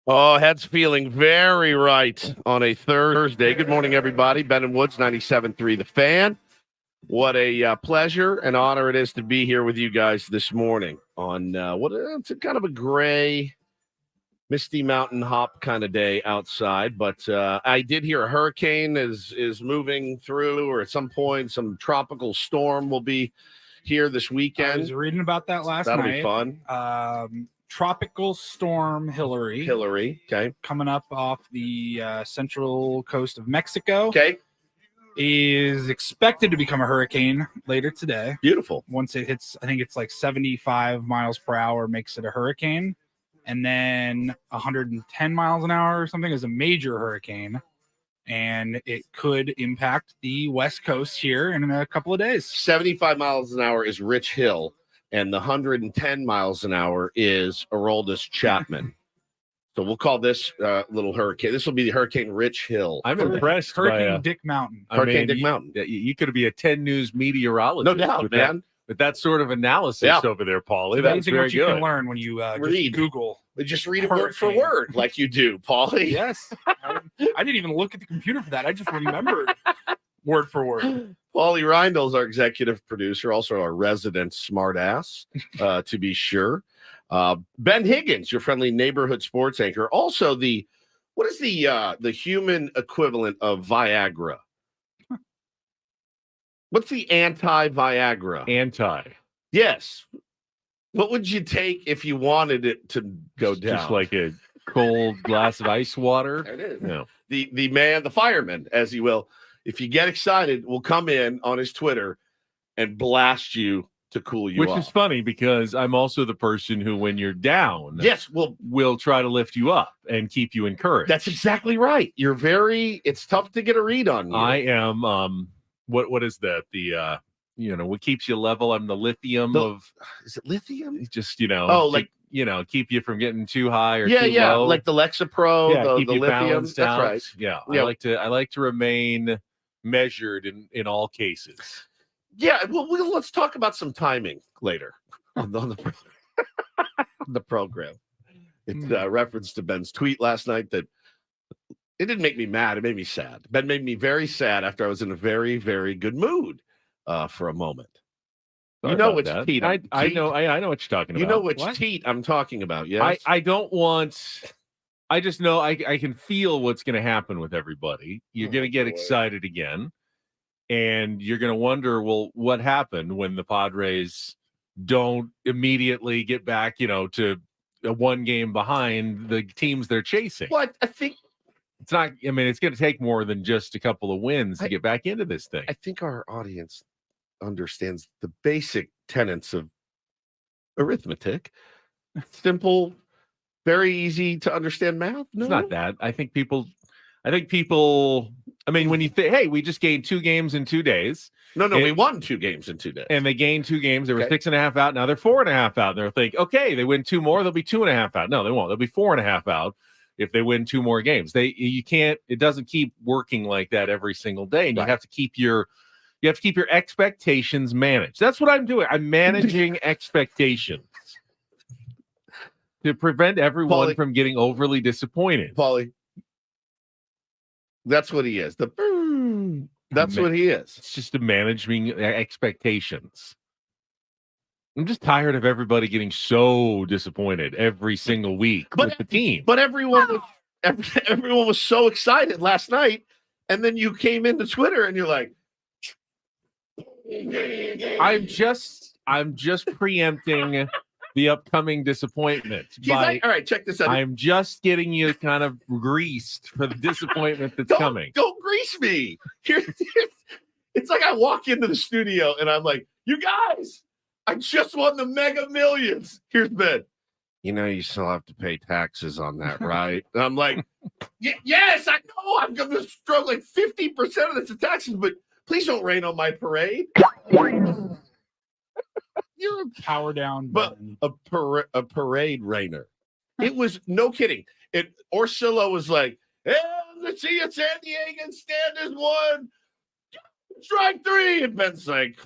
Oh, head's feeling very right on a Thursday. Good morning, everybody. Ben and Woods, 97.3 The Fan. What a pleasure and honor it is to be here with you guys this morning on it's a kind of a gray, misty mountain hop kind of day outside. But I did hear a hurricane is moving through, or at some point some tropical storm will be here this weekend. I was reading about that last That'll night. That'll be fun. Tropical storm Hillary. Okay. Coming up off the central coast of Mexico. Okay. Is expected to become a hurricane later today. Beautiful. Once it hits, I think it's like 75 miles per hour makes it a hurricane. And then 110 miles an hour or something is a major hurricane. And it could impact the West Coast here in a couple of days. 75 miles an hour is Rich Hill. And the 110 miles an hour is Aroldis Chapman. So we'll call this little hurricane. This will be the Hurricane Rich Hill. I'm impressed Hurricane Dick Mountain. Hurricane Dick Mountain. You could be a 10 News meteorologist. No doubt, man. With that sort of analysis over there, Paulie. That's very good. You can learn when you read. Just Google. Just read it word for word like you do, Paulie. Yes. I didn't even look at the computer for that. I just remembered word for word. Paulie Reindl is our executive producer, also our resident smartass, to be sure. Ben Higgins, your friendly neighborhood sports anchor. Also, what is the human equivalent of Viagra? What's the anti-Viagra? Anti. Yes. What would you take if you wanted it to go down? Just like a cold glass of ice water. There it is. No. The man, the fireman, as he will, if you get excited, will come in on his Twitter and blast you to cool you Which off. is funny because I'm also the person who, when you're down, yes, will try to lift you up and keep you encouraged. That's exactly right. It's tough to get a read on you. I am what is that? The what keeps you level? I'm the lithium is it lithium? Just keep you from getting too high or too low. Like the Lexapro, keep the you lithium. Balanced That's out. right. Yeah. Yep. I like to remain measured in all cases. Yeah, well, let's talk about some timing later on the program. It's a reference to Ben's tweet last night that it didn't make me mad. It made me sad. Ben made me very sad after I was in a very, very good mood for a moment. Sorry you know which which teat. I know what you're talking about. You know which teat I'm talking about, yes? I don't want... I just know I can feel what's going to happen with everybody. You're going to get excited again. And you're going to wonder, well, what happened when the Padres don't immediately get back, to a one game behind the teams they're chasing? Well, I think it's not. I mean, it's going to take more than just a couple of wins to get back into this thing. I think our audience understands the basic tenets of arithmetic. Simple, very easy to understand math. No, it's not that. I think people. I mean, when you think, hey, we just gained 2 games in 2 days. No, we won 2 games in 2 days. And they gained 2 games. They were 6.5 out. Now they're 4.5 out. They'll think, okay, they win 2 more. They'll be 2.5 out. No, they won't. They'll be 4.5 out if they win 2 more games. It doesn't keep working like that every single day. And you have to keep your expectations managed. That's what I'm doing. I'm managing expectations to prevent everyone from getting overly disappointed. Paulie. That's what he is. That's what he is. It's just managing expectations. I'm just tired of everybody getting so disappointed every single week with the team. But everyone was so excited last night, and then you came into Twitter and you're like, I'm just preempting the upcoming disappointment. All right, check this out. I'm just getting you kind of greased for the disappointment that's coming. Don't grease me. It's like I walk into the studio and I'm like, you guys, I just won the Mega Millions. Here's Ben. You still have to pay taxes on that, right? And I'm like, yes, I know. I'm going to stroke like 50% of this in taxes, but please don't rain on my parade. You're a power down, but a parade rainer. It was no kidding. Orsillo was like, "Hey, let's see you, San Diego stand as one, strike 3," and Ben's like,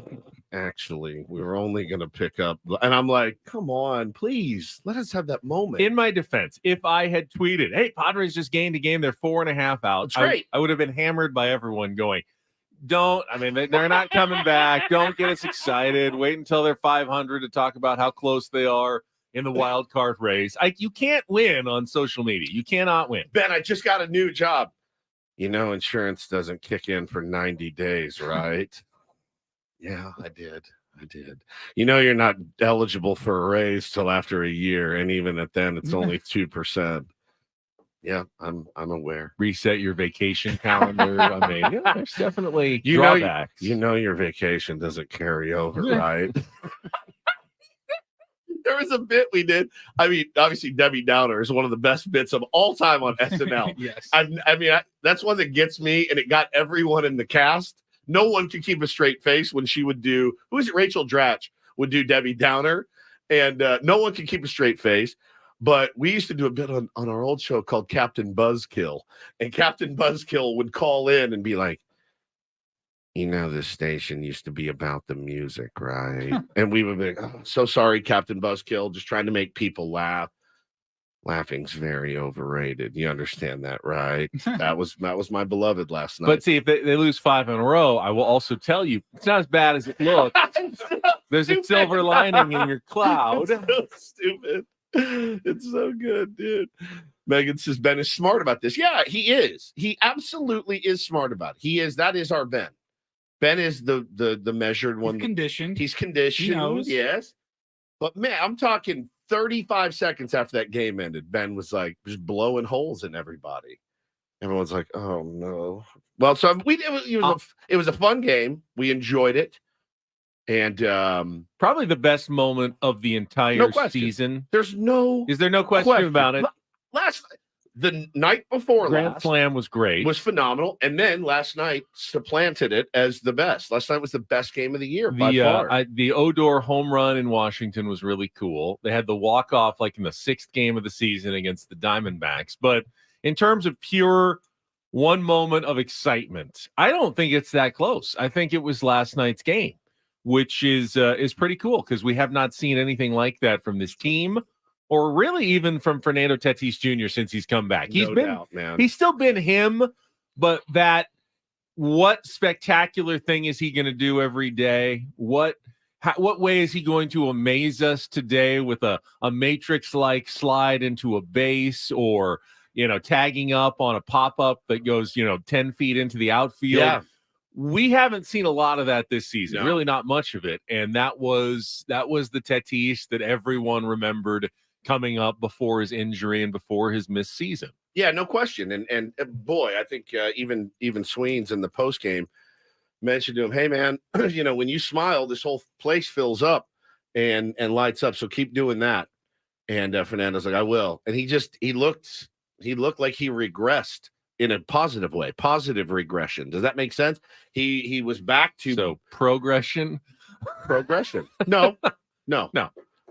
actually, we were only going to pick up. And I'm like, come on, please, let us have that moment. In my defense, if I had tweeted, hey, Padres just gained a game, they're 4.5 out, It's great. I would have been hammered by everyone going, they're not coming back. Don't get us excited. Wait until they're 500 to talk about how close they are in the wild card race. You can't win on social media. You cannot win. Ben, I just got a new job. Insurance doesn't kick in for 90 days, right? Yeah, I did. You're not eligible for a raise till after a year, and even at then, it's only 2%. Yeah, I'm aware. Reset your vacation calendar. There's definitely drawbacks. Your vacation doesn't carry over, right? There was a bit we did. Obviously, Debbie Downer is one of the best bits of all time on SNL. Yes. That's one that gets me, and it got everyone in the cast. No one could keep a straight face when she would do, who is it? Rachel Dratch would do Debbie Downer, and no one could keep a straight face. But we used to do a bit on our old show called Captain Buzzkill, and Captain Buzzkill would call in and be like, this station used to be about the music, right? And we would be like, oh, so sorry, Captain Buzzkill, just trying to make people laugh. Laughing's very overrated. You understand that, right? That was my beloved last night. But see, if they lose 5 in a row, I will also tell you it's not as bad as it looks. There's a silver lining in your cloud. It's so stupid. It's so good, dude. Megan says Ben is smart about this. Yeah, he is. He absolutely is smart about it. He is. That is our Ben. Ben is the measured one. He's conditioned. He knows. Yes. But man, I'm talking 35 seconds after that game ended, Ben was like just blowing holes in everybody. Everyone's like, "Oh no!" Well, so it was a fun game. We enjoyed it, and probably the best moment of the entire season. Is there no question about it? The night before Grand Slam was great. Was phenomenal. And then last night supplanted it as the best. Last night was the best game of the year by far. The Odor home run in Washington was really cool. They had the walk-off like in the 6th game of the season against the Diamondbacks. But in terms of pure one moment of excitement, I don't think it's that close. I think it was last night's game, which is pretty cool because we have not seen anything like that from this team. Or really even from Fernando Tatis Jr. since he's come back. He's still been him, but what spectacular thing is he going to do every day? What way is he going to amaze us today with a Matrix-like slide into a base or, tagging up on a pop-up that goes, 10 feet into the outfield? Yeah. We haven't seen a lot of that this season, No. really not much of it. And that was the Tatis that everyone remembered coming up before his injury and before his missed season. Yeah, no question. And boy, I think even Sweens in the post game mentioned to him, "Hey man, when you smile, this whole place fills up and lights up. So keep doing that." And Fernando's like, "I will." And he looked like he regressed in a positive way, positive regression. Does that make sense? He was back to progression. No,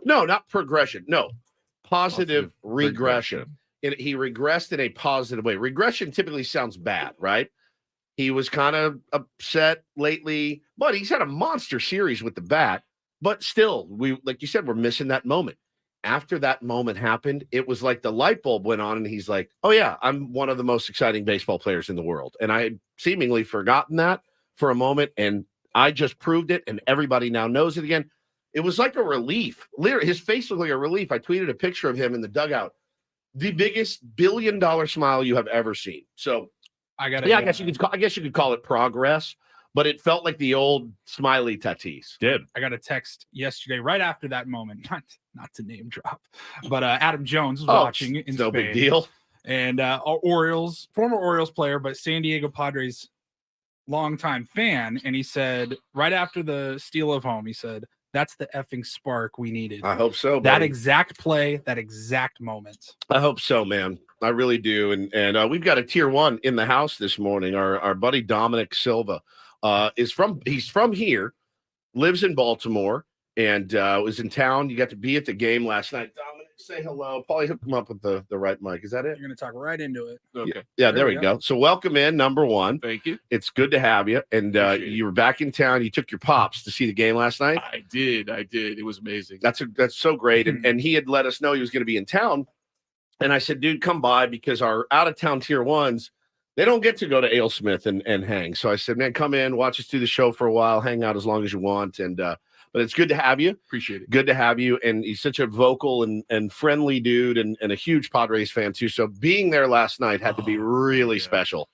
not progression. No. Positive regression. He regressed in a positive way. Regression typically sounds bad, right? He was kind of upset lately, but he's had a monster series with the bat. But still, like you said, we're missing that moment. After that moment happened, it was like the light bulb went on, and he's like, "Oh yeah, I'm one of the most exciting baseball players in the world." And I had seemingly forgotten that for a moment, and I just proved it, and everybody now knows it again. It was like a relief. Literally, his face looked like a relief. I tweeted a picture of him in the dugout. The biggest billion-dollar smile you have ever seen. So, I guess you could call it progress, but it felt like the old smiley Tatis. I got a text yesterday right after that moment. Not to name drop, but Adam Jones was watching in no Spain. Big deal. And former Orioles player, but San Diego Padres longtime fan, and he said right after the steal of home, he said, "That's the effing spark we needed." I hope so. That buddy. exact play, that exact moment. I hope so, man. I really do. And we've got a tier 1 in the house this morning. Our buddy Dominic Silva he's from here, lives in Baltimore, and was in town. You got to be at the game last night, Dominic. say hello. Paulie, hook him up with the right mic. Is that it? You're going to talk right into it. Okay. Yeah, there we go. So welcome in, number one. Thank you. It's good to have you. And you were back in town. You took your pops to see the game last night. I did. It was amazing. That's so great. And he had let us know he was going to be in town. And I said, dude, come by because our out-of-town tier ones, they don't get to go to AleSmith and hang. So I said, man, come in, watch us do the show for a while, hang out as long as you want. And but it's good to have you. Appreciate it. Good to have you. And he's such a vocal and friendly dude and a huge Padres fan, too. So being there last night had to be really special.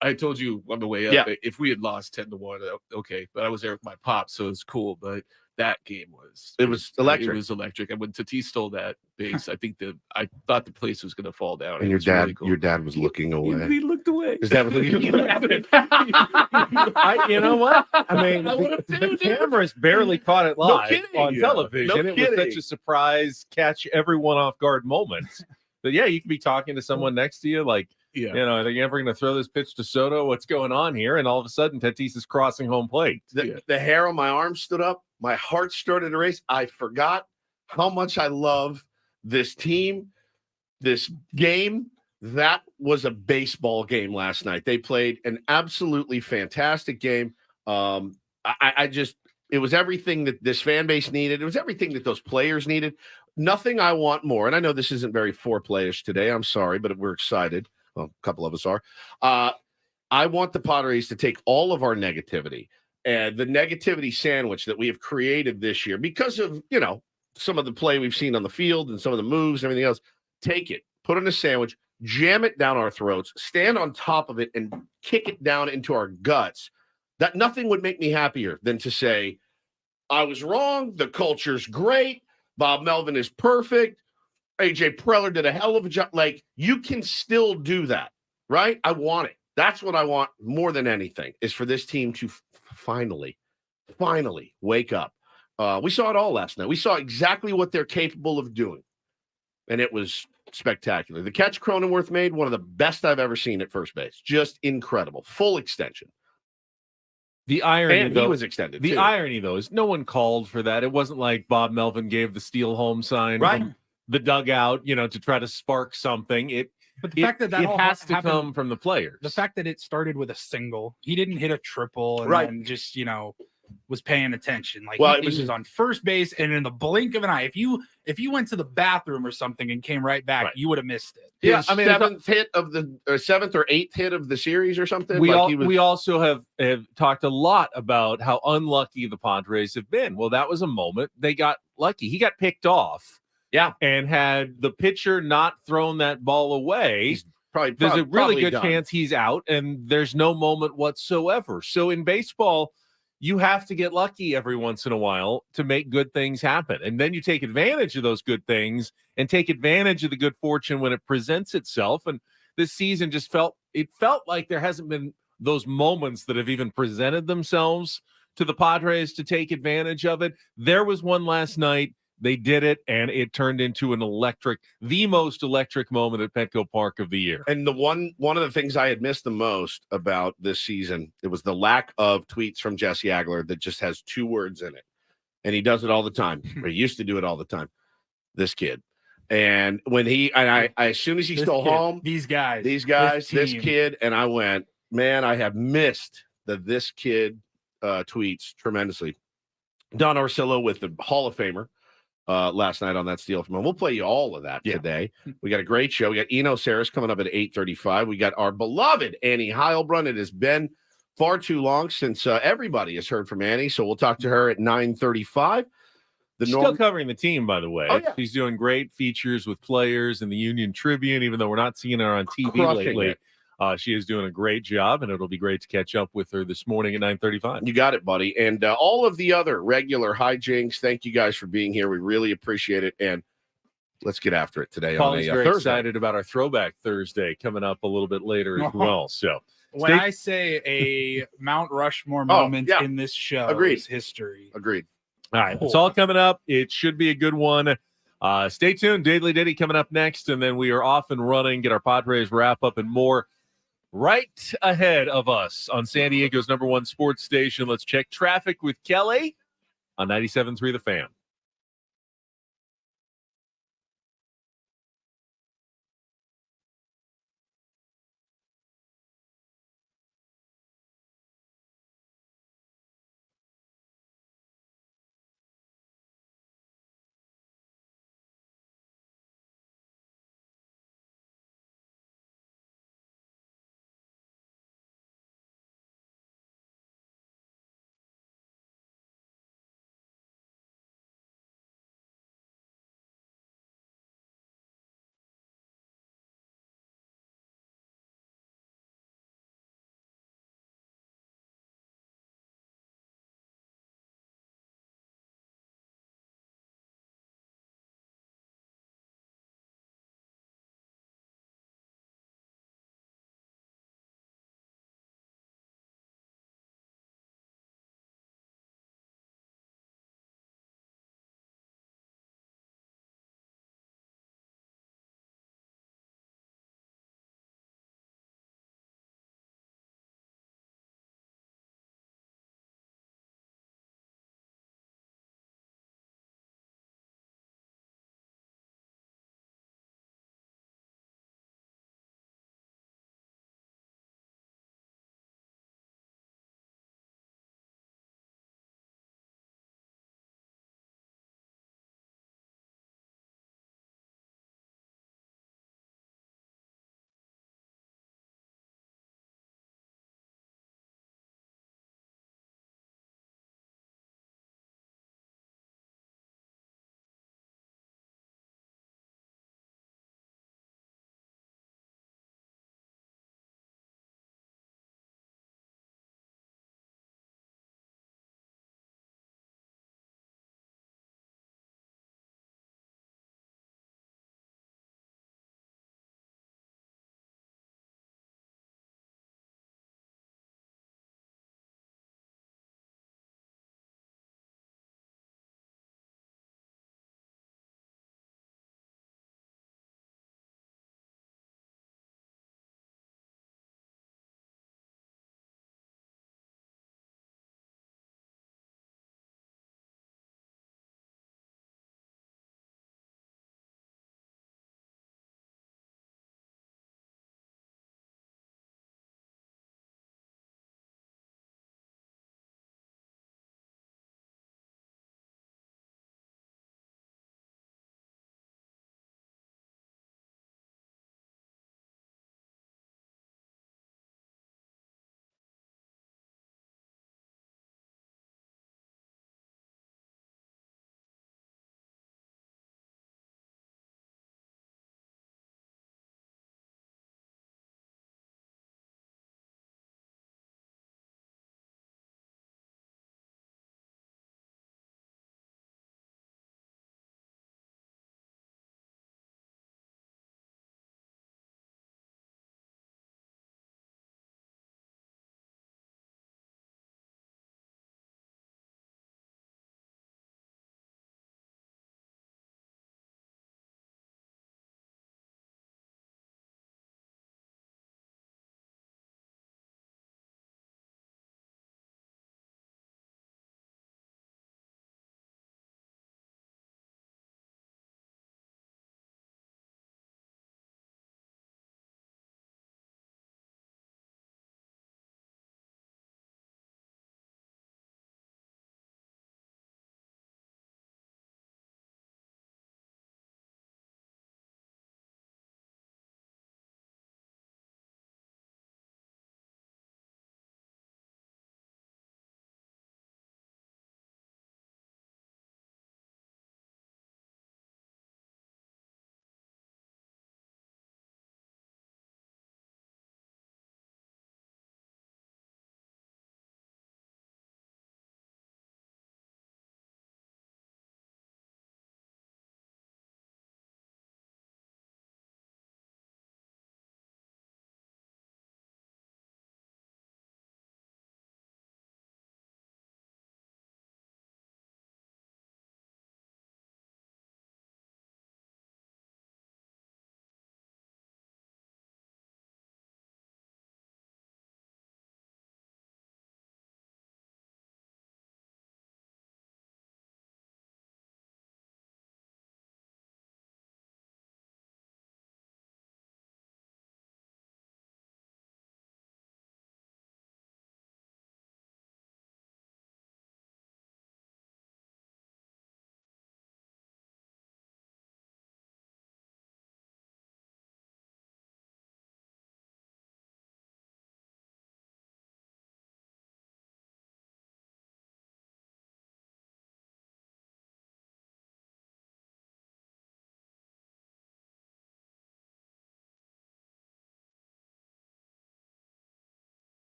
I told you on the way up, if we had lost 10-1, okay, but I was there with my pops, so it was cool. But that game was electric. It was electric. And when Tatis stole that base, I thought the place was going to fall down. And your dad was looking away. He looked away. His dad was looking away. You know what? I mean, the cameras barely caught it live on television. It was such a surprise, catch everyone off guard moment. But yeah, you could be talking to someone next to you, like, you know, are they ever going to throw this pitch to Soto? What's going on here? And all of a sudden, Tatis is crossing home plate. The hair on my arm stood up. My heart started to race. I forgot how much I love this team, this game. That was a baseball game last night. They played an absolutely fantastic game. It was everything that this fan base needed. It was everything that those players needed. Nothing I want more. And I know this isn't very foreplayish today. I'm sorry, but we're excited. Well, a couple of us are. I want the Padres to take all of our negativity and the negativity sandwich that we have created this year because of, you know, some of the play we've seen on the field and some of the moves and everything else. Take it, put it in a sandwich, jam it down our throats, stand on top of it and kick it down into our guts. That nothing would make me happier than to say, I was wrong. The culture's great. Bob Melvin is perfect. AJ Preller did a hell of a job. Like, you can still do that, right? I want it. That's what I want more than anything, is for this team to finally wake up. We saw it all last night. We saw exactly what they're capable of doing, and it was spectacular. The catch Cronenworth made, one of the best I've ever seen at first base. Just incredible. Full extension. The irony, and he was extended. The irony, though, is no one called for that. It wasn't like Bob Melvin gave the steal home sign from the dugout, you know, to try to spark something. But the fact that all has to come from the players. The fact that it started with a single, he didn't hit a triple, and then just, you know, was paying attention. Like, he was on first base, and in the blink of an eye, if you went to the bathroom or something and came right back, you would have missed it. Yeah, I mean, seventh or eighth hit of the series or something. We also have talked a lot about how unlucky the Padres have been. Well, that was a moment they got lucky. He got picked off. Yeah, and had the pitcher not thrown that ball away, there's a really good chance he's out, and there's no moment whatsoever. So in baseball, you have to get lucky every once in a while to make good things happen. And then you take advantage of those good things and take advantage of the good fortune when it presents itself. And this season just felt like there hasn't been those moments that have even presented themselves to the Padres to take advantage of it. There was one last night. They did it, and it turned into the most electric moment at Petco Park of the year. And one of the things I had missed the most about this season, it was the lack of tweets from Jesse Agler that just has two words in it. And he does it all the time. Or he used to do it all the time. This kid. And when I as soon as he stole home, these guys, this kid, and I went, man, I have missed this kid tweets tremendously. Don Orsillo with the Hall of Famer. Last night on that steal from him. We'll play you all of that today. We got a great show. We got Eno Sarris coming up at 8:35. We got our beloved Annie Heilbrunn. It has been far too long since everybody has heard from Annie, so we'll talk to her at 9:35. Still covering the team, by the way. Oh, yeah. She's doing great features with players in the Union Tribune, even though we're not seeing her on TV lately. She is doing a great job, and it'll be great to catch up with her this morning at 9:35. You got it, buddy. And all of the other regular hijinks, thank you guys for being here. We really appreciate it. And let's get after it today. Paul's very Thursday. excited about our Throwback Thursday coming up a little bit later as well. So when I say a Mount Rushmore moment in this show's history. Agreed. All right, it's all coming up. It should be a good one. Stay tuned. Daily Ditty coming up next, and then we are off and running. Get our Padres wrap-up and more right ahead of us on San Diego's #1 sports station. Let's check traffic with Kelly on 97.3 The Fan.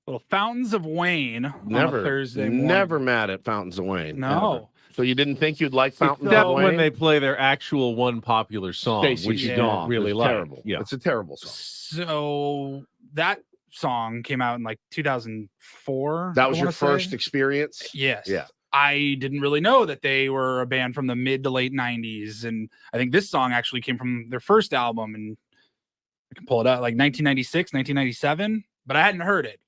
Little Fountains of Wayne on a Thursday morning. Never mad at Fountains of Wayne. No. Ever. So you didn't think you'd like Fountains Except of Wayne? when they play their actual one popular song, Stacey's which you Yeah. don't really It's like. terrible. Yeah. It's a terrible song. So that song came out in like 2004. That I was your wanna say. first experience? Yes. Yeah. I didn't really know that they were a band from the mid to late 90s. And I think this song actually came from their first album. And I can pull it out like 1996, 1997, but I hadn't heard it.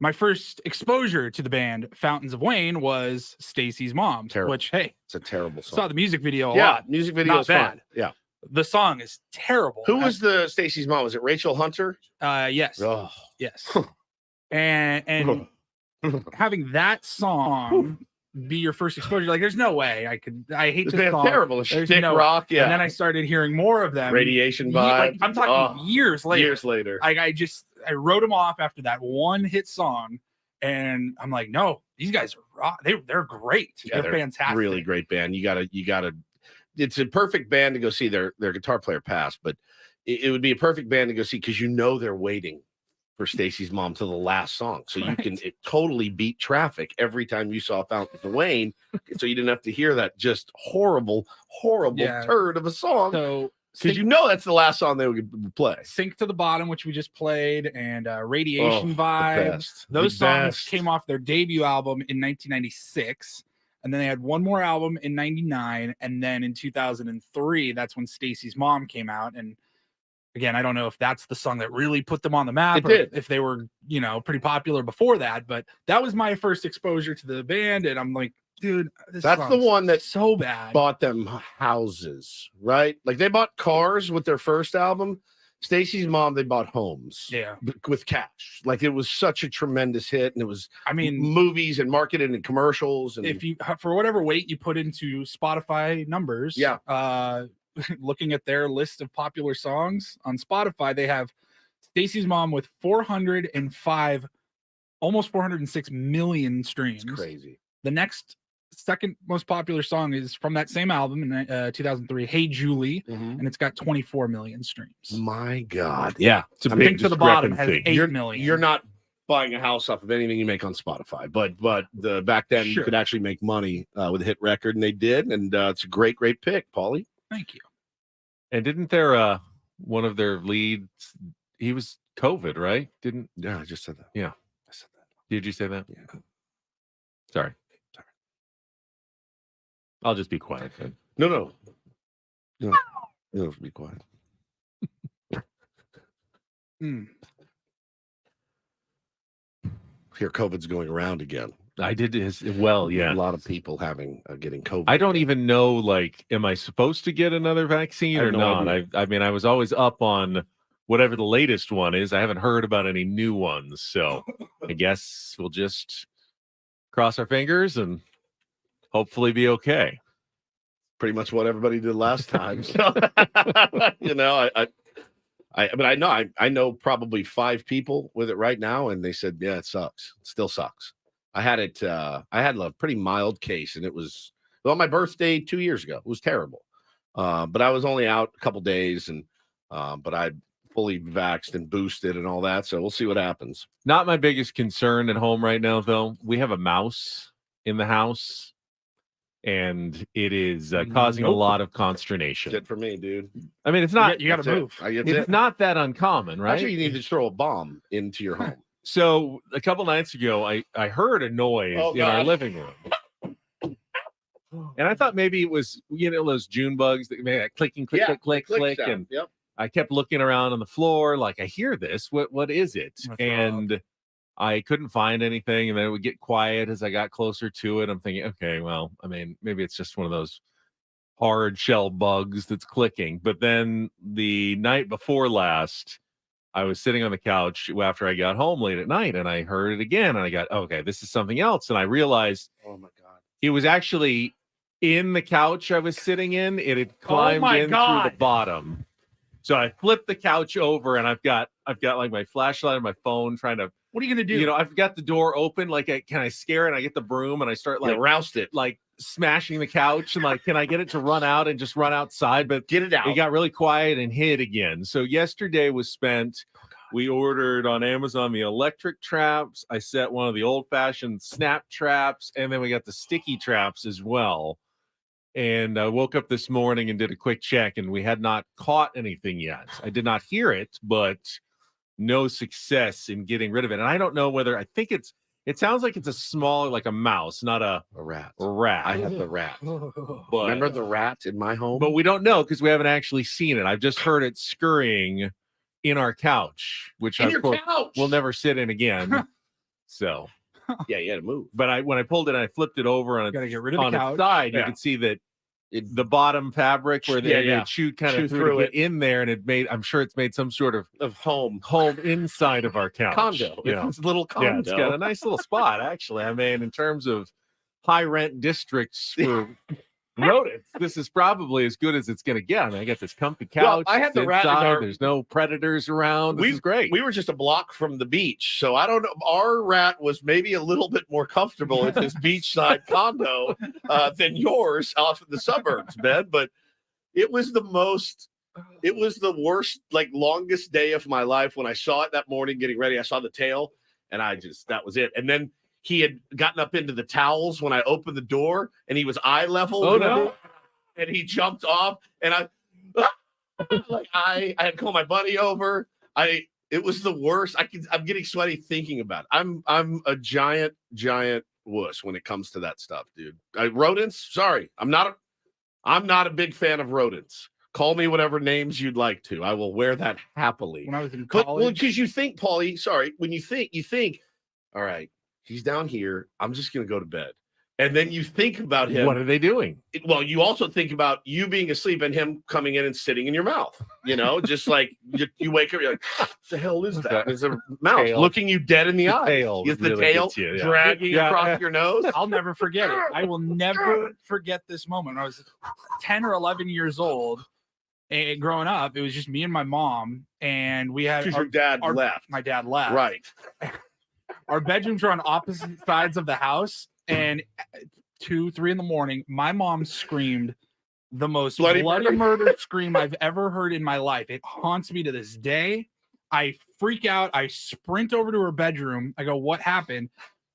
My first exposure to the band Fountains of Wayne was Stacy's mom, Terrible. which, hey, It's a terrible saw song. the music video a Yeah, lot. music video Not is fine. bad. Yeah. The song is terrible. Who was the Stacy's mom? Was it Rachel Hunter? Yes. Oh. Yes. and having that song be your first exposure, like there's no way I hate This this band's song. terrible. There's Stick no- rock, yeah. And then I started hearing more of them. Radiation Ye- vibe. like, I'm talking years later. Years later. I wrote them off after that one hit song, and I'm like, no, these guys are rock. They're great. Yeah, they're fantastic. Really great band. You gotta. It's a perfect band to go see. Their guitar player passed, but it would be a perfect band to go see because they're waiting for Stacy's mom to the last song, so you can totally beat traffic every time you saw Fountains of Wayne. So you didn't have to hear that just horrible Yeah. turd of a song So because that's the last song they would play. Sink to the Bottom, which we just played, and Radiation The Vibe. best. Those The songs best. came off their debut album in 1996, and then they had one more album in 99, and then in 2003, that's when Stacy's Mom came out. And again, I don't know if that's the song that really put them on the map, It or did. if they were, pretty popular before that. But that was my first exposure to the band, and I'm like, dude, this That's the song's one that so bad. Bought them houses, right? Like they bought cars with their first album. Stacy's mom, they bought homes. Yeah, With cash. Like it was such a tremendous hit, and it was I mean, movies and marketing and commercials. And if you, for whatever weight you put into Spotify numbers, looking at their list of popular songs on Spotify, they have Stacy's Mom with 405, almost 406 million streams. it's crazy. The next second most popular song is from that same album in 2003, Hey Julie, and it's got 24 million streams. My God. Yeah. It's a I big think To the Bottom has discrepancy. 8 million. You're not buying a house off of anything you make on Spotify, but the back then you Sure. could actually make money with a hit record, and they did. And it's a great pick, Paulie. Thank you. And didn't their one of their leads, he was COVID, right? Yeah, I just said that. Yeah. I said that. Did you say that? Yeah. Sorry. I'll just be quiet then. No. Be quiet. Here, COVID's going around again. I did as well, yeah. A lot of people getting COVID. I don't even know, like, am I supposed to get another vaccine I have or no not? idea. I mean, I was always up on whatever the latest one is. I haven't heard about any new ones. So I guess we'll just cross our fingers and hopefully be okay. Pretty much what everybody did last time. So, I know probably 5 people with it right now, and they said, yeah, it sucks. It still sucks. I had it. I had a pretty mild case, and it was on my birthday 2 years ago. It was terrible. But I was only out a couple days, and but I fully vaxxed and boosted and all that. So we'll see what happens. Not my biggest concern at home right now, though. We have a mouse in the house, and it is causing a lot of consternation. Good for me, dude. I mean, it's not. You got to move. It's not that uncommon, right? Actually, you need to throw a bomb into your home. So a couple nights ago, I heard a noise in our living room, and I thought maybe it was those June bugs that made that clicking, click, click, click, sound. and Yep. I kept looking around on the floor like I hear this. What is it? That's And I couldn't find anything, and then it would get quiet as I got closer to it. I'm thinking, okay, well, I mean, maybe it's just one of those hard shell bugs that's clicking. But then the night before last, I was sitting on the couch after I got home late at night, and I heard it again, and I got, okay, this is something else. And I realized Oh my God. it was actually in the couch I was sitting in. It had climbed in through the bottom. So I flipped the couch over, and I've got like my flashlight and my phone trying to. What are you gonna do? I've got the door open. Like, can I scare it? And I get the broom and I start like roust it. like smashing the couch, and like, can I get it to run out and just run outside? But Get it out. it got really quiet and hid again. So yesterday was spent We ordered on Amazon the electric traps. I set one of the old-fashioned snap traps, and then we got the sticky traps as well. And I woke up this morning and did a quick check, and we had not caught anything yet. I did not hear it, but no success in getting rid of it. And I don't know whether it sounds like it's a smaller, like a mouse, not a rat. rat. I have the rat. But, Remember the rat in my home? but we don't know because we haven't actually seen it. I've just heard it scurrying in our couch, which in of your course couch. we'll never sit in again. So, Yeah, you had to move. but when I pulled it and I flipped it over on Gotta get rid of the its couch. side, you Yeah. could see that the bottom fabric where the chute kind Chew of through threw it in there, and I'm sure it's made some sort of home inside of our couch. condo. You know. It's a little condo. Yeah, it's got a nice little spot, actually. I mean, in terms of high rent districts for rodents, this is probably as good as it's going to get. I mean, I got this comfy couch. Well, I had the rat in inside. our- There's no predators around. This is great. We were just a block from the beach, so I don't know. Our rat was maybe a little bit more comfortable at this beachside condo than yours off in the suburbs, Ben. But it was the worst, like longest day of my life when I saw it that morning getting ready. I saw the tail, and that was it. And then he had gotten up into the towels when I opened the door, and he was eye level. Oh, no. And he jumped off, and I had to call my buddy over. It was the worst. I'm getting sweaty thinking about it. I'm a giant wuss when it comes to that stuff, dude. Rodents, sorry. I'm not a big fan of rodents. Call me whatever names you'd like to. I will wear that happily. When I was in But college, because you think, Paulie, sorry, when you think, all right, he's down here. I'm just gonna go to bed. And then you think about him. What are they doing? Well, you also think about you being asleep and him coming in and sitting in your mouth. You know, just like you wake up, you're like, what the hell is that? There's a mouse Tail. looking you dead in the eye. Tail Is the really tail gets you, yeah. dragging Yeah. across your nose? I'll never forget it. I will never forget this moment. When I was 10 or 11 years old, and growing up, it was just me and my mom, and we had Because your dad left. my dad left. Right. Our bedrooms were on opposite sides of the house, and 2, 3 in the morning, my mom screamed the most bloody murder scream I've ever heard in my life. It haunts me to this day. I freak out. I sprint over to her bedroom. I go, "What happened?"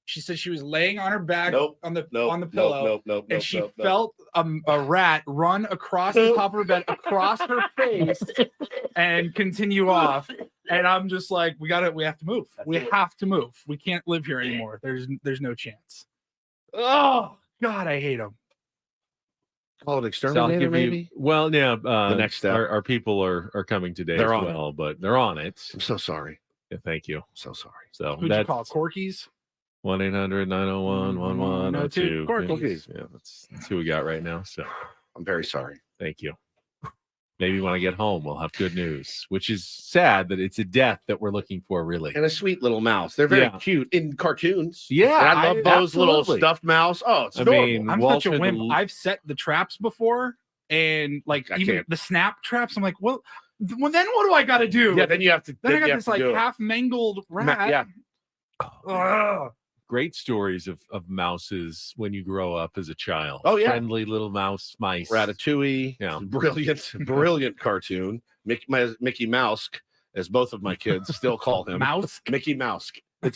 She said she was laying on her back on the pillow, and she felt a rat run across the top of her bed, across her face, and continue off. And I'm just like, we have to move. We have to move. We can't live here anymore. There's no chance. Oh God, I hate them. Call it So I'll exterminator, give maybe? you, well, yeah. The next step. Our people are coming today They're as on it. well, but they're on it. I'm so sorry. Yeah, thank you. So sorry. So Who'd you call? Corkies? 1-800-901-1102. Corkies. Yeah, that's who we got right now. So I'm very sorry. thank you. Maybe when I get home, we'll have good news, which is sad that it's a death that we're looking for, really. And a sweet little mouse. They're very Yeah. cute in cartoons. Yeah, And I love those little absolutely. stuffed mouse. Oh, it's I adorable. mean, I'm Walter, such a wimp. the- I've set the traps before, and like I even can't. the snap traps. I'm like, well, then what do I got to do? Yeah, then you have to. Then I you got have this to like do it. half mangled rat. Yeah. Ugh. Great stories of mouses when you grow up as a child. Oh, yeah. Friendly little mice. Ratatouille. Yeah. Brilliant cartoon. Mickey Mouse, as both of my kids still call him. Mouse. Mickey Mouse.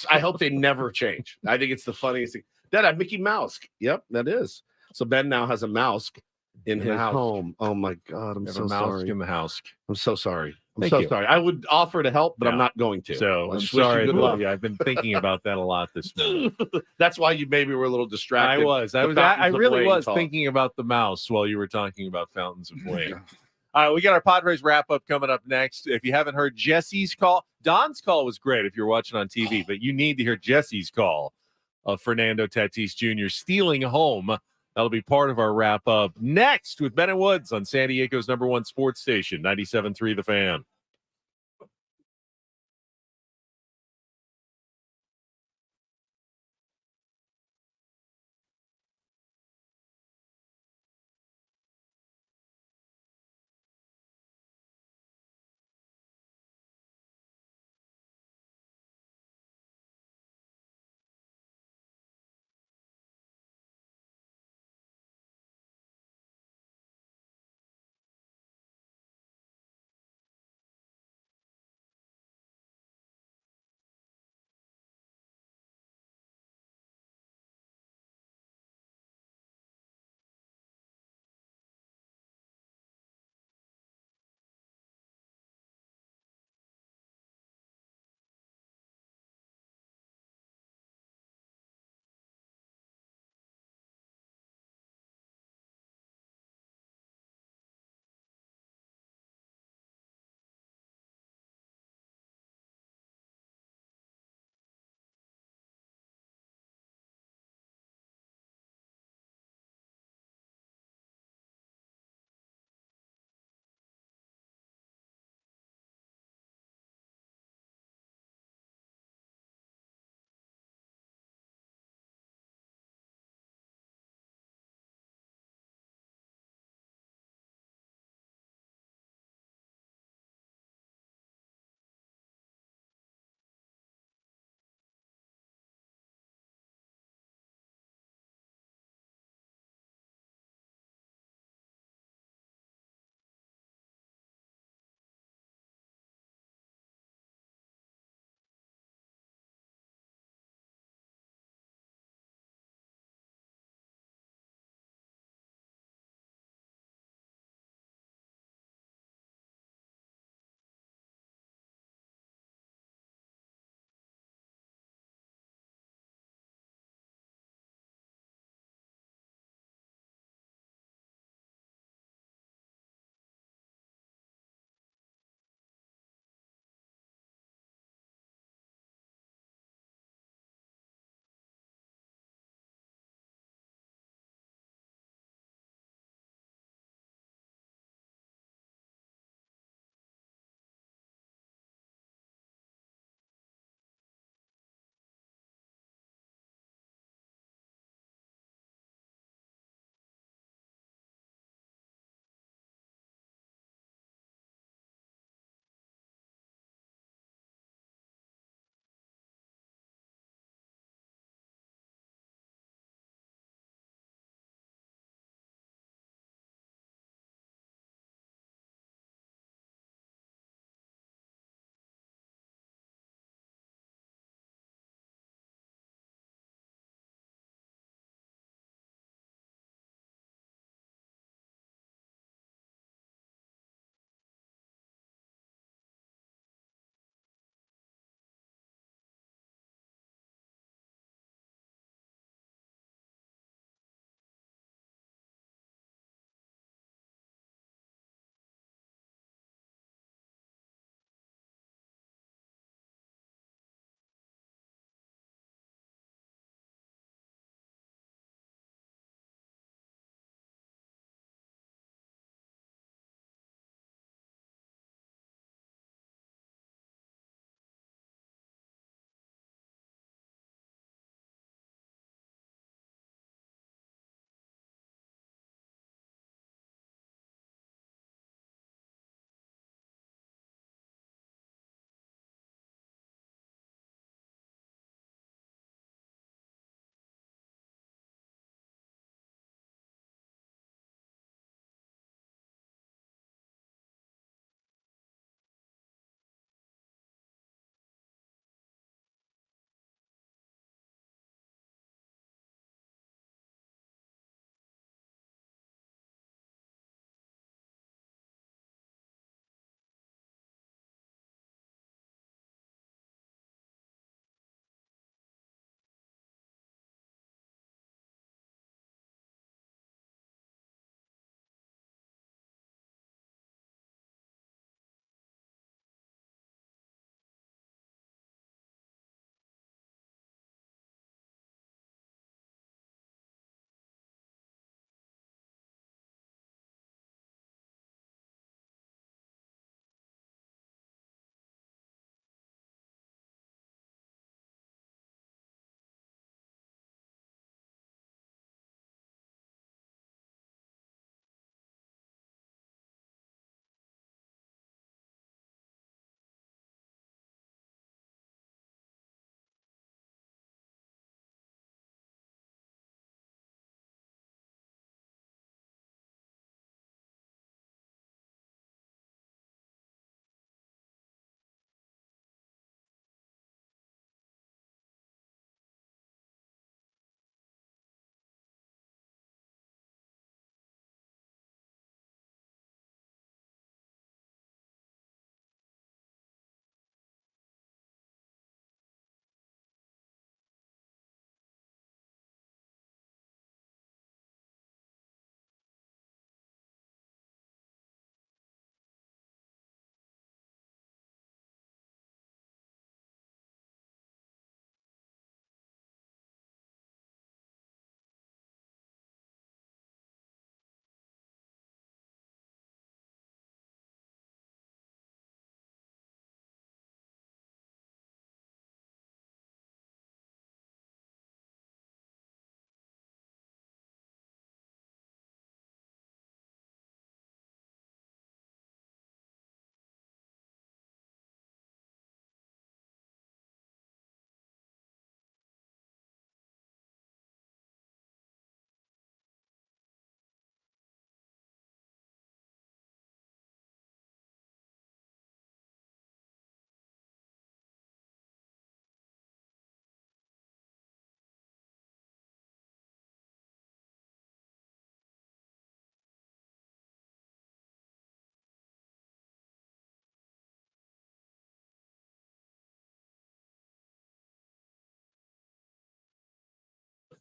I hope they never change. I think it's the funniest thing. Dad, Mickey Mouse. Yep, that is. So Ben now has a mouse in In his the house. home. Oh my God, I'm Have so a mouse sorry. in the house. I'm so sorry. I'm Thank so you. sorry. I would offer to help, but I'm Yeah. not going to. So I I'm just wish you sorry. good luck. Yeah, I've been thinking about that a lot this morning. That's why you maybe were a little distracted. I was. The I Fountains of really Wayne was talk. thinking about the mouse while you were talking about Fountains of Wayne. All right, we got our Padres wrap-up coming up next. If you haven't heard Jesse's call, Don's call was great if you're watching on TV, but you need to hear Jesse's call of Fernando Tatis Jr. stealing home. That'll be part of our wrap-up next with Ben and Woods on San Diego's #1 sports station, 97.3 The Fan.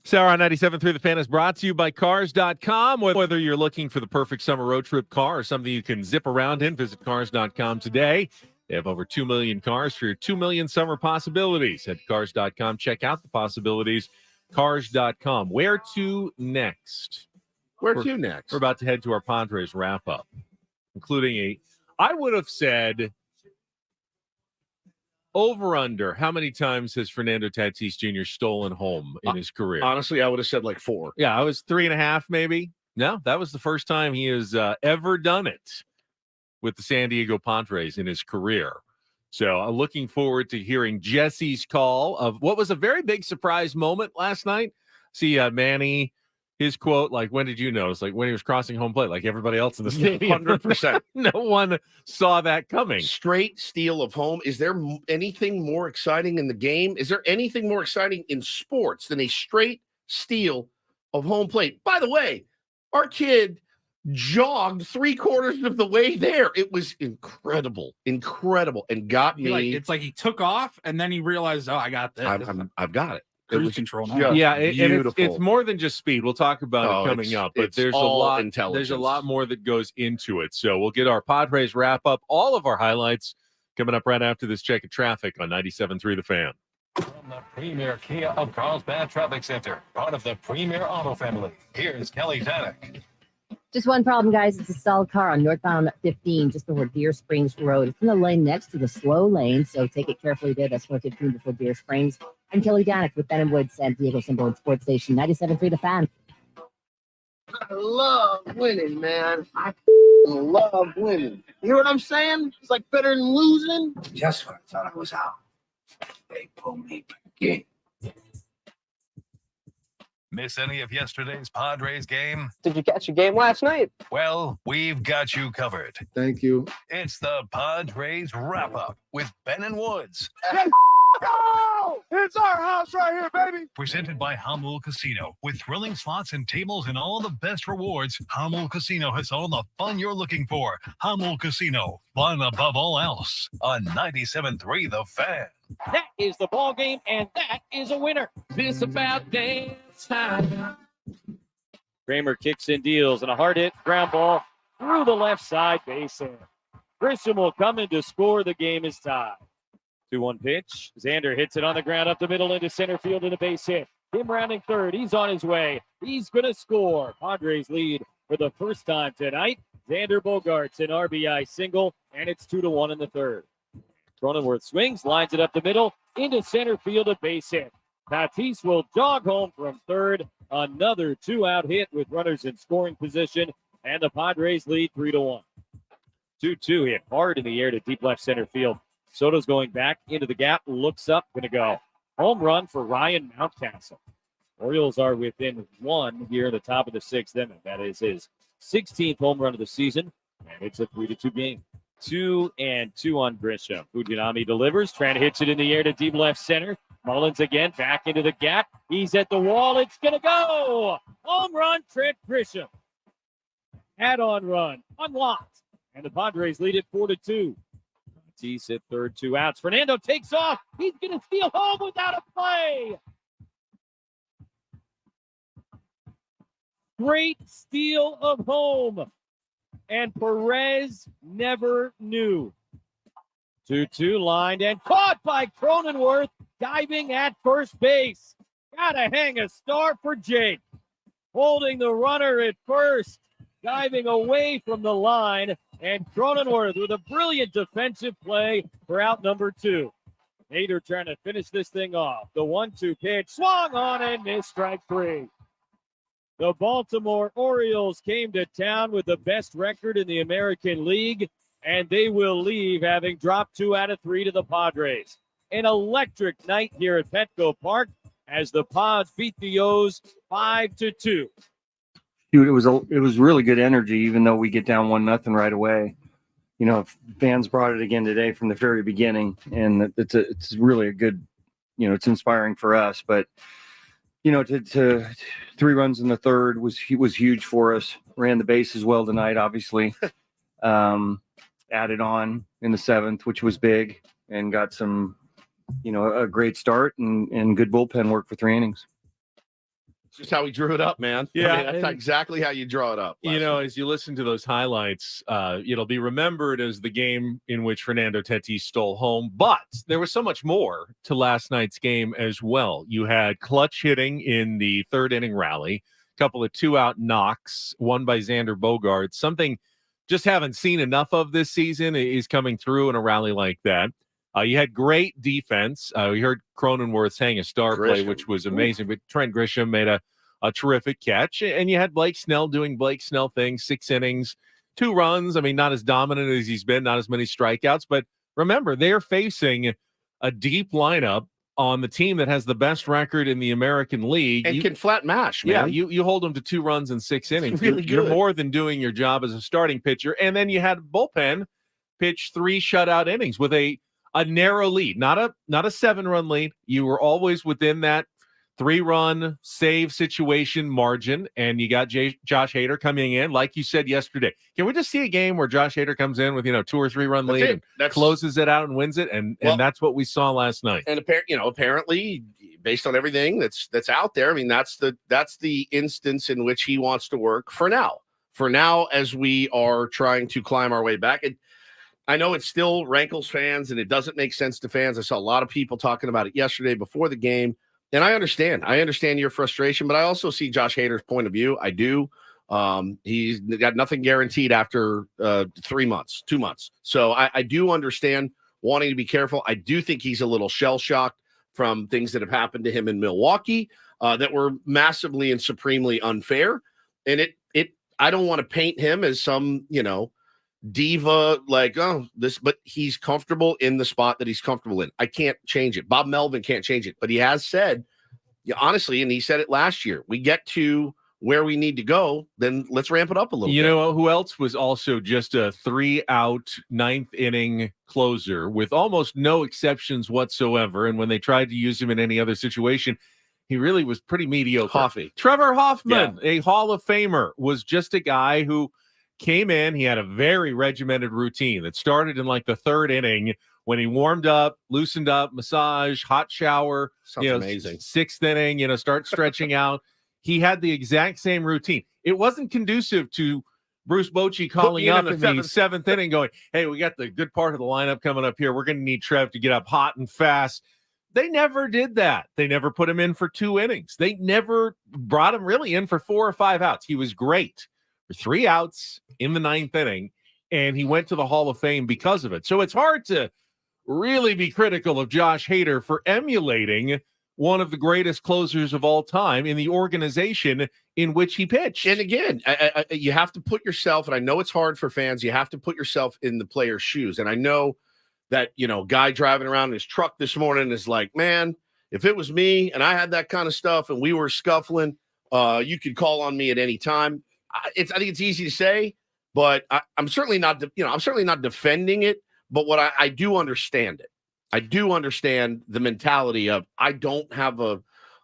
Sarah on 97.3 The Fan is brought to you by Cars.com. Whether you're looking for the perfect summer road trip car or something you can zip around in, visit Cars.com today. They have over 2 million cars for your 2 million summer possibilities. At Cars.com, check out the possibilities. Cars.com. Where to next? Where to next? We're about to head to our Padres wrap-up, including I would have said over-under. How many times has Fernando Tatis Jr. stolen home in his career? Honestly, I would have said like 4. Yeah, I was 3.5 maybe. No, that was the first time he has ever done it with the San Diego Padres in his career. So I'm looking forward to hearing Jesse's call of what was a very big surprise moment last night. See Manny, his quote, like, when did you notice? Like when he was crossing home plate, like everybody else in the stadium. 100%. No one saw that coming. Straight steal of home. Is there anything more exciting in the game? Is there anything more exciting in sports than a straight steal of home plate? By the way, our kid jogged 3/4 of the way there. It was incredible, and got me. It's like he took off and then he realized, I got this. I've got it. Cruise control now. Yeah, and beautiful. it's more than just speed. We'll talk about it coming up, but there's a lot. There's a lot more that goes into it. So we'll get our Padres wrap up, all of our highlights coming up right after this check of traffic on 97.3 The Fan. From the premier Kia of Carlsbad Traffic Center, part of the premier auto family, here's Kelly Tannick. Just one problem, guys. It's a stalled car on northbound 15 just before Deer Springs Road. It's in the lane next to the slow lane, so take it carefully there. That's 415 before Deer Springs. I'm Kelly Danik with Ben & Wood, San Diego Symbol and Sports Station, 97.3 The Fan. I love winning, man. I love winning. You hear what I'm saying? It's like better than losing. Just when I thought I was out, they pulled me back in. Miss any of yesterday's Padres game? Did you catch a game last night? Well, we've got you covered. Thank you. It's the Padres Wrap-Up with Ben and Woods. It's our house right here, baby. Presented by Hamul Casino. With thrilling slots and tables and all the best rewards, Hamul Casino has all the fun you're looking for. Hamul Casino, fun above all else. On 97.3 The Fan. That is the ball game, and that is a winner. This about dance time. Kramer kicks and deals, and a hard hit ground ball through the left side base hit. Grisham will come in to score. The game is tied. 2-1 pitch. Xander hits it on the ground up the middle into center field and a base hit. Him rounding third. He's on his way. He's going to score. Padres lead for the first time tonight. Xander Bogaerts an RBI single, and it's 2-1 in the third. Cronenworth swings, lines it up the middle, into center field, a base hit. Tatis will jog home from third. Another 2-out hit with runners in scoring position, and the Padres lead 3-1. 2-2 hit hard in the air to deep left center field. Soto's going back into the gap, looks up, going to go. Home run for Ryan Mountcastle. Orioles are within 1 here in the top of the 6th inning. That is his 16th home run of the season, and it's a 3-2 game. 2-2 on Grisham. Fujinami delivers, trying to hit it in the air to deep left center. Mullins again, back into the gap. He's at the wall. It's going to go. Home run, Trent Grisham. Add-on run, unlocked. And the Padres lead it 4-2. Tatis at third, 2 outs. Fernando takes off. He's going to steal home without a play. Great steal of home. And Perez never knew. 2-2 lined and caught by Cronenworth, diving at first base. Gotta hang a star for Jake. Holding the runner at first, diving away from the line, and Cronenworth with a brilliant defensive play for out number 2. Nader trying to finish this thing off. The 1-2 pitch, swung on and missed, strike 3. The Baltimore Orioles came to town with the best record in the American League, and they will leave having dropped 2 out of 3 to the Padres. An electric night here at Petco Park as the Pods beat the O's 5-2. Dude, it was really good energy, even though we get down 1-0 right away. You know, fans brought it again today from the very beginning, and it's really a good, you know, it's inspiring for us. But you know, to 3 runs in the third was huge for us. Ran the bases well tonight, obviously. Added on in the 7th, which was big, and got some, you know, a great start and good bullpen work for 3 innings. Just how he drew it up, man. Yeah, I mean, that's and- exactly how you draw it up. You know, as you listen to those highlights, it'll be remembered as the game in which Fernando Tatis stole home. But there was so much more to last night's game as well. You had clutch hitting in the third inning rally, a couple of 2-out knocks, one by Xander Bogaerts. Something just haven't seen enough of this season is coming through in a rally like that. You had great defense. We heard Cronenworth hang a star play, which was amazing. But Trent Grisham made a terrific catch. And you had Blake Snell doing Blake Snell things, 6 innings, 2 runs. I mean, not as dominant as he's been, not as many strikeouts. But remember, they're facing a deep lineup on the team that has the best record in the American League. And can flat mash, man. Yeah, you hold them to 2 runs in 6 innings. Really You're good. more than doing your job as a starting pitcher. And then you had bullpen pitch 3 shutout innings with a narrow lead, not a 7-run lead. You were always within that 3-run save situation margin, and you got Josh Hader coming in, like you said yesterday. Can we just see a game where Josh Hader comes in with 2 or 3 run lead and closes it out and wins it? And that's what we saw last night. And apparently, based on everything that's out there, I mean, that's the instance in which he wants to work for now. For now, as we are trying to climb our way back. I know it still rankles fans and it doesn't make sense to fans. I saw a lot of people talking about it yesterday before the game. And I understand your frustration, but I also see Josh Hader's point of view. I do. He's got nothing guaranteed after 3 months, 2 months. So I do understand wanting to be careful. I do think he's a little shell-shocked from things that have happened to him in Milwaukee that were massively and supremely unfair. And I don't want to paint him as some, diva, but he's comfortable in the spot that he's comfortable in. I can't change it. Bob Melvin can't change it, but he has said, honestly, and he said it last year, we get to where we need to go, then let's ramp it up a little bit. You know who else was also just a 3-out 9th inning closer with almost no exceptions whatsoever, and when they tried to use him in any other situation, he really was pretty mediocre. Trevor Hoffman, a Hall of Famer, was just a guy who came in. He had a very regimented routine that started in like the 3rd inning when he warmed up, loosened up, massage, hot shower. Sounds amazing. 6th inning, start stretching out. He had the exact same routine. It wasn't conducive to Bruce Bochy calling up in the 7th inning going, hey, we got the good part of the lineup coming up here. We're going to need Trev to get up hot and fast. They never did that. They never put him in for 2 innings. They never brought him really in for 4 or 5 outs. He was great. 3 outs in the 9th inning, and he went to the Hall of Fame because of it. So it's hard to really be critical of Josh Hader for emulating one of the greatest closers of all time in the organization in which he pitched. And again, you have to put yourself, and I know it's hard for fans, you have to put yourself in the player's shoes. And I know that, guy driving around in his truck this morning is like, man, if it was me and I had that kind of stuff and we were scuffling, you could call on me at any time. I think it's easy to say, but I'm certainly not, I'm certainly not defending it. But what I do understand it. I do understand the mentality of I don't have a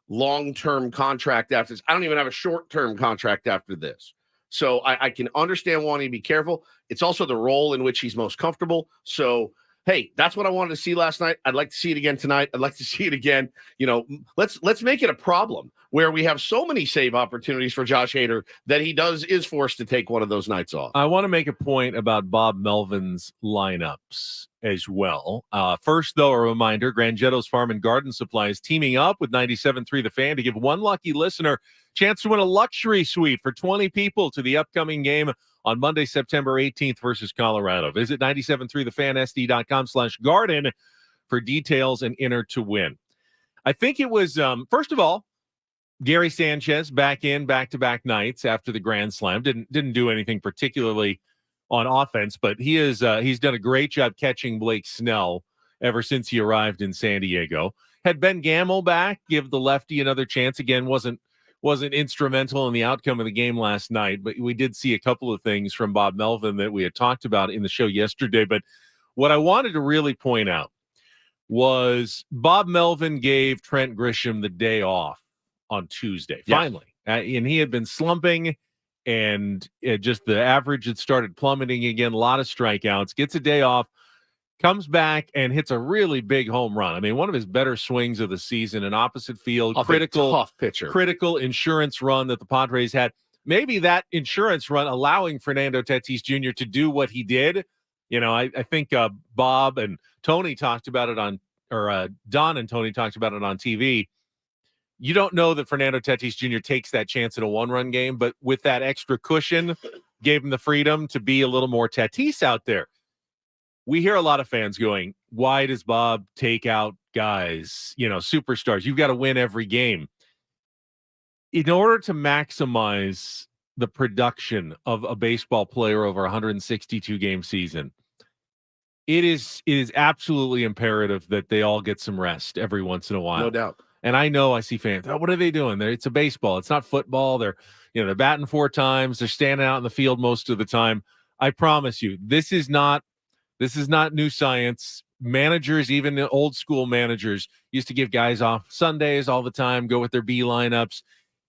long-term contract after this. I don't even have a short-term contract after this. So I can understand wanting to be careful. It's also the role in which he's most comfortable. So, hey, that's what I wanted to see last night. I'd like to see it again tonight. I'd like to see it again. Let's make it a problem where we have so many save opportunities for Josh Hader that he is forced to take one of those nights off. I want to make a point about Bob Melvin's lineups as well. First, though, a reminder, Grangetto's Farm and Garden Supply is teaming up with 97.3 The Fan to give one lucky listener chance to win a luxury suite for 20 people to the upcoming game on Monday, September 18th versus Colorado. Visit 973thefansd.com/garden for details and enter to win. I think it was, first of all, Gary Sanchez back in back-to-back nights after the Grand Slam. Didn't do anything particularly on offense, but he's done a great job catching Blake Snell ever since he arrived in San Diego. Had Ben Gamel back, give the lefty another chance. Again, wasn't instrumental in the outcome of the game last night, but we did see a couple of things from Bob Melvin that we had talked about in the show yesterday. But what I wanted to really point out was Bob Melvin gave Trent Grisham the day off on Tuesday, finally. And he had been slumping, and just the average had started plummeting again, a lot of strikeouts, gets a day off. comes back and hits a really big home run. I mean, one of his better swings of the season, an opposite field, Tough pitcher. critical insurance run that the Padres had. Maybe that insurance run allowing Fernando Tatis Jr. to do what he did. You know, I think Bob and Tony talked about it on, or Don and Tony talked about it on TV. You don't know that Fernando Tatis Jr. takes that chance in a one-run game, but with that extra cushion, gave him the freedom to be a little more Tatis out there. We hear a lot of fans going, why does Bob take out guys, you know, superstars? You've got to win every game. In order to maximize the production of a baseball player over a 162-game season, it is absolutely imperative that they all get some rest every once in a while. No doubt. And I know I see fans, oh, what are they doing? It's a baseball. It's not football. They're batting 4 times. They're standing out in the field most of the time. I promise you, this is not new science. Managers, even the old school managers, used to give guys off Sundays all the time, go with their B lineups.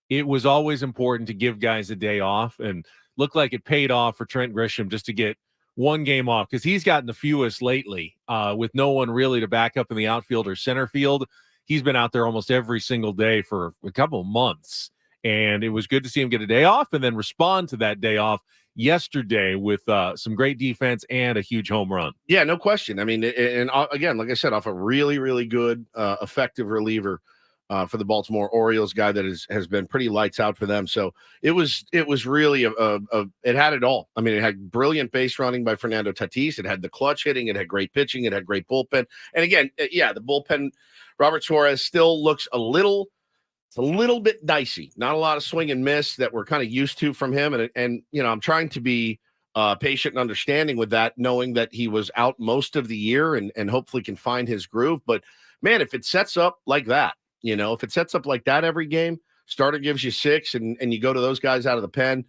It was always important to give guys a day off, and looked like it paid off for Trent Grisham just to get one game off, because he's gotten the fewest lately with no one really to back up in the outfield or center field. He's been out there almost every single day for a couple of months, and it was good to see him get a day off and then respond to that day off yesterday with some great defense and a huge home run. Yeah, no question. I mean, and again, like I said, off a really, really good, effective reliever for the Baltimore Orioles, guy that has been pretty lights out for them. So it was really it had it all. I mean, it had brilliant base running by Fernando Tatis. It had the clutch hitting. It had great pitching. It had great bullpen. And again, yeah, the bullpen, Robert Suarez still looks a little bit dicey. Not a lot of swing and miss that we're kind of used to from him. And you know, I'm trying to be patient and understanding with that, knowing that he was out most of the year and hopefully can find his groove. But man, if it sets up like that, you know, if it sets up like that every game, starter gives you 6 and you go to those guys out of the pen.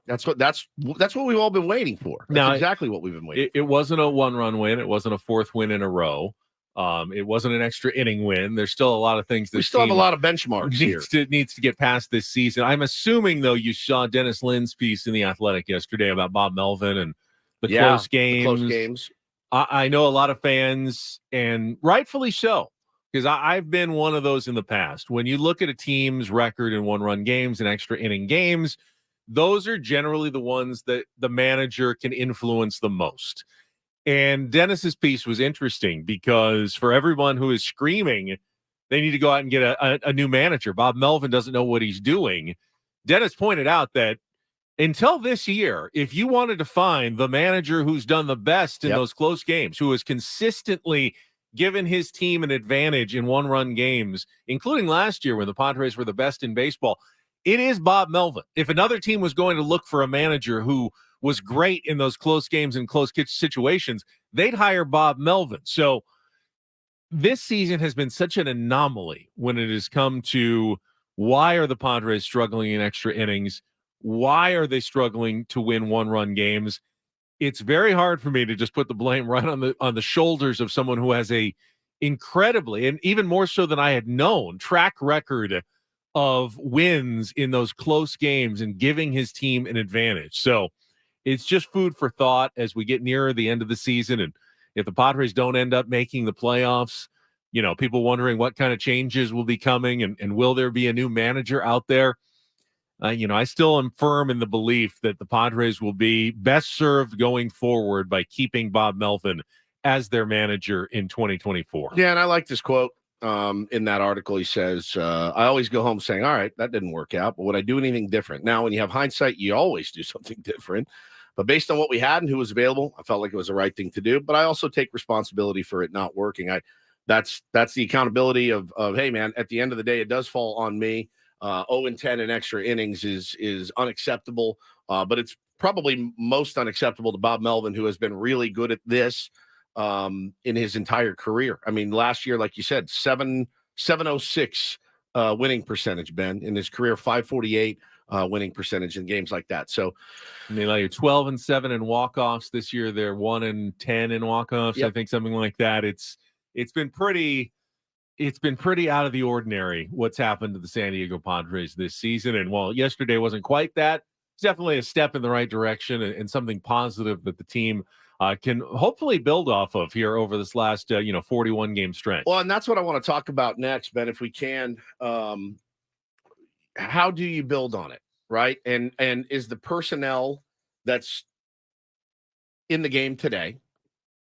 That's what we've all been waiting for. That's exactly what we've been waiting for. It wasn't a 1-run win. It wasn't a 4th win in a row. It wasn't an extra inning win. There's still a lot of things. We still have a lot of benchmarks needs to get past this season. I'm assuming, though, you saw Dennis Lynn's piece in The Athletic yesterday about Bob Melvin and the close games. I know a lot of fans, and rightfully so, because I've been one of those in the past. When you look at a team's record in 1-run games and extra inning games, those are generally the ones that the manager can influence the most. And Dennis's piece was interesting because for everyone who is screaming, they need to go out and get a new manager. Bob Melvin doesn't know what he's doing. Dennis pointed out that until this year, if you wanted to find the manager who's done the best in those close games, who has consistently given his team an advantage in 1-run games, including last year when the Padres were the best in baseball, it is Bob Melvin. If another team was going to look for a manager who was great in those close games and close situations, they'd hire Bob Melvin. So this season has been such an anomaly when it has come to why are the Padres struggling in extra innings? Why are they struggling to win 1-run games? It's very hard for me to just put the blame right on the shoulders of someone who has a incredibly, and even more so than I had known, track record of wins in those close games and giving his team an advantage. So it's just food for thought as we get nearer the end of the season. And if the Padres don't end up making the playoffs, you know, people wondering what kind of changes will be coming and will there be a new manager out there? You know, I still am firm in the belief that the Padres will be best served going forward by keeping Bob Melvin as their manager in 2024. Yeah, and I like this quote in that article. He says, I always go home saying, all right, that didn't work out, but would I do anything different? Now, when you have hindsight, you always do something different. But based on what we had and who was available, I felt like it was the right thing to do. But I also take responsibility for it not working. That's the accountability of hey, man, at the end of the day, it does fall on me. 0-10 in extra innings is unacceptable, but it's probably most unacceptable to Bob Melvin, who has been really good at this in his entire career. I mean, last year, like you said, 706 winning percentage, Ben, in his career, 548 winning percentage in games like that. So, I mean, like you're 12-7 in walk-offs this year. They're 1-10 in walk-offs. I think something like that. It's been pretty out of the ordinary what's happened to the San Diego Padres this season. And while yesterday wasn't quite that, it's definitely a step in the right direction and something positive that the team can hopefully build off of here over this last 41 game stretch. Well, and that's what I want to talk about next, Ben, if we can. How do you build on it, right? And is the personnel that's in the game today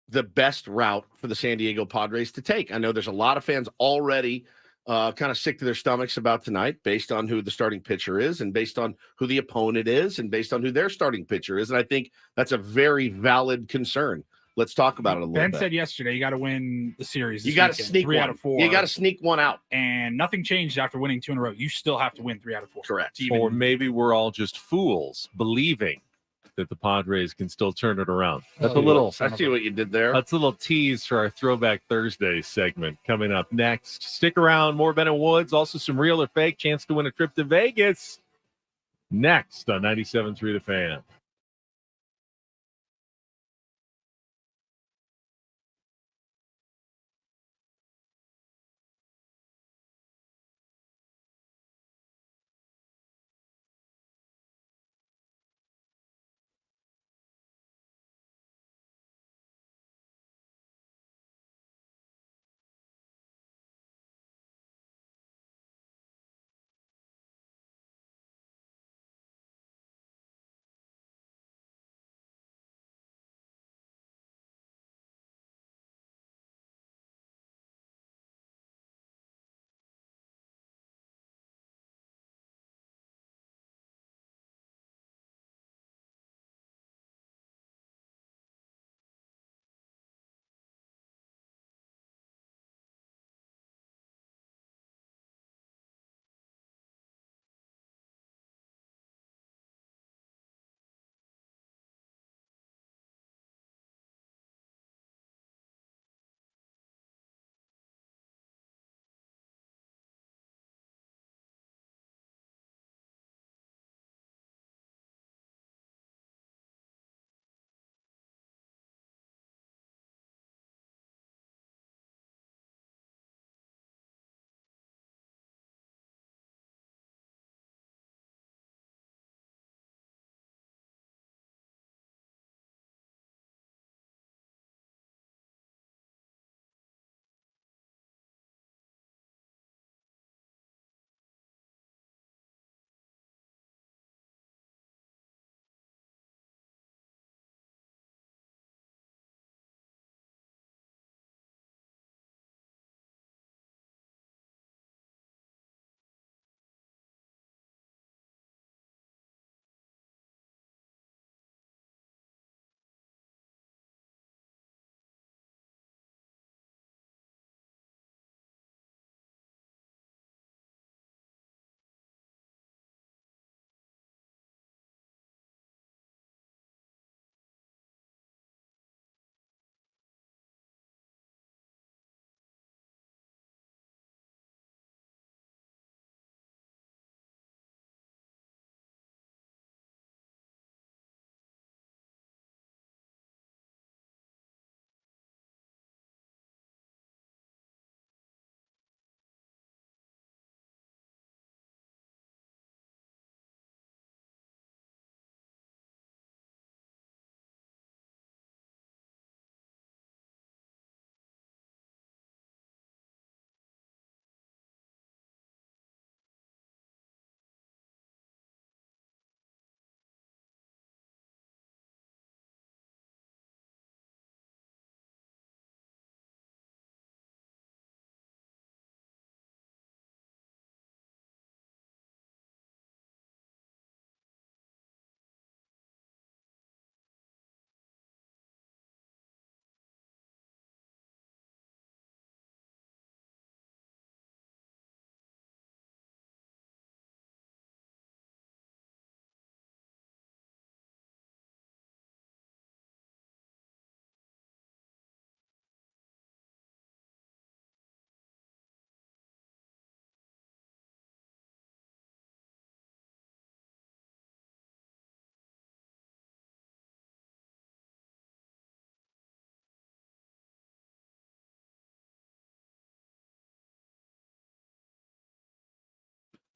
the best route for the San Diego Padres to take? I know there's a lot of fans already kind of sick to their stomachs about tonight based on who the starting pitcher is and based on who the opponent is and based on who their starting pitcher is. And I think that's a very valid concern. Let's talk about it a little bit. Ben said yesterday, you got to win the series. You got to sneak 3 one. out of 4. You got to sneak one out. And nothing changed after winning 2 in a row. You still have to win 3 out of 4. Correct. Or maybe we're all just fools believing that the Padres can still turn it around. That's a little. I see what you did there. That's a little tease for our Throwback Thursday segment coming up next. Stick around. More Ben and Woods. Also some real or fake. Chance to win a trip to Vegas. Next on 97.3 The Fan.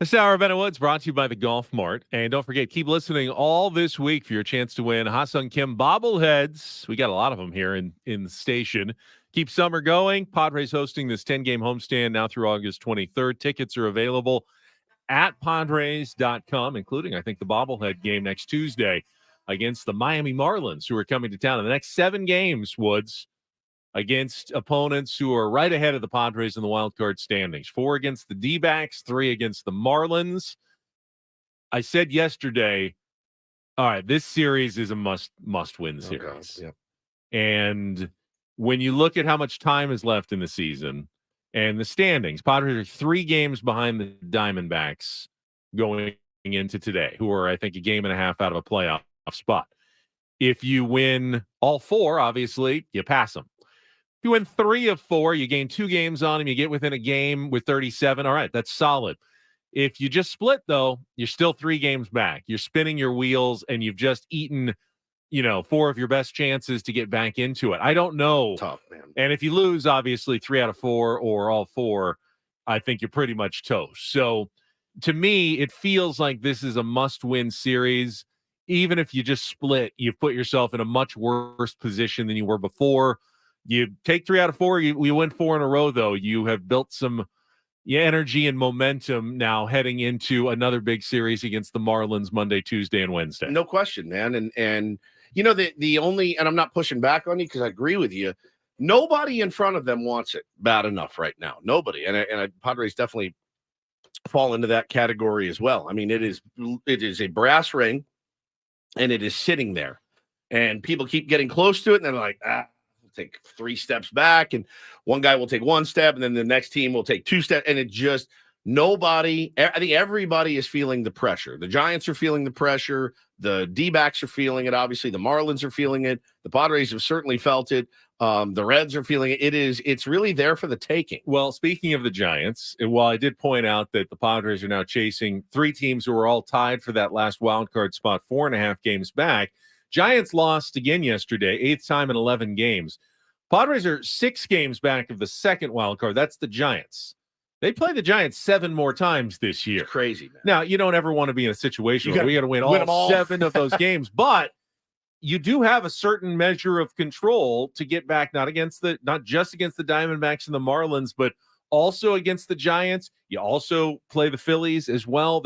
This hour of Ben Woods brought to you by the Golf Mart. And don't forget, keep listening all this week for your chance to win Ha-Sung Kim bobbleheads. We got a lot of them here in the station. Keep summer going. Padres hosting this 10-game homestand now through August 23rd. Tickets are available at Padres.com, including, I think, the bobblehead game next Tuesday against the Miami Marlins, who are coming to town in the next 7 games, Woods, against opponents who are right ahead of the Padres in the wild card standings. 4 against the D-backs, 3 against the Marlins. I said yesterday, all right, this series is a must-win series. Yep. And when you look at how much time is left in the season and the standings, Padres are 3 games behind the Diamondbacks going into today, who are, I think, a game and a half out of a playoff spot. If you win all 4, obviously, you pass them. If you win 3 of 4, you gain 2 games on them, you get within a game with 37. All right, that's solid. If you just split, though, you're still 3 games back. You're spinning your wheels, and you've just eaten, 4 of your best chances to get back into it. I don't know. Tough, man. And if you lose, obviously, 3 out of 4 or all 4, I think you're pretty much toast. So, to me, it feels like this is a must-win series. Even if you just split, you've put yourself in a much worse position than you were before. You take 3 out of 4. You win 4 in a row, though. You have built some energy and momentum now heading into another big series against the Marlins Monday, Tuesday, and Wednesday. No question, man. And the only, and I'm not pushing back on you because I agree with you. Nobody in front of them wants it bad enough right now. Nobody. And Padres definitely fall into that category as well. I mean, it is a brass ring, and it is sitting there, and people keep getting close to it, and they're like, take 3 steps back, and one guy will take 1 step, and then the next team will take 2 steps, and it just I think everybody is feeling the pressure. The Giants are feeling the pressure. The D-backs are feeling it. Obviously, the Marlins are feeling it. The Padres have certainly felt it. The Reds are feeling it. It's really there for the taking. Well, speaking of the Giants, while I did point out that the Padres are now chasing 3 teams who are all tied for that last wild card spot 4.5 games back, Giants lost again yesterday, 8th time in 11 games. Padres are 6 games back of the second wild card. That's the Giants. They play the Giants 7 more times this year. It's crazy, man. Now, you don't ever want to be in a situation where we got to win all 7 of those games, but you do have a certain measure of control to get back, not just against the Diamondbacks and the Marlins, but also against the Giants. You also play the Phillies as well.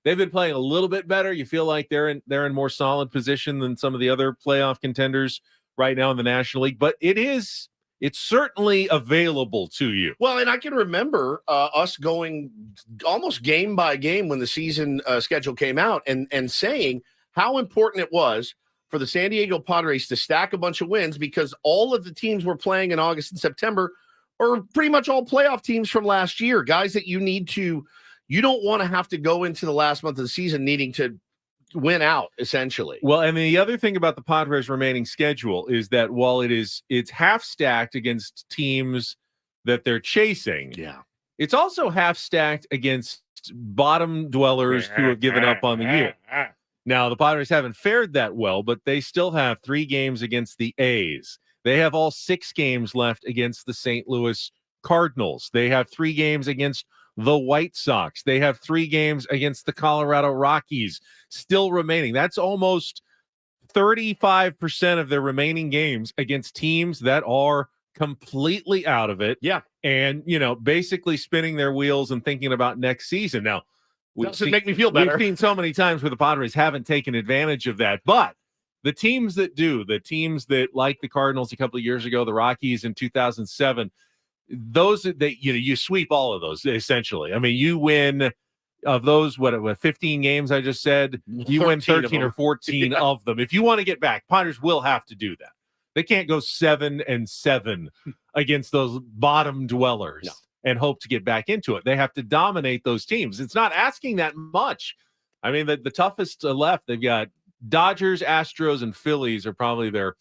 They've been playing a little bit better. You feel like they're in more solid position than some of the other playoff contenders right now in the National League, but it's certainly available to you. Well, and I can remember us going almost game by game when the season schedule came out and saying how important it was for the San Diego Padres to stack a bunch of wins, because all of the teams we're playing in August and September are pretty much all playoff teams from last year, guys that you don't want to have to go into the last month of the season needing to win out, essentially. Well, and the other thing about the Padres' remaining schedule is that while it's half stacked against teams that they're chasing, it's also half stacked against bottom dwellers who have given up on the year. Now, the Padres haven't fared that well, but they still have 3 games against the A's. They have all 6 games left against the St. Louis Cardinals. They have 3 games against the White Sox. They have 3 games against the Colorado Rockies still remaining. That's almost 35% of their remaining games against teams that are completely out of it. Yeah. And, basically spinning their wheels and thinking about next season. Now, doesn't make me feel better. We've seen so many times where the Padres haven't taken advantage of that, but the teams that do, the teams that, like the Cardinals a couple of years ago, the Rockies in 2007, those that you sweep all of those essentially. I mean, you win of those 15 games I just said, you win 13 or 14 of them. If you want to get back, Padres will have to do that. They can't go 7-7 against those bottom dwellers and hope to get back into it. They have to dominate those teams. It's not asking that much. I mean, the toughest left, they've got Dodgers, Astros, and Phillies are probably their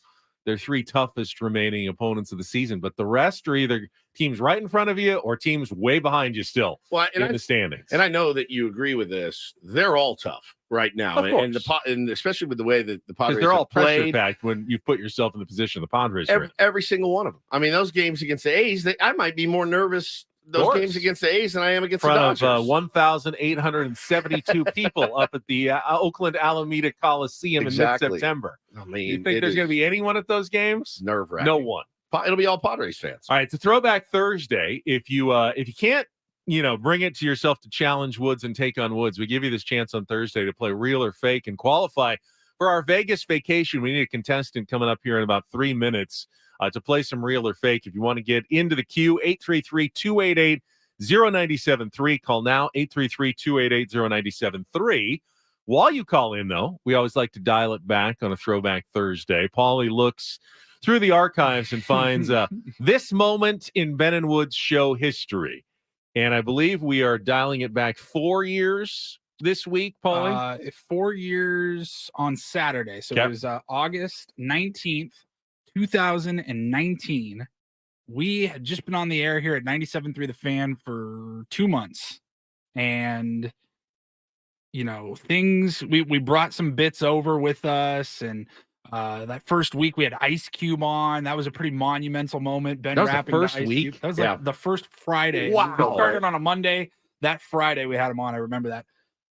3 toughest remaining opponents of the season, but the rest are either teams right in front of you or teams way behind you still in the standings. And I know that you agree with this. They're all tough right now, and especially with the way that the Padres they're all played. pressure packed when you put yourself in the position the Padres are in. Every single one of them. I mean, those games against the A's, I might be more nervous those games against the A's than I am against the front Dodgers. of 1,872 people up at the Oakland Alameda Coliseum in mid-September. I mean, you think there's going to be anyone at those games? Nerve-wracking. No one. It'll be all Padres fans. All right, it's a Throwback Thursday. If you can't, bring it to yourself to challenge Woods and take on Woods, we give you this chance on Thursday to play real or fake and qualify for our Vegas vacation. We need a contestant coming up here in about 3 minutes to play some real or fake. If you want to get into the queue, 833-288-0973. Call now, 833-288-0973. While you call in, though, we always like to dial it back on a Throwback Thursday. Paulie looks through the archives and finds this moment in Ben and Woods show history. And I believe we are dialing it back 4 years this week, Paulie. 4 years on Saturday. So it was August 19th, 2019. We had just been on the air here at 97.3 The Fan for 2 months. And, things, we brought some bits over with us. And that first week we had Ice Cube on. That was a pretty monumental moment. Ben rapping the first Ice week. Cube. That was like the first Friday. Wow. We started on a Monday. That Friday we had him on. I remember that.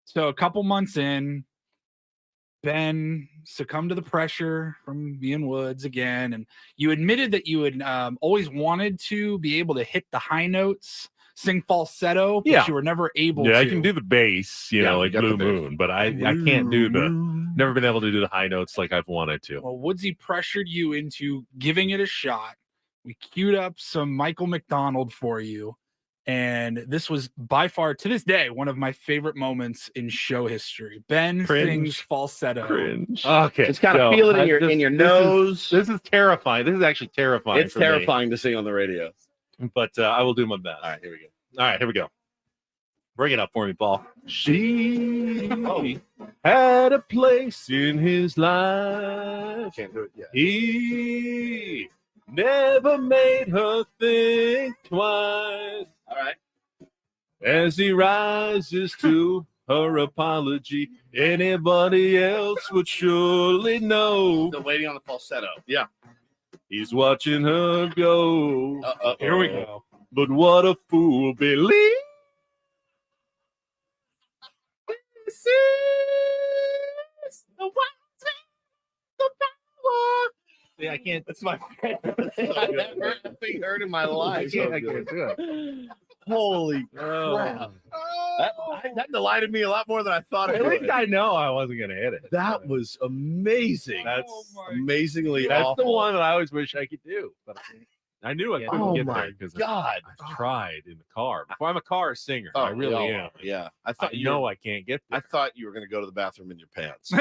So a couple months in, Ben succumbed to the pressure from being Woods again. And you admitted that you had always wanted to be able to hit the high notes, sing falsetto, but you were never able to. Yeah, I can do the bass, like Blue Moon, but I can't do never been able to do the high notes like I've wanted to. Well, Woodsy pressured you into giving it a shot. We queued up some Michael McDonald for you. And this was by far, to this day, one of my favorite moments in show history. Ben sings falsetto. Cringe. Okay. Just kind of feel it in your nose. This is terrifying. This is actually terrifying. It's terrifying to sing on the radio. But I will do my best. All right, here we go. Bring it up for me, Paul. She had a place in his life. Can't do it yet. He never made her think twice. All right. As he rises to her apology, anybody else would surely know. Still waiting on the falsetto. Yeah. He's watching her go. Here we go. But what a fool believes. See, I can't. That's my favorite thing I've ever heard in my life. I can't do it. Holy crap. That delighted me a lot more than I thought it At would. least I know I wasn't going to hit it. That was amazing. That's amazingly That's awful. the one that I always wish I could do. But I knew I couldn't get there because God. I've tried in the car. I'm a car singer. I really am. Yeah. I thought I can't get there. I thought you were going to go to the bathroom in your pants.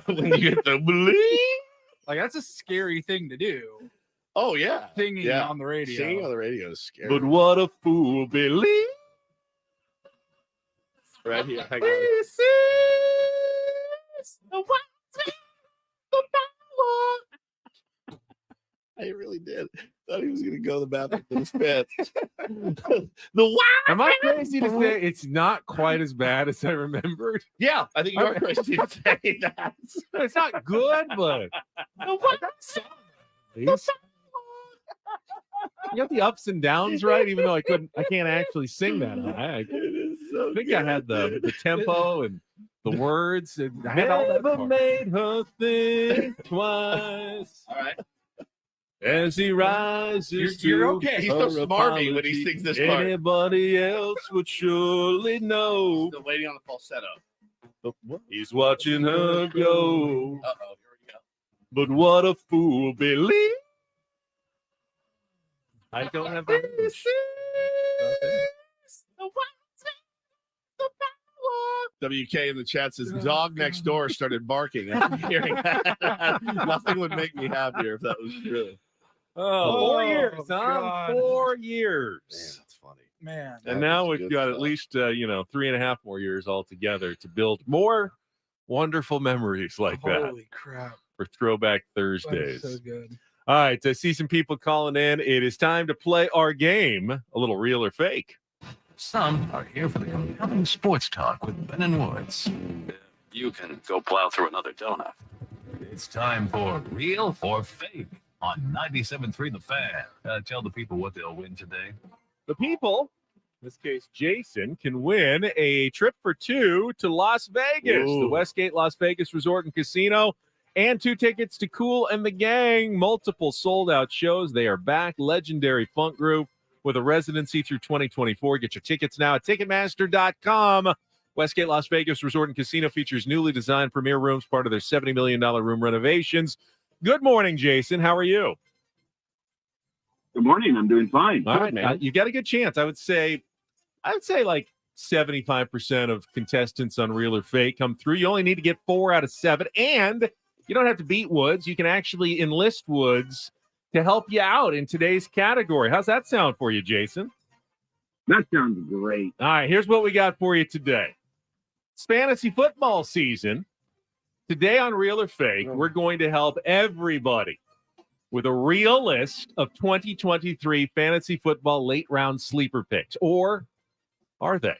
When you get the bling. Like, that's a scary thing to do. Oh, yeah. Singing on the radio. Singing on the radio is scary. But what a fool believes. Right here. Hang on. I really did. Thought he was going to go to the bathroom in his pants. Am I crazy to say it's not quite as bad as I remembered? Yeah, I think you are crazy to say that. It's not good, but you got the ups and downs right, even though I can't actually sing that high. I think I had the tempo and the words. And I had all that Never part. made her think twice. All right. As he rises You're to okay. He's her so smarmy when he apology, sings this part. Anybody else would surely know. Still waiting on the falsetto. He's watching her go. Uh-oh, here we go. But what a fool believes. I don't have the WK in the chat says dog next door started barking after hearing that. Nothing would make me happier if that was true. Oh, 4 years, huh? God. 4 years. Man, that's funny. Man. And That now was we've good got stuff. at least 3.5 more years altogether to build more wonderful memories like that Holy crap. for Throwback That Thursdays. is so good. All right, I see some people calling in. It is time to play our game, a little real or fake. Some are here for the compelling sports talk with Ben and Woods. You can go plow through another donut. It's time for Real or Fake on 97.3 The Fan. Tell the people what they'll win today. The people In this case, Jason can win a trip for two to Las Vegas, the Westgate Las Vegas Resort and Casino, and 2 tickets to Kool and the Gang. Multiple sold-out shows. They are back. Legendary funk group with a residency through 2024. Get your tickets now at Ticketmaster.com. Westgate Las Vegas Resort and Casino features newly designed premier rooms, part of their $70 million room renovations. Good morning, Jason. How are you? Good morning. I'm doing fine. All right, man. You got a good chance. I would say like 75% of contestants on Real or Fake come through. You only need to get 4 out of 7, and you don't have to beat Woods. You can actually enlist Woods to help you out in today's category. How's that sound for you, Jason? That sounds great. All right, here's what we got for you today. It's fantasy football season. Today on Real or Fake, we're going to help everybody with a real list of 2023 fantasy football late round sleeper picks. Or are they?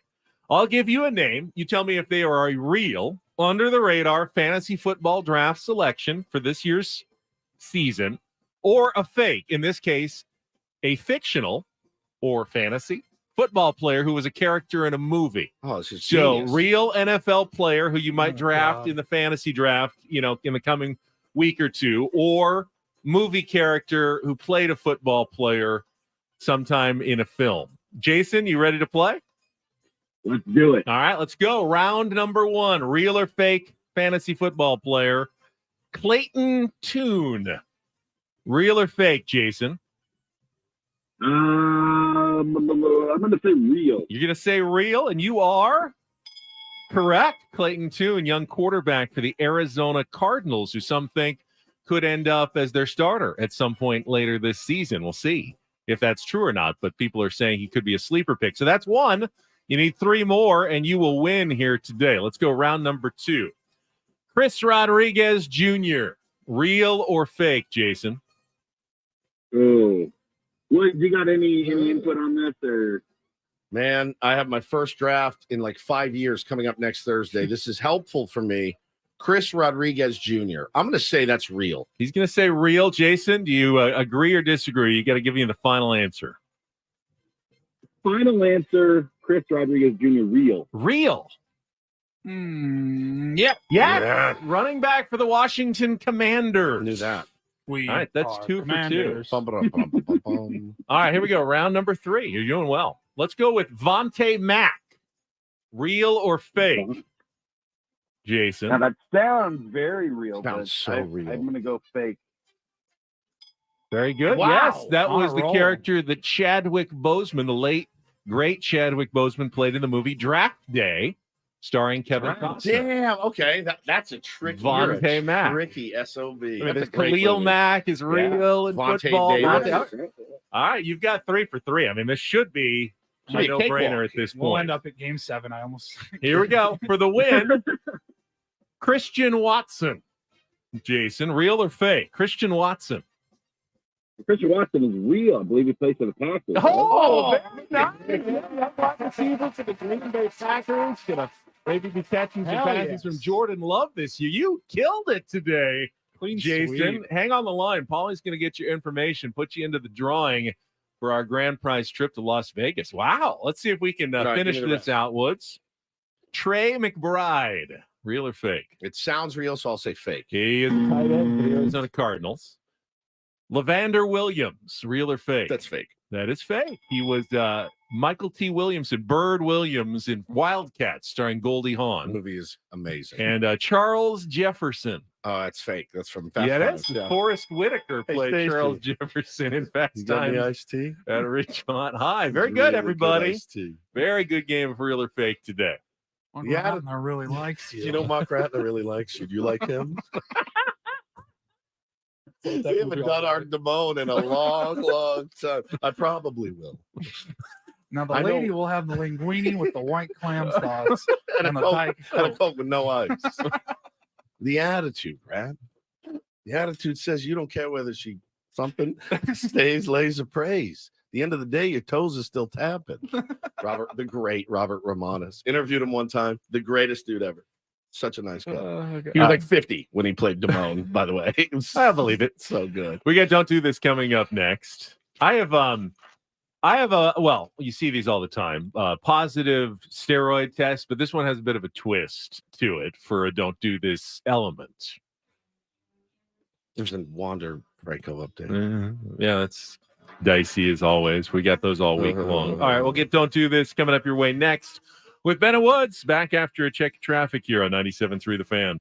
I'll give you a name. You tell me if they are a real, under-the-radar fantasy football draft selection for this year's season, or a fake, in this case, a fictional or fantasy football player who was a character in a movie. Oh, this is so genius. Real NFL player who you might draft in the fantasy draft, in the coming week or two, or movie character who played a football player sometime in a film. Jason, you ready to play? Let's do it. All right, let's go. Round number 1, real or fake fantasy football player, Clayton Tune. Real or fake, Jason? I'm going to say real. You're going to say real, and you are correct. Clayton Tune, young quarterback for the Arizona Cardinals, who some think could end up as their starter at some point later this season. We'll see if that's true or not, but people are saying he could be a sleeper pick. So that's 1. You need 3 more, and you will win here today. Let's go round number 2. Chris Rodriguez Jr., real or fake, Jason? Oh. What, you got any input on this? Or Man, I have my first draft in like 5 years coming up next Thursday. This is helpful for me. Chris Rodriguez Jr. I'm going to say that's real. He's going to say real. Jason, do you agree or disagree? You got to give me the final answer. Final answer, Chris Rodriguez Jr. Real. Real. Yep. Yeah. Running back for the Washington Commanders. I knew that. All right, that's 2 for 2. All All right, here we go. Round number 3. You're doing well. Let's go with Vontae Mack. Real or fake? Jason. Now that sounds very real. Sounds so real. I'm going to go fake. Very good. Wow. Yes, that was the roll. character that Chadwick Boseman, the late, great Chadwick Boseman, played in the movie Draft Day, starring Kevin Costner. Damn. Okay. That's a tricky. Vontae Mack. Tricky SOB. I mean, That's there's a great Khalil movie. Mack is real in Vontae football. Davis. All right, you've got 3 for 3. I mean, this should be a Should be a no-brainer cakewalk. at this We'll point. end up at game 7. I almost. Here we go. For the win, Christian Watson. Jason, real or fake? Christian Watson. Christian Watson is real. I believe he plays for the Packers. Oh, very nice. Young wide receiver for the Green Bay Packers. Gonna maybe be catching some Hell passes yes. from Jordan Love this year. You killed it today, Clean Jason. sweep. Hang on the line. Paulie's going to get your information, put you into the drawing for our grand prize trip to Las Vegas. Wow. Let's see if we can All right, finish give me the this out, Woods. Trey McBride, real or fake? It sounds real, so I'll say fake. He is a tight end for the Arizona Cardinals. Lavander Williams, real or fake? That's fake. That is fake. He was Michael T. Williamson, Bird Williams in Wildcats, starring Goldie The Hawn. movie is amazing. And Charles Jefferson. Oh, that's fake. That's from Fast Yeah, Times. that's Forrest Whitaker Hey, played Stacey. Charles Jefferson in Fast You got any Times iced tea? at Richmond High. Very good, Really everybody. iced tea. Very good game of real or fake today. Yeah, I really likes you. You know, Mark Ratner really likes you. Do you like him? We haven't done our Damone in a long, long time. I probably will. Now the I know- lady will have the linguine with the white clam sauce And and a the Coke, Diet and a Coke. Coke with no ice. The attitude, Brad. The attitude says you don't care whether she something stays, lays, or prays. The end of the day, your toes are still tapping. The great Robert Romanus. Interviewed him one time. The greatest dude ever. Such a nice guy. He was like 50 when he played Damone, by the way. I believe it. So good. We got Don't Do This coming up next. I have I have you see these all the time, positive steroid test, but this one has a bit of a twist to it for a don't do this element. There's a Wander Franco update. Yeah, that's dicey as always. We got those all week long. All right, we'll get Don't Do This coming up your way next with Ben and Woods back after a check of traffic here on 97.3 The Fan.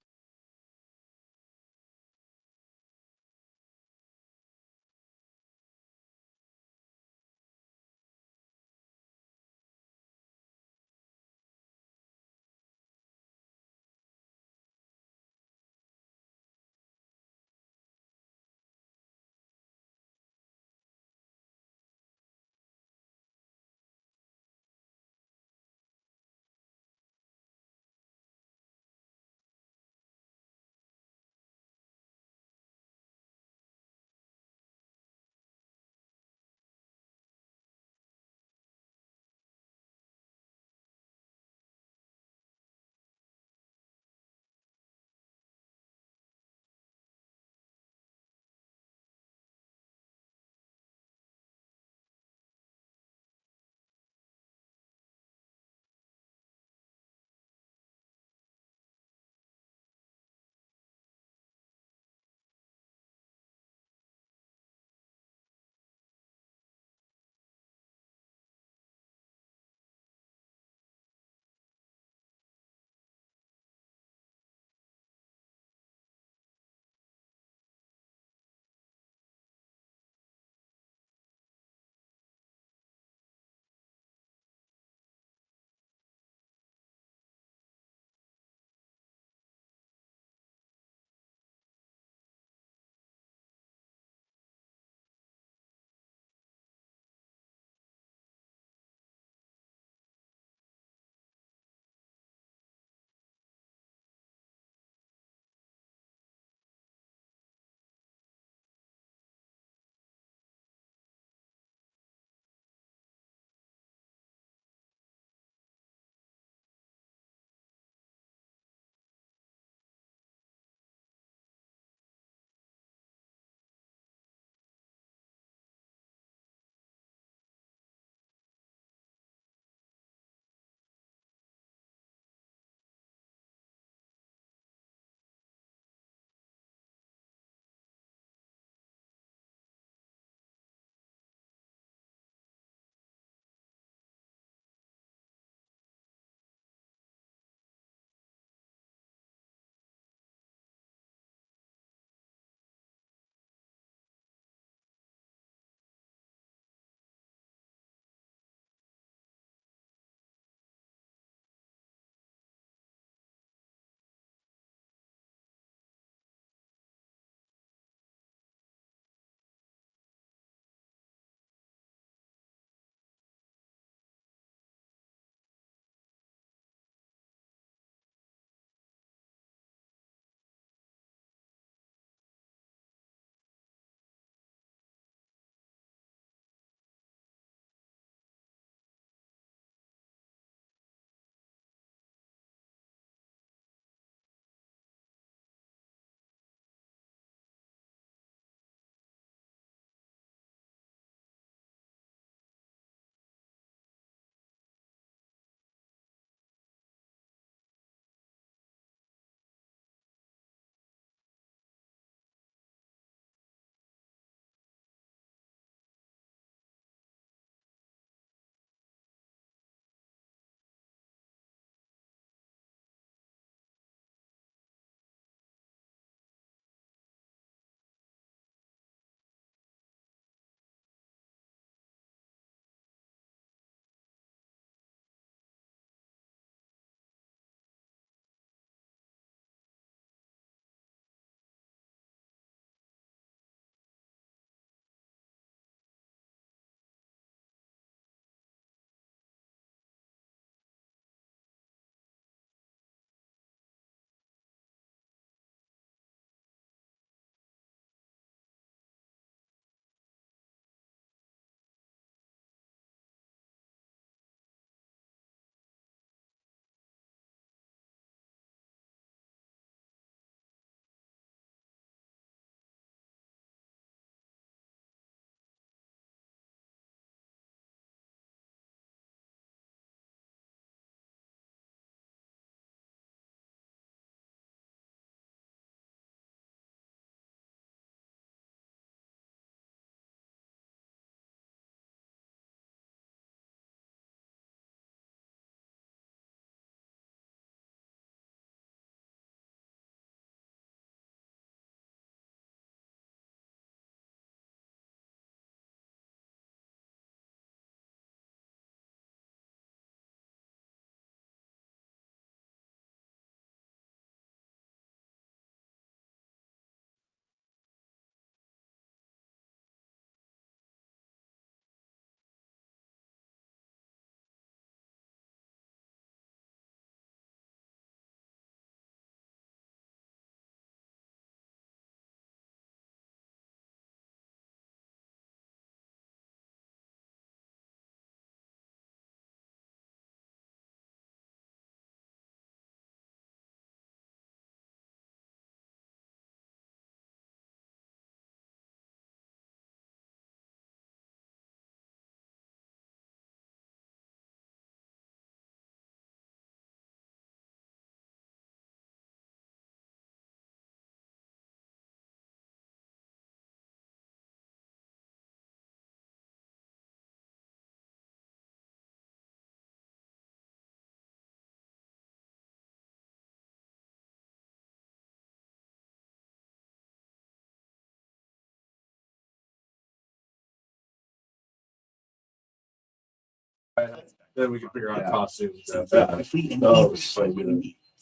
Then we can figure out costumes.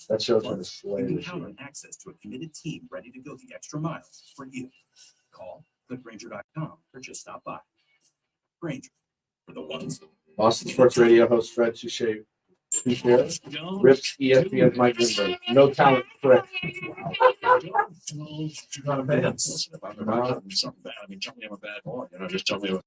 That shows on the display. You have access to a committed team ready to go the extra miles for you. Call thegranger.com or just stop by. Granger for the ones. Boston Sports Radio host Fred Touche rips ESPN's Mike Greenberg. No talent threat. You're not a fan. Listen, if I'm about something bad, I mean, tell me I'm a bad boy. Just tell me.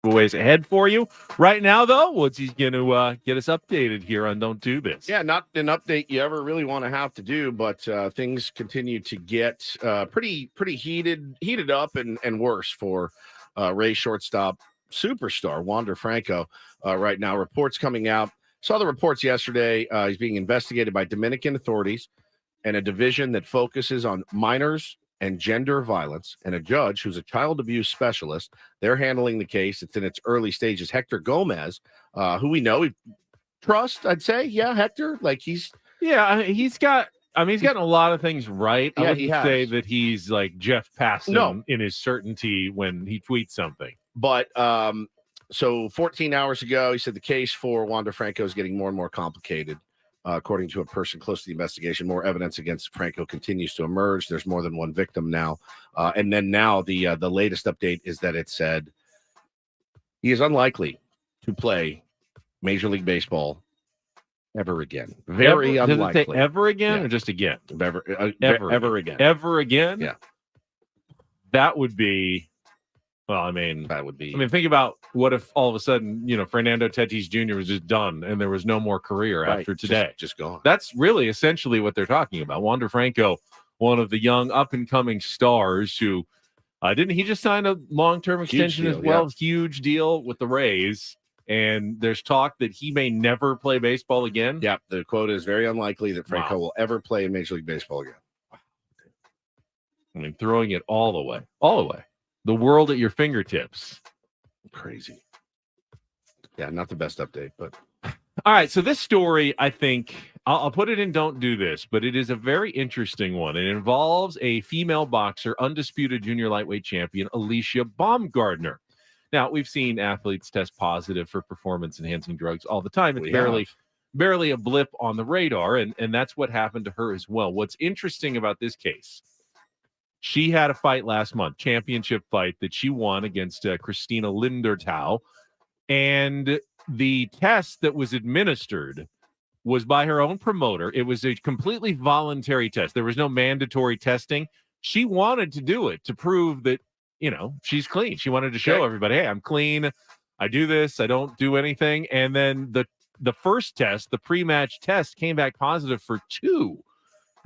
Ways ahead for you. Right now, though, what's he's going to get us updated here on Don't Do This? Yeah, not an update you ever really want to have to do, but things continue to get pretty heated up and worse for Rays shortstop superstar Wander Franco right now. Reports coming out. Saw the reports yesterday. He's being investigated by Dominican authorities and a division that focuses on minors and gender violence, and a judge who's a child abuse specialist. They're handling the case. It's in its early stages. Hector Gomez, who we know, we trust, I'd say. Yeah, Hector, like he's gotten a lot of things right. Yeah, I wouldn't he has. say that he's like Jeff Passan in his certainty when he tweets something. But so 14 hours ago, he said the case for Wander Franco is getting more and more complicated. According to a person close to the investigation, more evidence against Franco continues to emerge. There's more than one victim now. And then now the latest update is that it said he is unlikely to play Major League Baseball ever again. Very unlikely. Does it say ever again or just again? Ever again. Ever again? Yeah. That would be, think about what if all of a sudden, Fernando Tatis Jr. was just done and there was no more career after today. Just gone. That's really essentially what they're talking about. Wander Franco, one of the young up-and-coming stars who didn't he just sign a long-term extension as well? Yeah. Huge deal with the Rays. And there's talk that he may never play baseball again. Yeah, the quote is very unlikely that Franco will ever play in Major League Baseball again. I mean, throwing it all the way. The world at your fingertips. Crazy. Yeah, not the best update, but. All right, so this story, I think, I'll put it in Don't Do This, but it is a very interesting one. It involves a female boxer, undisputed junior lightweight champion, Alicia Baumgardner. Now, we've seen athletes test positive for performance-enhancing drugs all the time. It's barely a blip on the radar, and that's what happened to her as well. What's interesting about this case, she had a fight last month, championship fight that she won against Christina Lindertau, and the test that was administered was by her own promoter. It was a completely voluntary test. There was no mandatory testing. She wanted to do it to prove that, she's clean. She wanted to show everybody, hey, I'm clean. I do this. I don't do anything. And then the first test, the pre-match test, came back positive for 2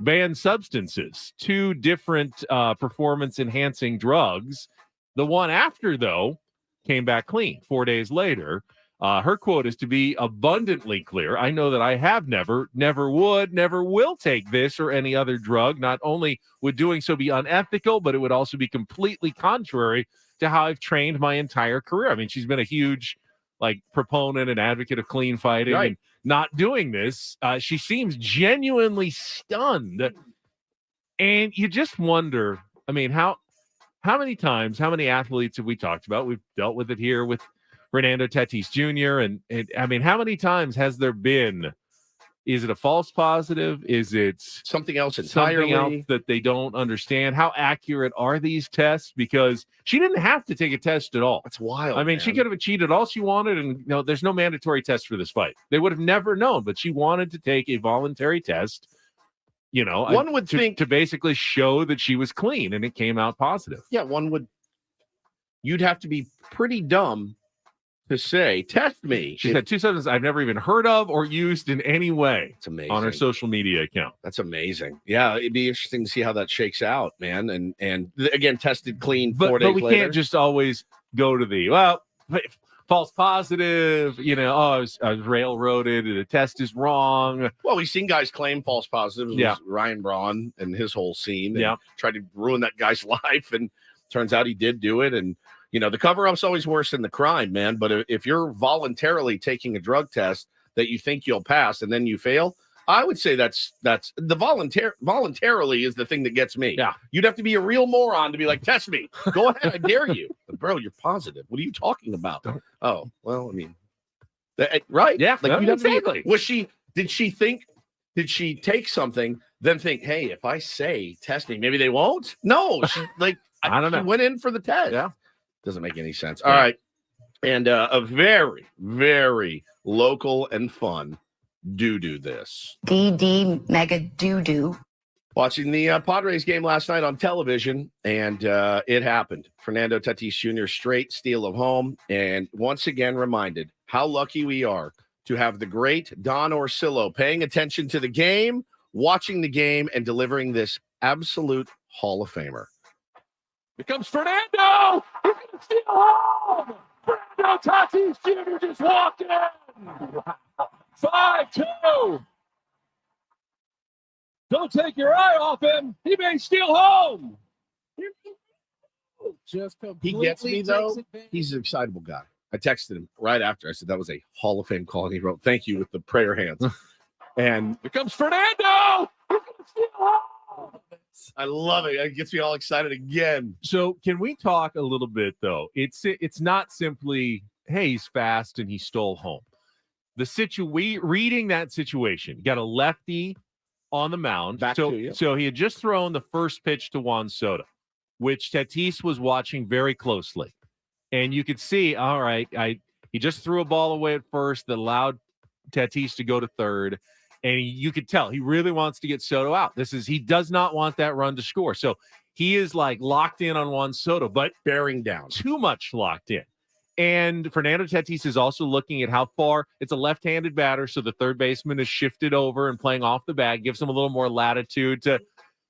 banned substances, 2 different performance-enhancing drugs. The one after, though, came back clean 4 days later. Her quote is to be abundantly clear. I know that I have never would, never will take this or any other drug. Not only would doing so be unethical, but it would also be completely contrary to how I've trained my entire career. I mean, she's been a huge proponent and advocate of clean fighting and not doing this. She seems genuinely stunned. And you just wonder, I mean, how many times, how many athletes have we talked about? We've dealt with it here with Fernando Tatis Jr. And I mean, how many times has there been? Is it a false positive? Is it something else entirely? Something else that they don't understand? How accurate are these tests? Because she didn't have to take a test at all. That's wild. I mean, she could have cheated all she wanted, and there's no mandatory test for this fight. They would have never known, but she wanted to take a voluntary test. One would think to basically show that she was clean, and it came out positive. Yeah, you'd have to be pretty dumb to say, test me. She had 2 substances I've never even heard of or used in any way. It's amazing. On her social media account. That's amazing. Yeah, it'd be interesting to see how that shakes out, man. And again, tested clean 4 days later. But we can't just always go to false positive, I was railroaded, the test is wrong. Well, we've seen guys claim false positives. Yeah. Reindl and his whole scene. Yeah. Tried to ruin that guy's life, and turns out he did do it. And, the cover-up's always worse than the crime, man. But if you're voluntarily taking a drug test that you think you'll pass and then you fail, I would say that's the voluntarily is the thing that gets me. Yeah. You'd have to be a real moron to be like, test me. Go ahead. I dare you. But bro, you're positive. What are you talking about? Oh, well, I mean, right. Yeah. Like, you'd have to exactly. did she take something, then think, hey, if I say test me, maybe they won't? No. I don't know. She went in for the test. Yeah. Doesn't make any sense. All right. And a very, very local and fun do this. DD mega doo-doo. Watching the Padres game last night on television, and it happened. Fernando Tatis Jr. straight steal of home, and once again reminded how lucky we are to have the great Don Orsillo paying attention to the game, watching the game, and delivering this absolute Hall of Famer. Here comes Fernando. He's going to steal home. Fernando Tatis Jr. just walked in. 5-2. Don't take your eye off him. He may steal home. Just He gets me, though. He's an excitable guy. I texted him right after. I said that was a Hall of Fame call. And he wrote, thank you, with the prayer hands. And here comes Fernando. He's going to steal home. I love it. It gets me all excited again. So can we talk a little bit, though? It's not simply, hey, he's fast and he stole home. Reading that situation, got a lefty on the mound. So he had just thrown the first pitch to Juan Soto, which Tatis was watching very closely. And you could see, all right, he just threw a ball away at first that allowed Tatis to go to third. And you could tell he really wants to get Soto out. He does not want that run to score. So he is like locked in on Juan Soto, but bearing down. Too much locked in. And Fernando Tatis is also looking at how far it's a left-handed batter. So the third baseman is shifted over and playing off the bag, gives him a little more latitude to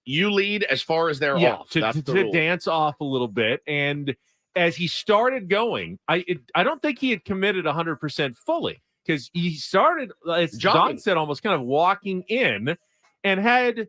you lead as far as they're off. To dance off a little bit. And as he started going, I don't think he had committed 100% fully. Because he started, as Don said, almost kind of walking in, and had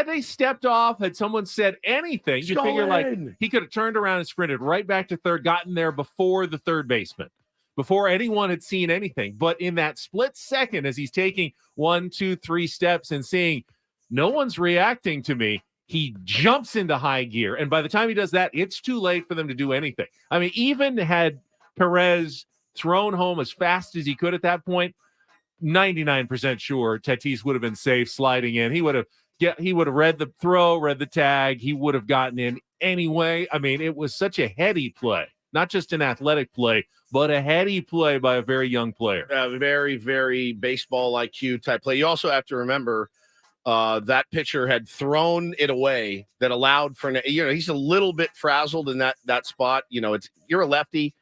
they stepped off, had someone said anything, you figure like he could have turned around and sprinted right back to third, gotten there before the third baseman, before anyone had seen anything. But in that split second, as he's taking 1, 2, 3 steps and seeing no one's reacting to me, he jumps into high gear. And by the time he does that, it's too late for them to do anything. I mean, even had Perez thrown home as fast as he could at that point, 99% sure Tatis would have been safe sliding in. He would have read the throw, read the tag. He would have gotten in anyway. I mean, it was such a heady play, not just an athletic play, but a heady play by a very young player. Very, very baseball IQ type play. You also have to remember that pitcher had thrown it away that allowed for, he's a little bit frazzled in that spot. You're a lefty.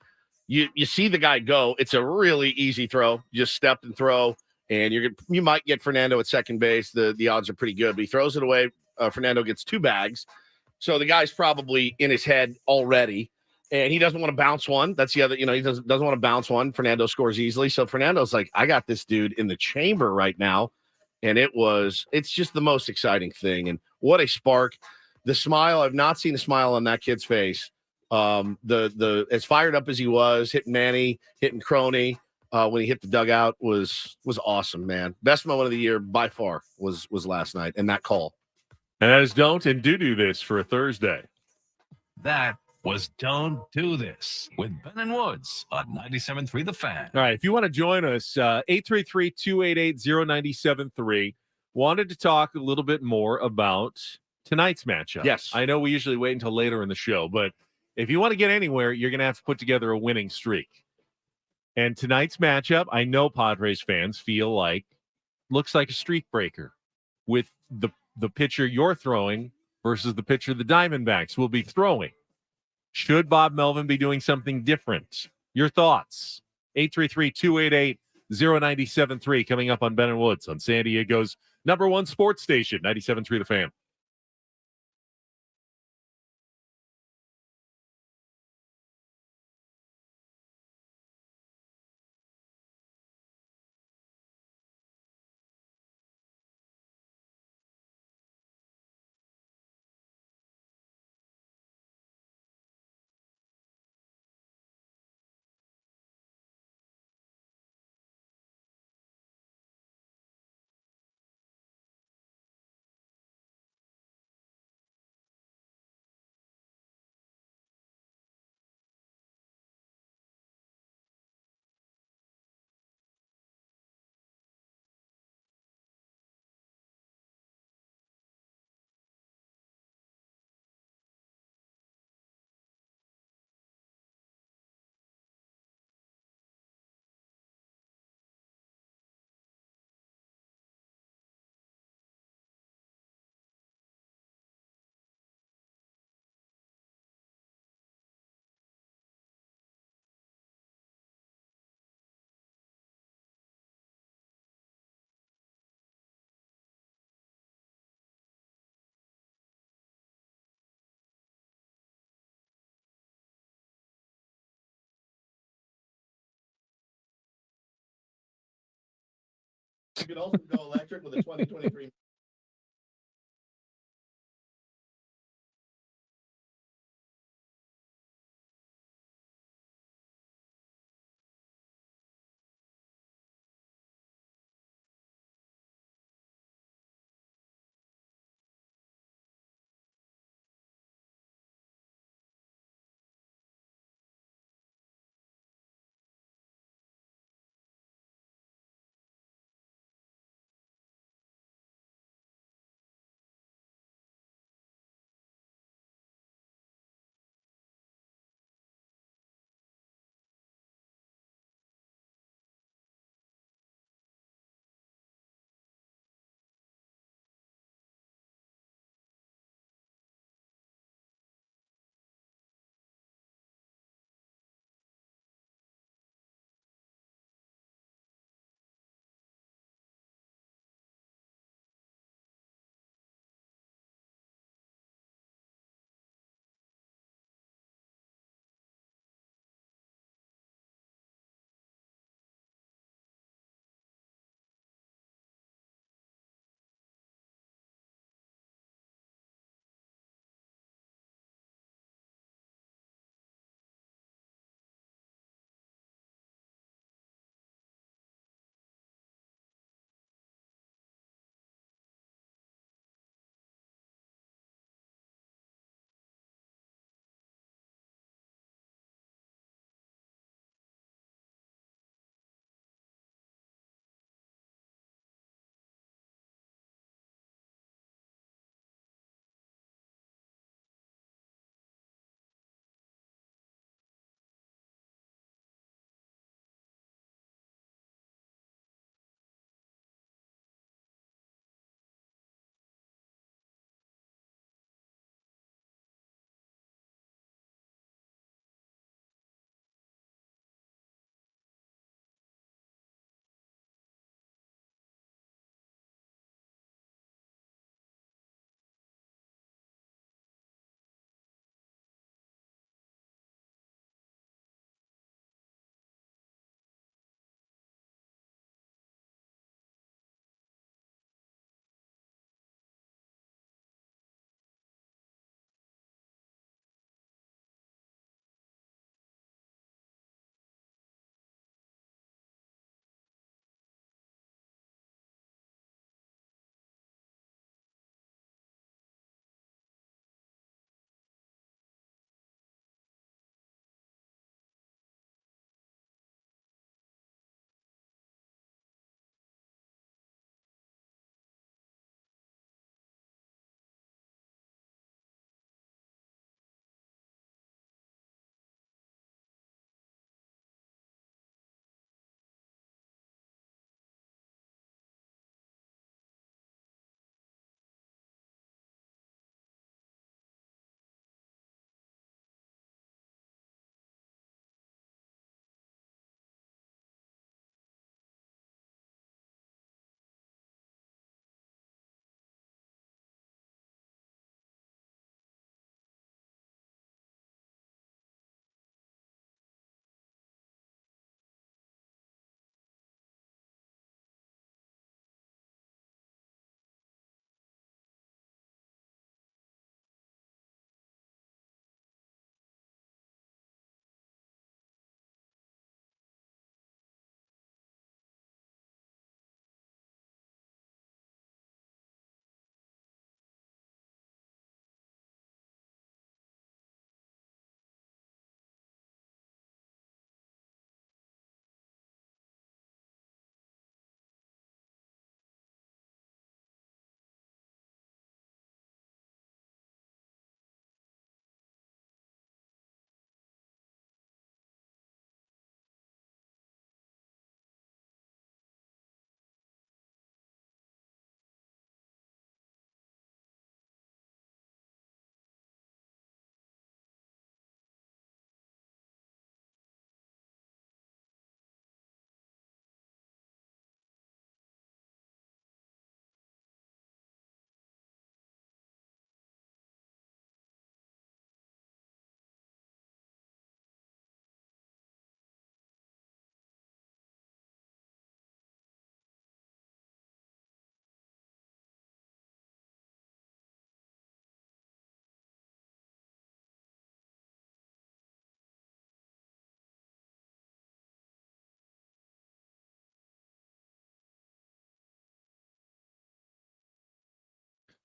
You see the guy go. It's a really easy throw. Just step and throw, and you might get Fernando at second base. The odds are pretty good, but he throws it away. Fernando gets 2 bags, so the guy's probably in his head already, and he doesn't want to bounce one. That's the other. He doesn't want to bounce one. Fernando scores easily, so Fernando's like, I got this dude in the chamber right now, and it's just the most exciting thing. And what a spark! The smile. I've not seen a smile on that kid's face. The as fired up as he was, hitting Manny, hitting Crony, when he hit the dugout was awesome, man. Best moment of the year by far was last night, and that call. And that is Don't and Do This for a Thursday. That was Don't Do This with Ben and Woods on 97.3 The Fan. All right, if you want to join us, 833-288-0973. Wanted to talk a little bit more about tonight's matchup. Yes. I know we usually wait until later in the show, but if you want to get anywhere, you're going to have to put together a winning streak. And tonight's matchup, I know Padres fans feel like looks like a streak breaker with the pitcher you're throwing versus the pitcher the Diamondbacks will be throwing. Should Bob Melvin be doing something different? Your thoughts? 833-288-0973 coming up on Ben and Woods on San Diego's #1 sports station, 97.3 The Fan. You can also go electric with a 2023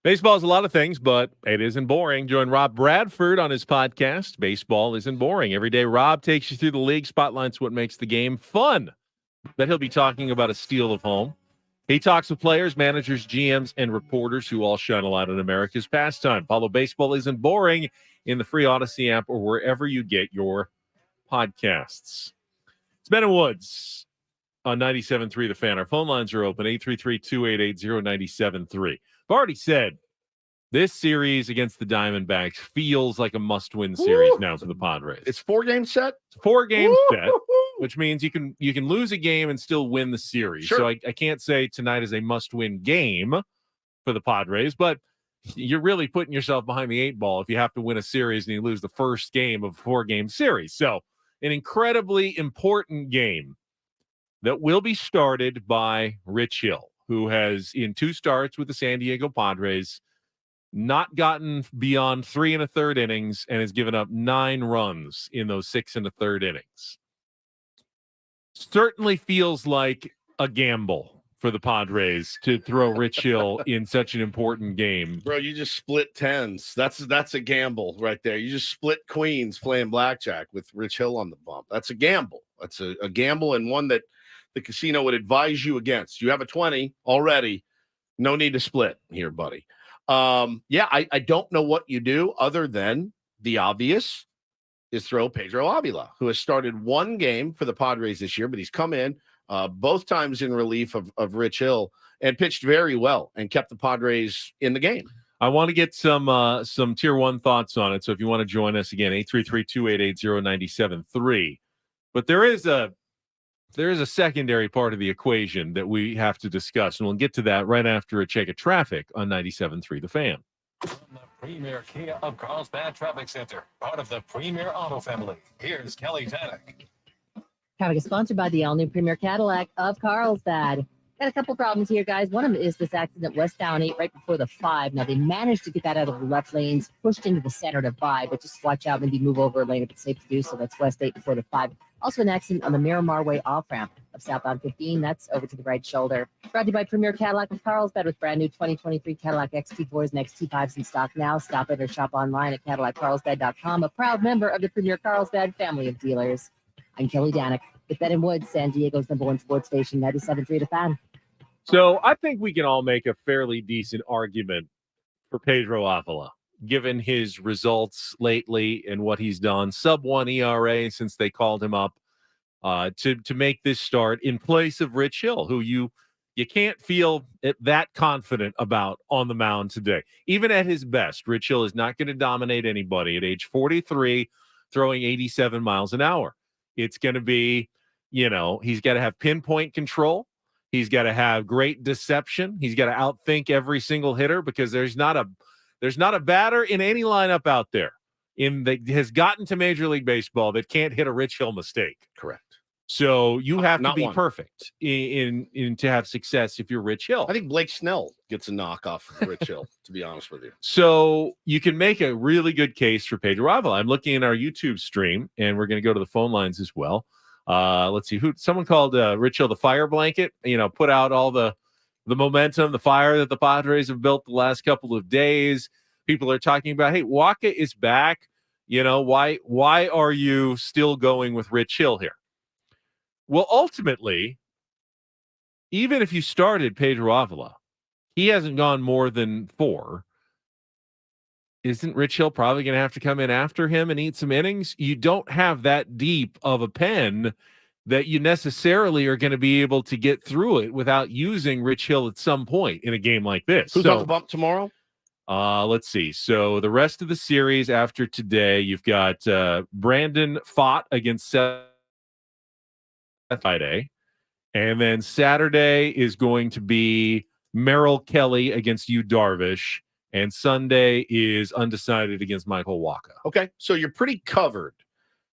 Baseball is a lot of things, but it isn't boring. Join Rob Bradford on his podcast, Baseball Isn't Boring. Every day, Rob takes you through the league, spotlights what makes the game fun. That he'll be talking about a steal of home. He talks with players, managers, GMs, and reporters who all shine a light on America's pastime. Follow Baseball Isn't Boring in the free Odyssey app or wherever you get your podcasts. It's Ben and Woods on 97.3 The Fan. Our phone lines are open, 833-288-0973. I've already said this series against the Diamondbacks feels like a must-win series now for the Padres. It's 4-game set? It's a 4-game set, which means you can lose a game and still win the series. Sure. So I can't say tonight is a must-win game for the Padres, but you're really putting yourself behind the 8 ball if you have to win a series and you lose the first game of a 4-game series. So an incredibly important game that will be started by Rich Hill, who has, in 2 starts with the San Diego Padres, not gotten beyond 3 1/3 innings and has given up 9 runs in those 6 1/3 innings. Certainly feels like a gamble for the Padres to throw Rich Hill in such an important game. Bro, you just split tens. That's a gamble right there. You just split queens playing blackjack with Rich Hill on the bump. That's a gamble. That's a gamble, and one that the casino would advise you against. You have a 20 already. No need to split here, buddy. I don't know what you do other than the obvious is throw Pedro Avila, who has started 1 game for the Padres this year, but he's come in both times in relief of Rich Hill and pitched very well and kept the Padres in the game. I want to get some tier 1 thoughts on it. So if you want to join us again, 833-288-0973. But there is a secondary part of the equation that we have to discuss, and we'll get to that right after a check of traffic on 97.3 The Fan. From the Premier Kia of Carlsbad Traffic Center, part of the Premier Auto family, here's Kelly Tannick. Traffic is sponsored by the all-new Premier Cadillac of Carlsbad. Got a couple problems here, guys. One of them is this accident westbound 8 right before the 5. Now, they managed to get that out of the left lanes, pushed into the center to 5, but just watch out, maybe move over a lane if it's safe to do so. That's west 8 before the 5. Also an accident on the Miramar Way off-ramp of southbound 15. That's over to the right shoulder. Brought to you by Premier Cadillac of Carlsbad with brand new 2023 Cadillac XT4s and XT5s in stock now. Stop it or shop online at CadillacCarlsbad.com, a proud member of the Premier Carlsbad family of dealers. I'm Kelly Danek with Ben and Woods, San Diego's #1 sports station, 97.3 The Fan. So I think we can all make a fairly decent argument for Pedro Avila, given his results lately and what he's done. Sub-1 ERA since they called him up to make this start in place of Rich Hill, who you can't feel that confident about on the mound today. Even at his best, Rich Hill is not going to dominate anybody at age 43, throwing 87 miles an hour. It's going to be, he's got to have pinpoint control. He's got to have great deception. He's got to outthink every single hitter because there's not a batter in any lineup out there that has gotten to Major League Baseball that can't hit a Rich Hill mistake. Correct. So you have to be one. perfect in to have success if you're Rich Hill. I think Blake Snell gets a knock off of Rich Hill, to be honest with you. So you can make a really good case for Pedro Avila. I'm looking at our YouTube stream, and we're going to go to the phone lines as well. Let's see, someone called Rich Hill the fire blanket, put out all the momentum, the fire that the Padres have built the last couple of days. People are talking about, hey, Waka is back. Why are you still going with Rich Hill here? Well, ultimately, even if you started Pedro Avila, he hasn't gone more than 4. Isn't Rich Hill probably going to have to come in after him and eat some innings? You don't have that deep of a pen that you necessarily are going to be able to get through it without using Rich Hill at some point in a game like this. Who's on the bump tomorrow? Let's see. So the rest of the series after today, you've got Brandon Fott against Seth Friday. And then Saturday is going to be Merrill Kelly against Yu Darvish. And Sunday is undecided against Michael Waka. Okay, so you're pretty covered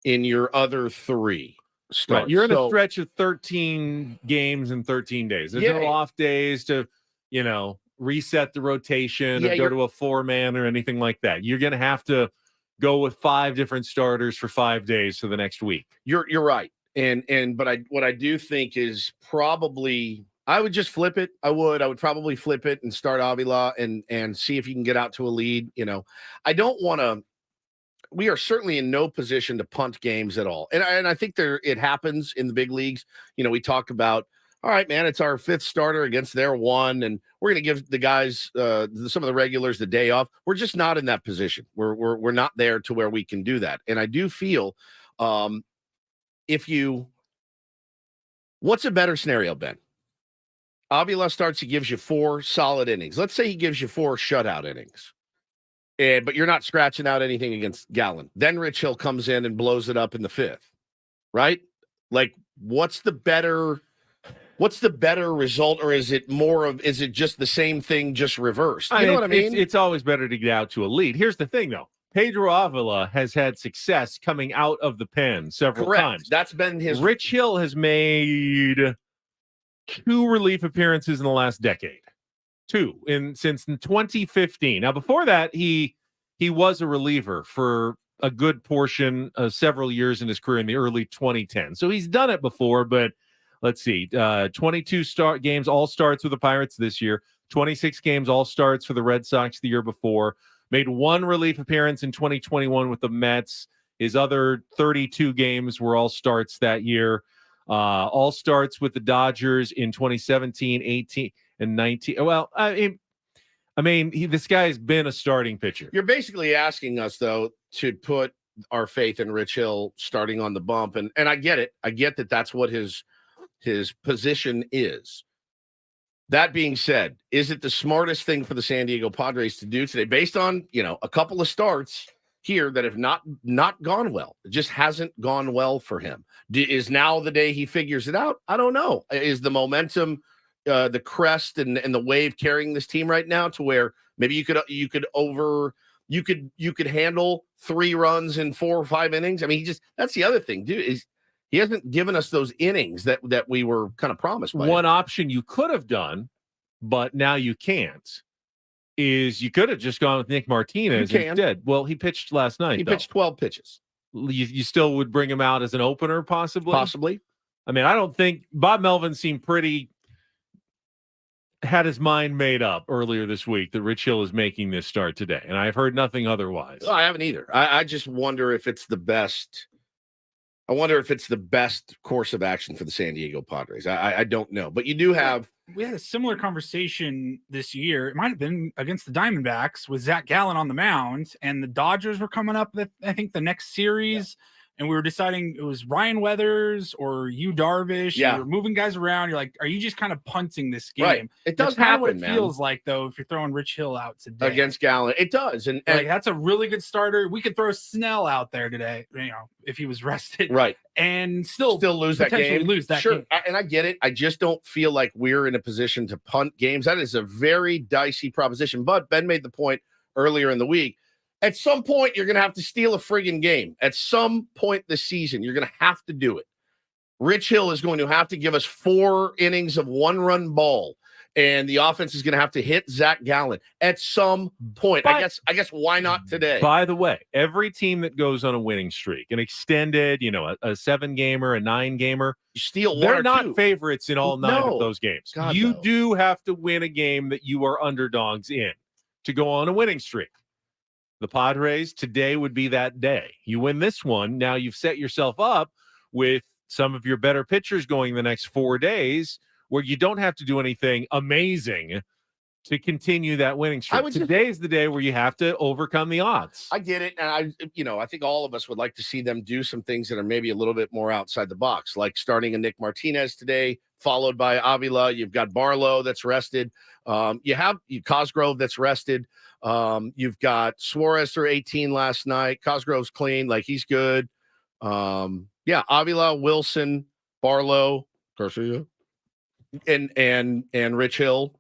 in your other 3 starts. Right. You're in a stretch of 13 games in 13 days. There's no off days to, reset the rotation or go to a 4-man or anything like that. You're going to have to go with 5 different starters for 5 days for the next week. You're right. But what I do think is probably I would just flip it. I would probably flip it and start Avila and see if you can get out to a lead. I don't want to. We are certainly in no position to punt games at all, and I think it happens in the big leagues. We talked about, all right, man, it's our fifth starter against their one, and we're going to give the guys, some of the regulars, the day off. We're just not in that position. We're not there to where we can do that, and I do feel, what's a better scenario, Ben? Avila starts, he gives you 4 solid innings. Let's say he gives you 4 shutout innings. But you're not scratching out anything against Gallen. Then Rich Hill comes in and blows it up in the 5th, right? Like, what's the better result, or is it just the same thing, just reversed? You know what I mean? It's always better to get out to a lead. Here's the thing, though. Pedro Avila has had success coming out of the pen several times. That's been his. Rich Hill has made 2 relief appearances in the last decade. 2 since 2015. Now, before that, he was a reliever for a good portion of several years in his career in the early 2010s. So he's done it before, but let's see, 22 games, all starts with the Pirates this year, 26 games, all starts for the Red Sox the year before, made 1 relief appearance in 2021 with the Mets. His other 32 games were all starts that year. All starts with the Dodgers in 2017, 18, and 19. Well, I mean, this guy has been a starting pitcher. You're basically asking us, though, to put our faith in Rich Hill starting on the bump, and I get it. I get that that's what his position is. That being said, is it the smartest thing for the San Diego Padres to do today, based on a couple of starts here that have not gone well? It just hasn't gone well for him. Is now the day he figures it out? I don't know. Is the momentum, the crest and the wave carrying this team right now to where maybe you could handle 3 runs in 4 or 5 innings? I mean, that's the other thing, dude, is he hasn't given us those innings that we were kind of promised by One him. option you could have done, but now you can't, is you could have just gone with Nick Martinez instead. Well, he pitched last night. He pitched 12 pitches. You still would bring him out as an opener, possibly? Possibly. I mean, I don't think Bob Melvin seemed had his mind made up earlier this week that Rich Hill is making this start today, and I've heard nothing otherwise. I haven't either. I just wonder if it's the best. I wonder if it's the best course of action for the San Diego Padres. I don't know, but you do have. We had a similar conversation this year. It might have been against the Diamondbacks with Zach Gallen on the mound, and the Dodgers were coming up, I think, the next series. Yeah. And we were deciding it was Ryan Weathers or Yu Darvish. Yeah. You were moving guys around. You're like, are you just kind of punting this game? Right. It does happen, what it man. feels like, though, if you're throwing Rich Hill out today. Against Gallen. It does. And that's a really good starter. We could throw Snell out there today, if he was rested. Right. And still lose that game. Lose that sure. game. And I get it. I just don't feel like we're in a position to punt games. That is a very dicey proposition. But Ben made the point earlier in the week. At some point, you're going to have to steal a friggin' game. At some point this season, you're going to have to do it. Rich Hill is going to have to give us 4 innings of 1-run ball, and the offense is going to have to hit Zach Gallen at some point. I guess why not today? By the way, every team that goes on a winning streak, an extended, a 7-gamer, a 9-gamer, you steal 1 they're or not 2. favorites in all 9 of those games. God, you no. do have to win a game that you are underdogs in to go on a winning streak. The Padres, today would be that day. You win this one, now you've set yourself up with some of your better pitchers going the next 4 days where you don't have to do anything amazing to continue that winning streak. Today is the day where you have to overcome the odds. I get it. And I think all of us would like to see them do some things that are maybe a little bit more outside the box, like starting a Nick Martinez today, followed by Avila. You've got Barlow that's rested. You have Cosgrove that's rested. You've got Suarez through 18 last night. Cosgrove's clean, like he's good. Avila, Wilson, Barlow, Garcia, and Rich Hill.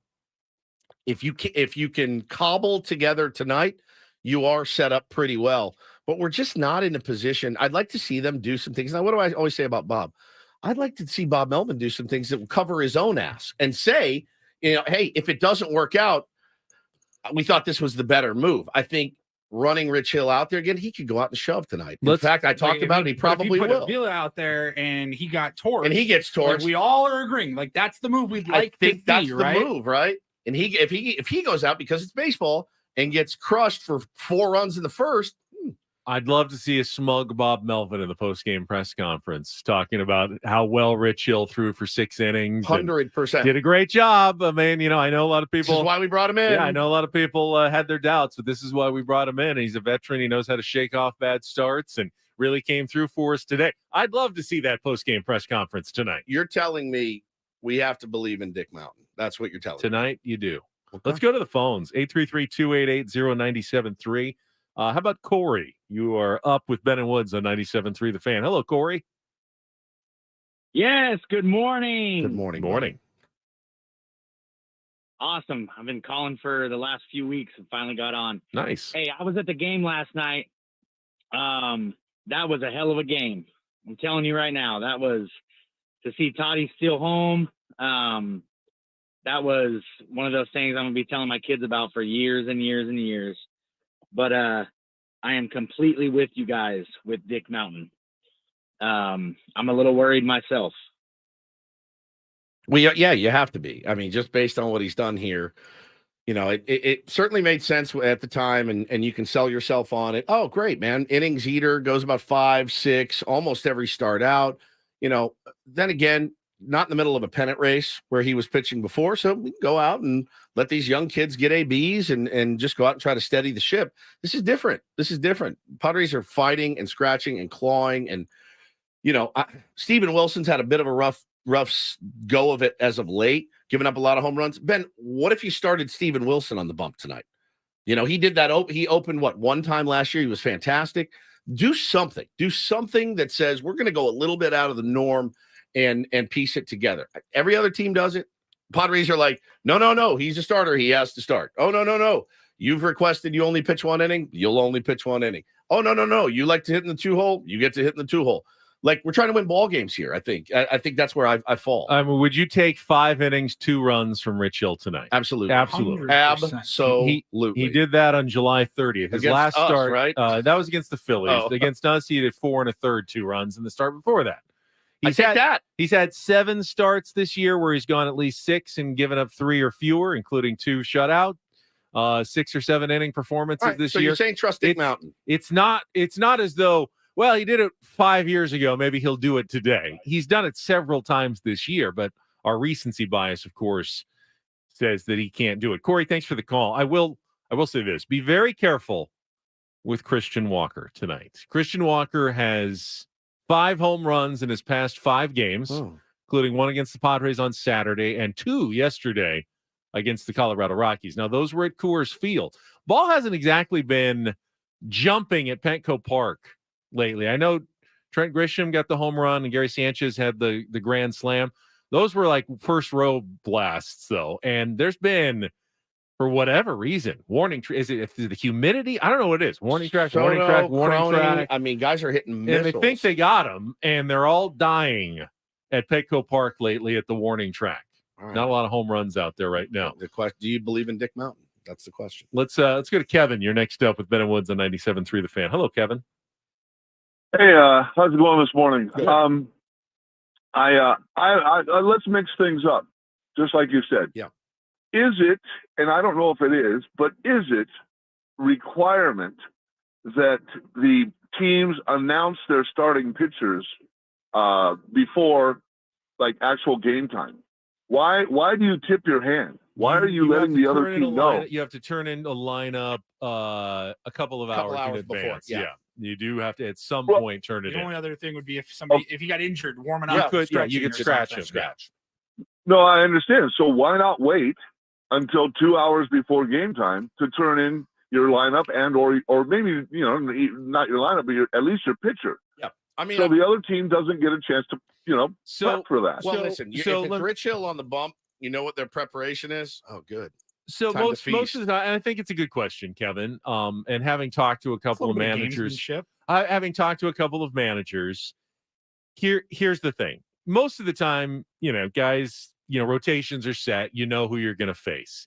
If you can cobble together tonight, you are set up pretty well. But we're just not in a position. I'd like to see them do some things. Now, what do I always say about Bob? I'd like to see Bob Melvin do some things that will cover his own ass and say, hey, if it doesn't work out, we thought this was the better move. I think running Rich Hill out there again, he could go out and shove tonight. In fact, I talked about it. He probably put will. Avila out there and he got torched. And he gets torched. Like, we all are agreeing. Like, that's the move we'd like I think to that's see, the right? move, right? And if he goes out because it's baseball and gets crushed for 4 runs in the first. I'd love to see a smug Bob Melvin in the post-game press conference talking about how well Rich Hill threw for 6 innings. 100%. Did a great job. I mean, I know a lot of people. This is why we brought him in. Yeah, I know a lot of people had their doubts, but this is why we brought him in. He's a veteran. He knows how to shake off bad starts and really came through for us today. I'd love to see that post-game press conference tonight. You're telling me we have to believe in Dick Mountain. That's what you're telling me. Tonight, you do. Okay. Let's go to the phones. 833-288-0973. How about Corey? You are up with Ben and Woods on 97.3 The Fan. Hello, Corey. Yes, good morning. Good morning. Morning. Awesome. I've been calling for the last few weeks and finally got on. Nice. Hey, I was at the game last night. That was a hell of a game. I'm telling you right now, that was to see Toddy still home. That was one of those things I'm going to be telling my kids about for years and years and years. But I am completely with you guys with Dick Mountain. I'm a little worried myself. Well, yeah, you have to be. I mean, just based on what he's done here, it certainly made sense at the time, and you can sell yourself on it. Oh, great, man. Innings eater, goes about 5, 6, almost every start out. Then again, not in the middle of a pennant race where he was pitching before. So we can go out and let these young kids get ABs and just go out and try to steady the ship. This is different. Padres are fighting and scratching and clawing. And, Steven Wilson's had a bit of a rough go of it as of late, giving up a lot of home runs. Ben, what if you started Steven Wilson on the bump tonight? He did that. He opened one time last year. He was fantastic. Do something that says we're going to go a little bit out of the norm and piece it together. Every other team does it. Padres are like, no, he's a starter. He has to start. Oh, no. You've requested you only pitch 1 inning. You'll only pitch 1 inning. Oh, no. You like to hit in the 2-hole. You get to hit in the 2-hole. Like, we're trying to win ball games here, I think. I think that's where I fall. Would you take 5 innings, 2 runs from Rich Hill tonight? Absolutely. 100%. Absolutely. He did that on July 30th. His last start, right? That was against the Phillies. Oh. Against us, he did 4 1/3, 2 runs in the start before that. He's had 7 starts this year where he's gone at least 6 and given up 3 or fewer, including 2 shutout, 6 or 7 inning performances this so year. You're saying trust Dick Mountain? It's not as though, well, he did it 5 years ago. Maybe he'll do it today. He's done it several times this year, but our recency bias, of course, says that he can't do it. Corey, thanks for the call. I will say this: be very careful with Christian Walker tonight. Christian Walker has 5 home runs in his past 5 games, including 1 against the Padres on Saturday and 2 yesterday against the Colorado Rockies. Now, those were at Coors Field. Ball hasn't exactly been jumping at Petco Park lately. I know Trent Grisham got the home run and Gary Sanchez had the grand slam. Those were like first row blasts, though. And there's been, for whatever reason, is it the humidity? I don't know what it is. Warning track. I mean, guys are hitting missiles. And they think they got them, and they're all dying at Petco Park lately at the warning track. Right. Not a lot of home runs out there right now. The question: do you believe in Dick Mountain? That's the question. Let's go to Kevin. You're next up with Ben and Woods on 97.3 The Fan. Hello, Kevin. Hey, how's it going this morning? Let's mix things up, just like you said. Yeah. Is it, and I don't know if it is, but is it requirement that the teams announce their starting pitchers before like actual game time? Why do you tip your hand? Why are you letting the other team know? You have to turn in a lineup a couple of hours in advance. Before, yeah. You do have to at some point turn it in. The only other thing would be if he got injured warming up. You could scratch him. No, I understand. So why not wait until 2 hours before game time to turn in your lineup or maybe, not your lineup, but at least your pitcher. Yeah. I mean, so the other team doesn't get a chance to, prep for that. Well, listen, if it's Rich Hill on the bump, you know what their preparation is? Oh, good. So most of the time, and I think it's a good question, Kevin. And having talked to a couple of managers, here's the thing. Most of the time, guys, rotations are set. You know who you're going to face.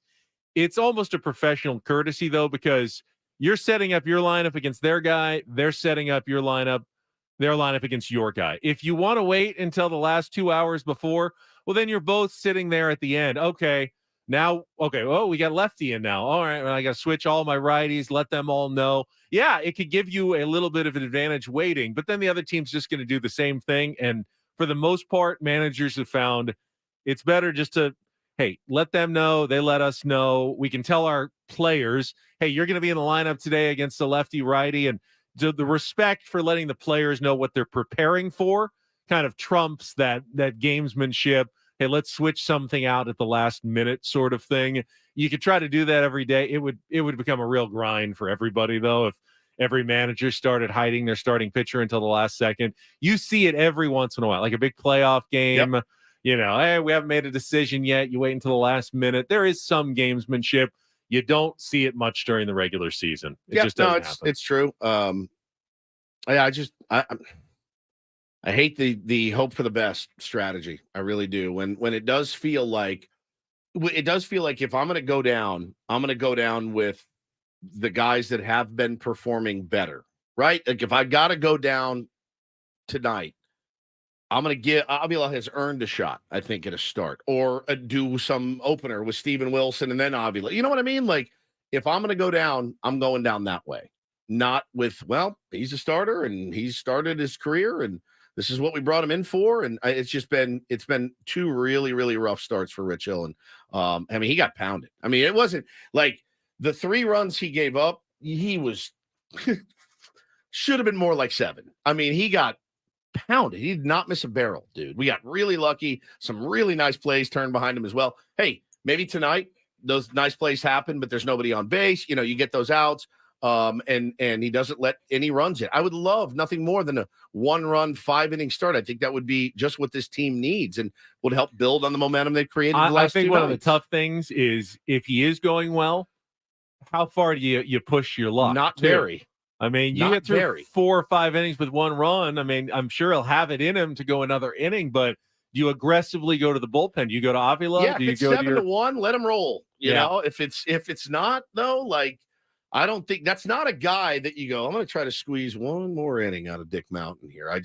It's almost a professional courtesy, though, because You're setting up your lineup against their guy. They're setting up their lineup against your guy. If you want to wait until the last 2 hours before, well, then you're both sitting there at the end. Okay, we got lefty in now. All right, well, I got to switch all my righties, let them all know. Yeah, it could give you a little bit of an advantage waiting, but then the other team's just going to do the same thing. And for the most part, managers have found it's better just to, hey, let them know. They let us know. We can tell our players, hey, you're going to be in the lineup today against the lefty righty. And the respect for letting the players know what they're preparing for kind of trumps that gamesmanship. Hey, let's switch something out at the last minute sort of thing. You could try to do that every day. It would become a real grind for everybody, though, if every manager started hiding their starting pitcher until the last second. You see it every once in a while, like a big playoff game. Yep. Hey, we haven't made a decision yet. You wait until the last minute. There is some gamesmanship. You don't see it much during the regular season. It just doesn't happen. It's true. I hate the hope for the best strategy. I really do. When it does feel like if I'm going to go down with the guys that have been performing better, right? Like if I got to go down tonight, I'm going to give Avila has earned a shot, I think, at a start, or do some opener with Steven Wilson and then Avila. You know what I mean? Like if I'm going to go down, I'm going down that way, not with, well, he's a starter and he's started his career and this is what we brought him in for. And it's been two really, really rough starts for Rich Hill. And he got pounded. I mean, it wasn't like the 3 runs he gave up. He was should have been more like 7. I mean, he got pounded. He did not miss a barrel, dude. We got really lucky. Some really nice plays turned behind him as well. Hey, maybe tonight those nice plays happen, but there's nobody on base. You get those outs. And he doesn't let any runs in. I would love nothing more than a 1-run, 5-inning start. I think that would be just what this team needs and would help build on the momentum they've created. I think one of the tough things is if he is going well, how far do you push your luck? Not very. I mean, you get through 4 or 5 innings with 1 run. I mean, I'm sure he'll have it in him to go another inning, but do you aggressively go to the bullpen? Do you go to Avila? Yeah, do you if it's 7-1, let him roll. You know, if it's not though, like I don't think that's not a guy that you go, I'm going to try to squeeze one more inning out of Dick Mountain here. I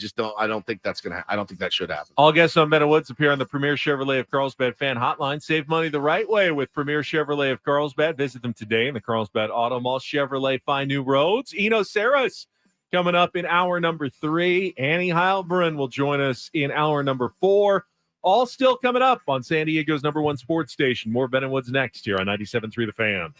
don't think that's going to, I don't think that should happen. All guests on Ben Woods appear on the Premier Chevrolet of Carlsbad fan hotline. Save money the right way with Premier Chevrolet of Carlsbad. Visit them today in the Carlsbad Auto Mall. Chevrolet, find new roads. Eno Sarris coming up in hour number 3. Annie Heilbrunn will join us in hour number 4. All still coming up on San Diego's #1 sports station. More Ben Woods next here on 97.3 The Fan.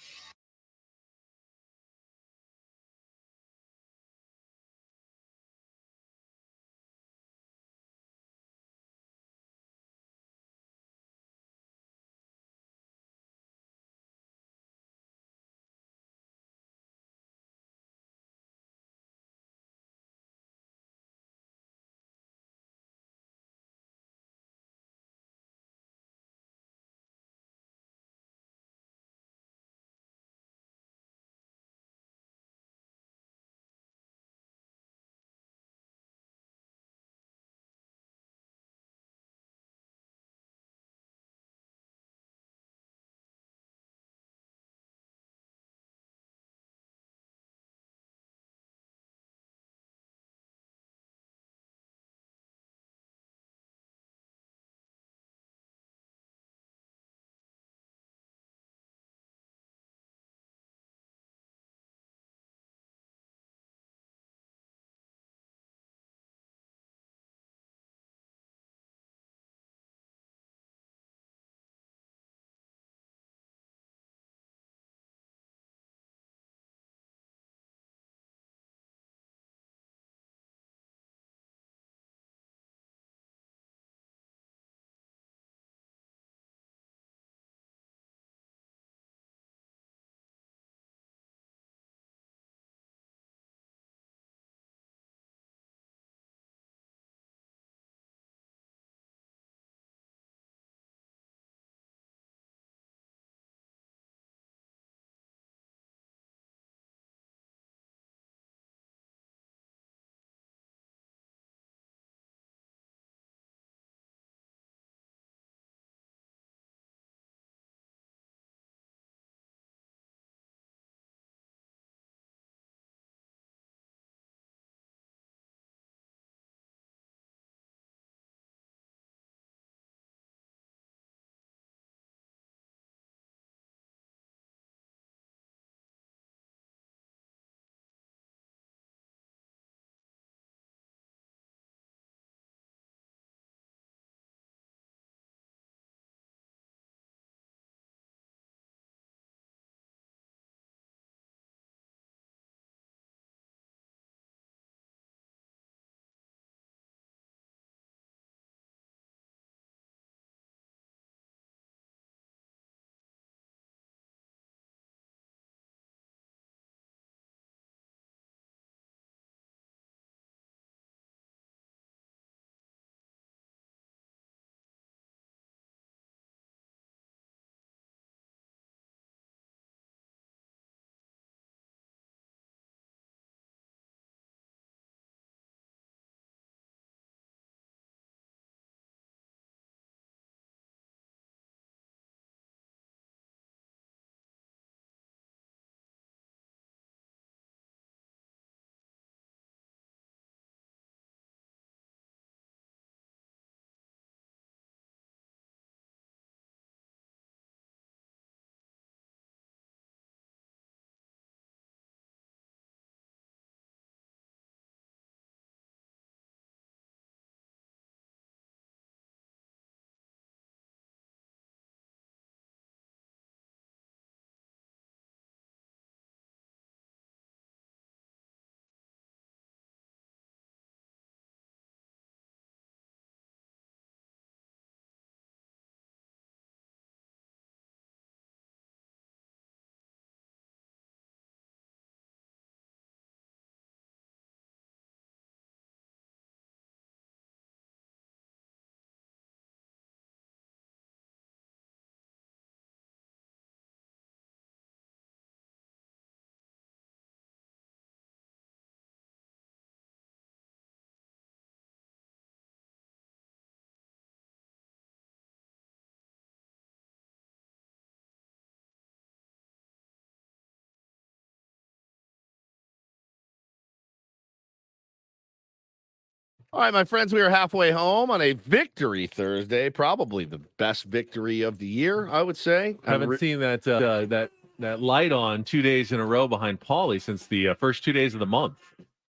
All right, my friends, we are halfway home on a victory Thursday, probably the best victory of the year, I would say. I haven't seen that light on 2 days in a row behind Paulie since the first 2 days of the month.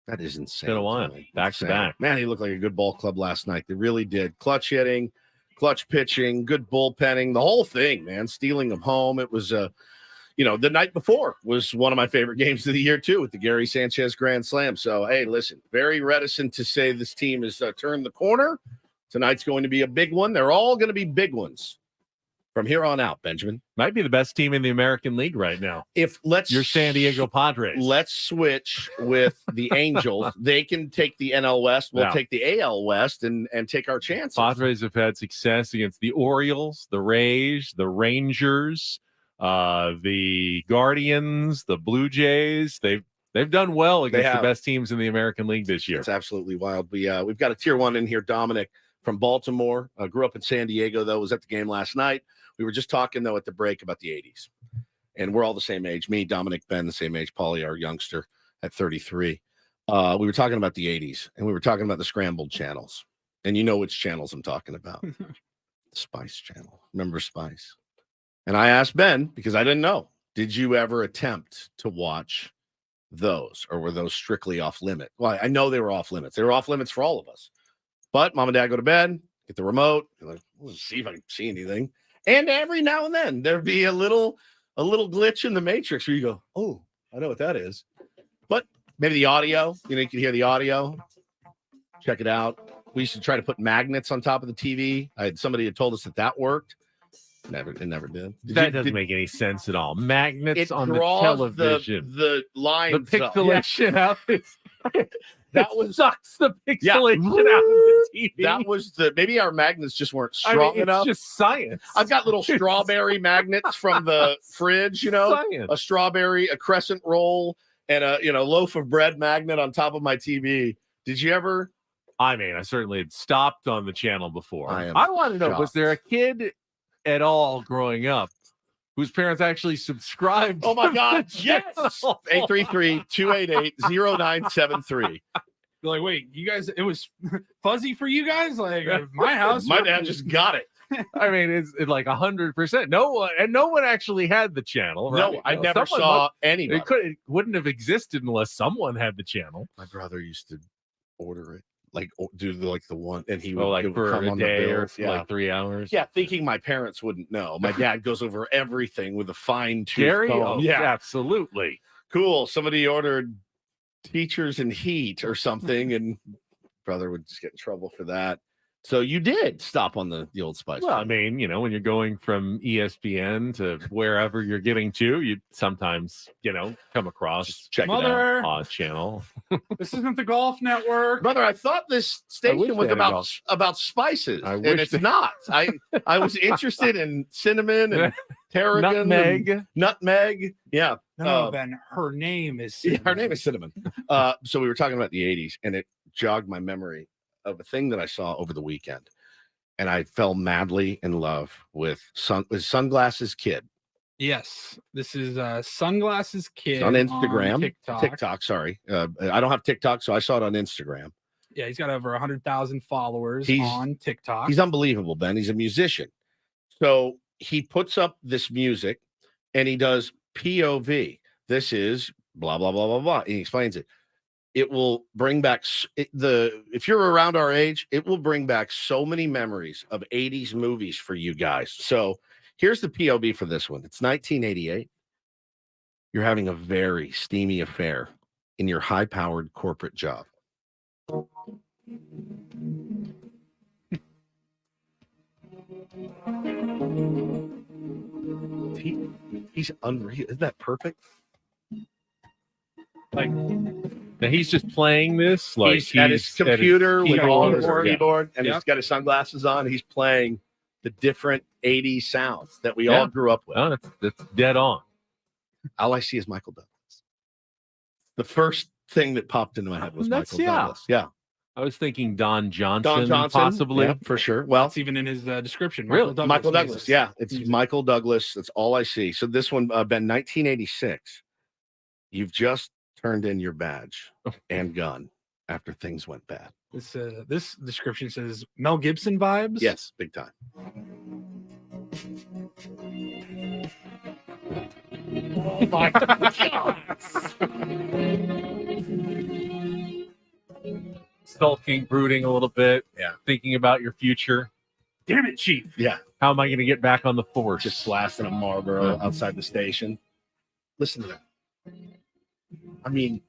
That is insane. Been a while. Back to back. Man, he looked like a good ball club last night. They really did. Clutch hitting, clutch pitching, good bullpenning, the whole thing, man. Stealing them home. It was the night before was one of my favorite games of the year, too, with the Gary Sanchez Grand Slam. So, hey, listen, very reticent to say this team has turned the corner. Tonight's going to be a big one. They're all going to be big ones from here on out, Benjamin. Might be the best team in the American League right now. Your San Diego Padres. Let's switch with the Angels. They can take the NL West. We'll take the AL West and take our chances. Padres have had success against the Orioles, the Rays, the Rangers, the Guardians, the Blue Jays. They've done well against the best teams in the American League this year. It's absolutely wild. We've got a tier 1 in here, Dominic from Baltimore. Grew up in San Diego, though. Was at the game last night. We were just talking, though, at the break about the 80s. And we're all the same age. Me, Dominic, Ben, the same age. Paulie, our youngster, at 33. We were talking about the 80s, and we were talking about the scrambled channels. And you know which channels I'm talking about. The Spice Channel. Remember Spice? And I asked Ben, because I didn't know, did you ever attempt to watch those, or were those strictly off limit? Well, I know they were off limits. They were off limits for all of us. But mom and dad go to bed, get the remote, like, let's see if I can see anything. And every now and then there'd be a little glitch in the matrix where you go, oh, I know what that is. But maybe the audio, you can hear the audio. Check it out. We used to try to put magnets on top of the TV. Somebody had told us that worked. It never did. That doesn't make any sense at all. Magnets on the television. The lines. The pixelation out. That was sucks the pixelation out of the TV. That was maybe our magnets just weren't strong enough. It's just science. I've got little strawberry magnets from the fridge, Science. A strawberry, a crescent roll, and a loaf of bread magnet on top of my TV. Did you ever? I certainly had stopped on the channel before. I want to know, was there a kid at all growing up whose parents actually subscribed? Oh my God, yes! 833-288-0973. You're like, wait, you guys, it was fuzzy for you guys? Like my house. My dad just got it. It's like 100%. No one actually had the channle. Right? No, I never saw anybody. It wouldn't have existed unless someone had the channel. My brother used to order it. Like do the one, and he would for come a on day the bill. or for like 3 hours. Yeah, thinking my parents wouldn't know. My dad goes over everything with a fine-tooth comb. Oh, yeah, absolutely. Cool. Somebody ordered Teachers in Heat or something, and brother would just get in trouble for that. So you did stop on the Old Spice. Well, when you're going from ESPN to wherever you're getting to, you sometimes, come across Mother, a channel. This isn't the Golf Network. Brother, I thought this station was about spices, and it's not. I was interested in cinnamon and tarragon, nutmeg. Yeah. No, Ben, her name is Cinnamon. Yeah, her name is Cinnamon. So we were talking about the 80s, and it jogged my memory of a thing that I saw over the weekend, and I fell madly in love with Sunglasses Kid. Yes, this is Sunglasses Kid on Instagram, on TikTok. Sorry, I don't have TikTok, so I saw it on Instagram. Yeah, he's got over 100,000 followers on TikTok. He's unbelievable, Ben. He's a musician, so he puts up this music, and he does POV. This is blah blah blah blah blah. And he explains it. It will bring back if you're around our age, it will bring back so many memories of 80s movies for you guys. So here's the POV for this one. It's 1988. You're having a very steamy affair in your high-powered corporate job. He's unreal. Isn't that perfect? Like, now he's just playing this. Like he's at his computer with all his keyboard, and he's got his sunglasses on. He's playing the different 80s sounds that we all grew up with. Oh, that's dead on. All I see is Michael Douglas. The first thing that popped into my head was Michael Douglas. Yeah. I was thinking Don Johnson possibly. Yeah, for sure. Well, it's even in his description. Michael Douglas. Yeah, it's Michael Douglas. That's all I see. So this one, Ben, 1986. You've just turned in your badge and gun after things went bad. This description says Mel Gibson vibes. Yes, big time. Oh my God. Sulking, brooding a little bit. Yeah. Thinking about your future. Damn it, Chief. Yeah. How am I going to get back on the force? Just blasting a Marlboro outside the station. Listen to that. I mean,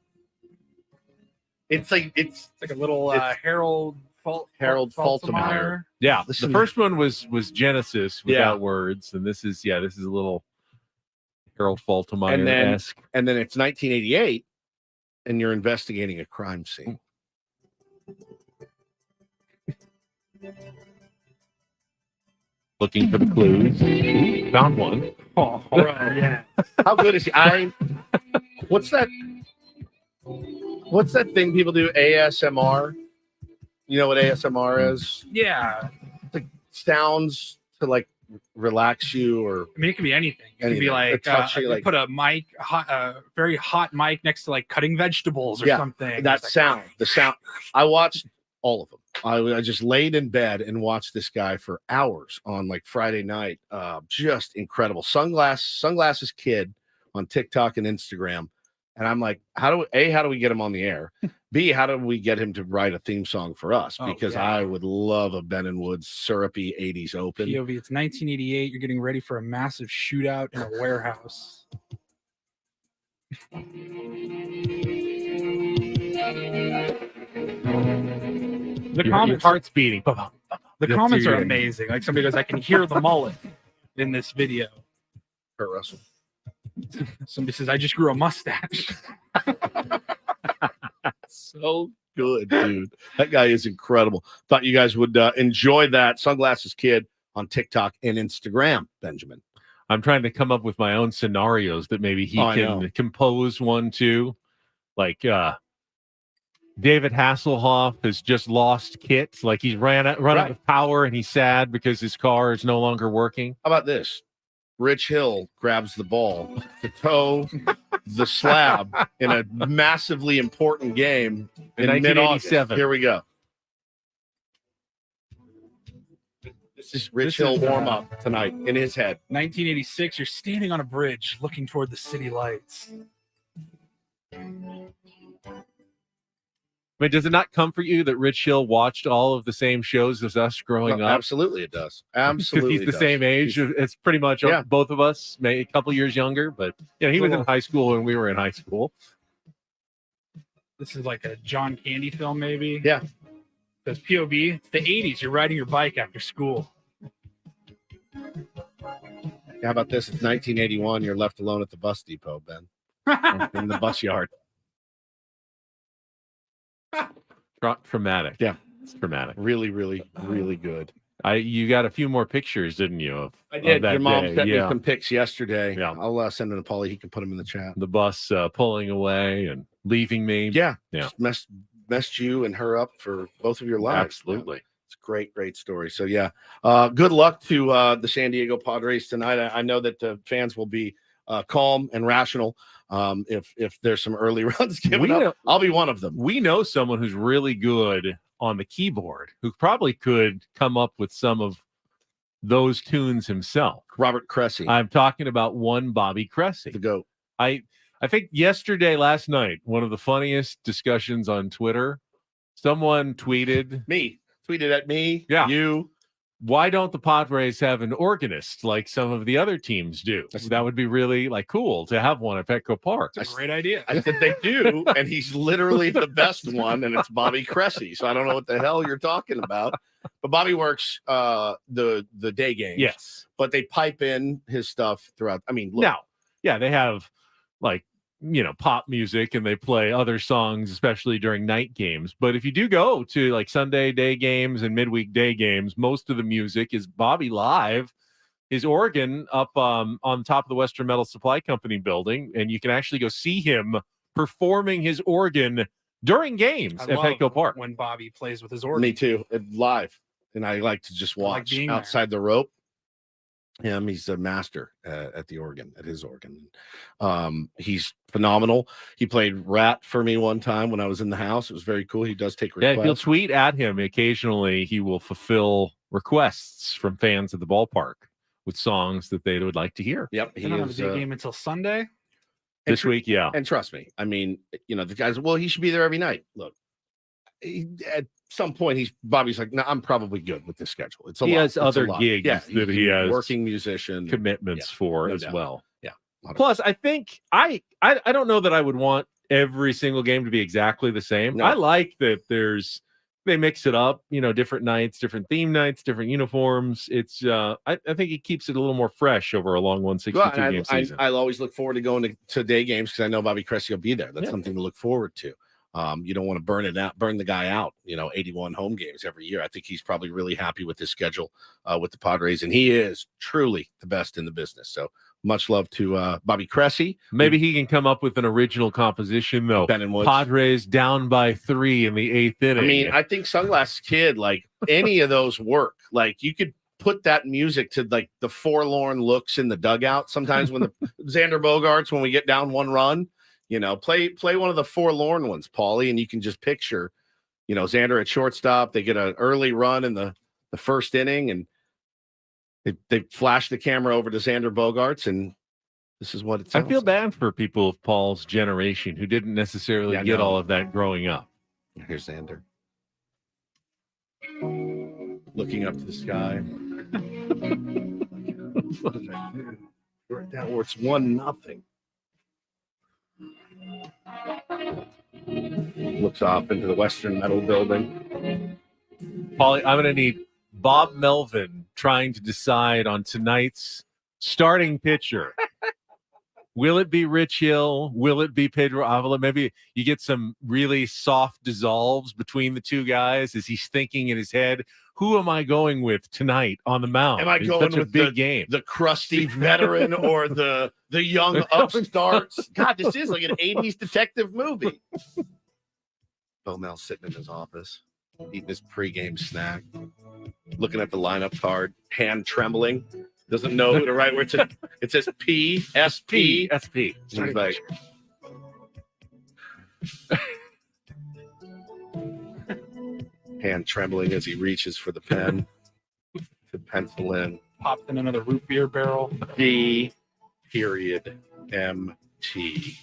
it's like a little Harold Faltermeyer. Yeah. Listen The to first one was Genesis without words, and this is a little Harold Faltermeyer-esque. And then it's 1988, and you're investigating a crime scene. Looking for the clues. Ooh, found one. Oh, yeah. How good is he? What's that thing people do? ASMR. You know what ASMR is? Yeah. It's like sounds to like relax you, or I mean, it could be anything. It could be like, put a mic, very hot mic next to like cutting vegetables or something. That sound, the sound. I watched all of them. I just laid in bed and watched this guy for hours on like Friday night. Just incredible. Sunglasses Kid on TikTok and Instagram. And I'm like, how do we get him on the air? B, how do we get him to write a theme song for us? Because I would love a Ben and Woods syrupy 80s open. POV, it's 1988. You're getting ready for a massive shootout in a warehouse. Your heart's beating. The comments are amazing. Like somebody goes, I can hear the mullet in this video. Kurt Russell. Somebody says, I just grew a mustache. So good, dude. That guy is incredible. Thought you guys would enjoy that. Sunglasses Kid on TikTok and Instagram, Benjamin. I'm trying to come up with my own scenarios that maybe he can compose one to. Like David Hasselhoff has just lost Kit. Like he's run out of power and he's sad because his car is no longer working. How about this? Rich Hill grabs the ball to tow the slab in a massively important game in mid-August. Here we go. This is Rich Hill warm-up tonight in his head. 1986, you're standing on a bridge looking toward the city lights. I mean, does it not comfort you that Rich Hill watched all of the same shows as us growing up? Absolutely, it does. Absolutely, he's the same age. It's pretty much both of us, maybe a couple years younger. But he was in high school when we were in high school. This is like a John Candy film, maybe. Yeah. Because POV, it's the 80s. You're riding your bike after school. How about this? It's 1981. You're left alone at the bus depot, Ben, in the bus yard. Traumatic. Yeah, it's traumatic. Really, really, really good. You got a few more pictures, didn't you? I did. Your mom sent me Yeah. some pics yesterday. Yeah, I'll send them to Paulie. He can put them in the chat. The bus pulling away and leaving me. Yeah. Just messed you and her up for both of your lives. Absolutely. It's a great story. So yeah, good luck to the San Diego Padres tonight. I know that the fans will be calm and rational. If there's some early runs given up, I'll be one of them. We know someone who's really good on the keyboard who probably could come up with some of those tunes himself. Robert Cressy. I'm talking about one Bobby Cressy. The GOAT. I think last night, one of the funniest discussions on Twitter, someone tweeted at me. Yeah. You. Why don't the Padres have an organist like some of the other teams do? That would be really cool to have one at Petco Park. It's a great idea. I said they do, and he's literally the best one, and it's Bobby Cressy. So I don't know what the hell you're talking about. But Bobby works the day games. Yes. But they pipe in his stuff throughout. I mean, look. Now, they have pop music and they play other songs, especially during night games. But if you do go to Sunday day games and midweek day games, most of the music is Bobby live, his organ up on top of the Western Metal Supply Company building. And you can actually go see him performing his organ during games at Petco Park. When Bobby plays with his organ. Me too. Live. And I like to just watch outside the rope. him. He's a master at his organ. He's phenomenal. He played rat for me one time when I was in the house. It was very cool. He does take requests. Yeah, if you'll tweet at him, occasionally he will fulfill requests from fans at the ballpark with songs that they would like to hear. Yep. He don't have a day game until Sunday. This week, yeah. And trust me, I mean, the guys, well, he should be there every night. Look, at some point, Bobby's like, no, I'm probably good with this schedule. It's a lot. Has other gigs that he has working musician commitments for as well. Yeah. Plus, I think I don't know that I would want every single game to be exactly the same. No. I like that they mix it up, different nights, different theme nights, different uniforms. It's I think it keeps it a little more fresh over a long 162 game season. I'll always look forward to going to day games because I know Bobby Cressy will be there. That's something to look forward to. You don't want to burn the guy out, 81 home games every year. I think he's probably really happy with his schedule with the Padres, and he is truly the best in the business. So much love to Bobby Cressy. Maybe he can come up with an original composition, though. Ben and Woods. Padres down by 3 in the 8th inning. I mean, I think Sunglasses Kid, like any of those work. Like you could put that music to like the forlorn looks in the dugout. Sometimes when the Xander Bogaerts, when we get down one run, play one of the forlorn ones, Paulie, and you can just picture, Xander at shortstop. They get an early run in the first inning, and they flash the camera over to Xander Bogaerts, and this is what it sounds I feel like. bad for people of Paul's generation who didn't necessarily get all of that growing up. Here's Xander looking up to the sky. What did I do? Right down where it's 1-0. Looks off into the Western Metal Building. Paulie, I'm going to need Bob Melvin trying to decide on tonight's starting pitcher. Will it be Rich Hill? Will it be Pedro Avila? Maybe you get some really soft dissolves between the two guys as he's thinking in his head, who am I going with tonight on the mound? Am I going with big game? The crusty veteran or the young upstarts? God, this is like an 80s detective movie. Bo Mel's sitting in his office, eating his pregame snack, looking at the lineup card, hand trembling. Doesn't know who to write. It says P, SP. SP. He's like, hand trembling as he reaches for the pen to pencil in. Popped in another root beer barrel. D. Period. MT.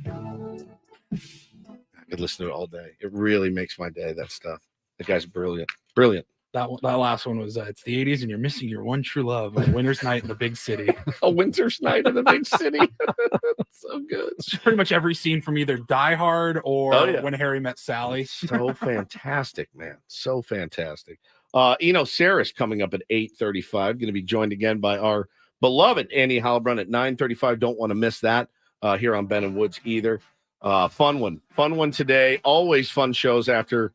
I could listen to it all day. It really makes my day, that stuff. The guy's brilliant. Brilliant. That last one was it's the 80s and you're missing your one true love on a winter's night in the big city. A winter's night in the big city. So good. It's just pretty much every scene from either Die Hard or When Harry Met Sally. So fantastic, man. So fantastic. Eno Sarris coming up at 8:35. Going to be joined again by our beloved Andy Heilbrunn at 9:35. Don't want to miss that here on Ben and Woods either. Fun one today. Always fun shows after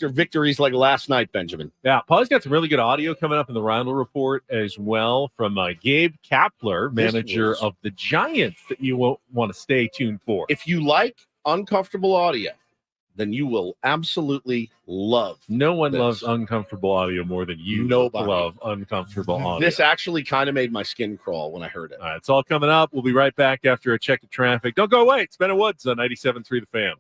victories like last night, Benjamin. Yeah, Paul's got some really good audio coming up in the Reindl Report as well from Gabe Kapler, manager of the Giants, that you won't want to stay tuned for. If you like uncomfortable audio, then you will absolutely love. No one loves uncomfortable audio more than you. Nobody. Love uncomfortable audio. This actually kind of made my skin crawl when I heard it. All right, it's all coming up. We'll be right back after a check of traffic. Don't go away. It's Ben and Woods on 97.3 The Fan.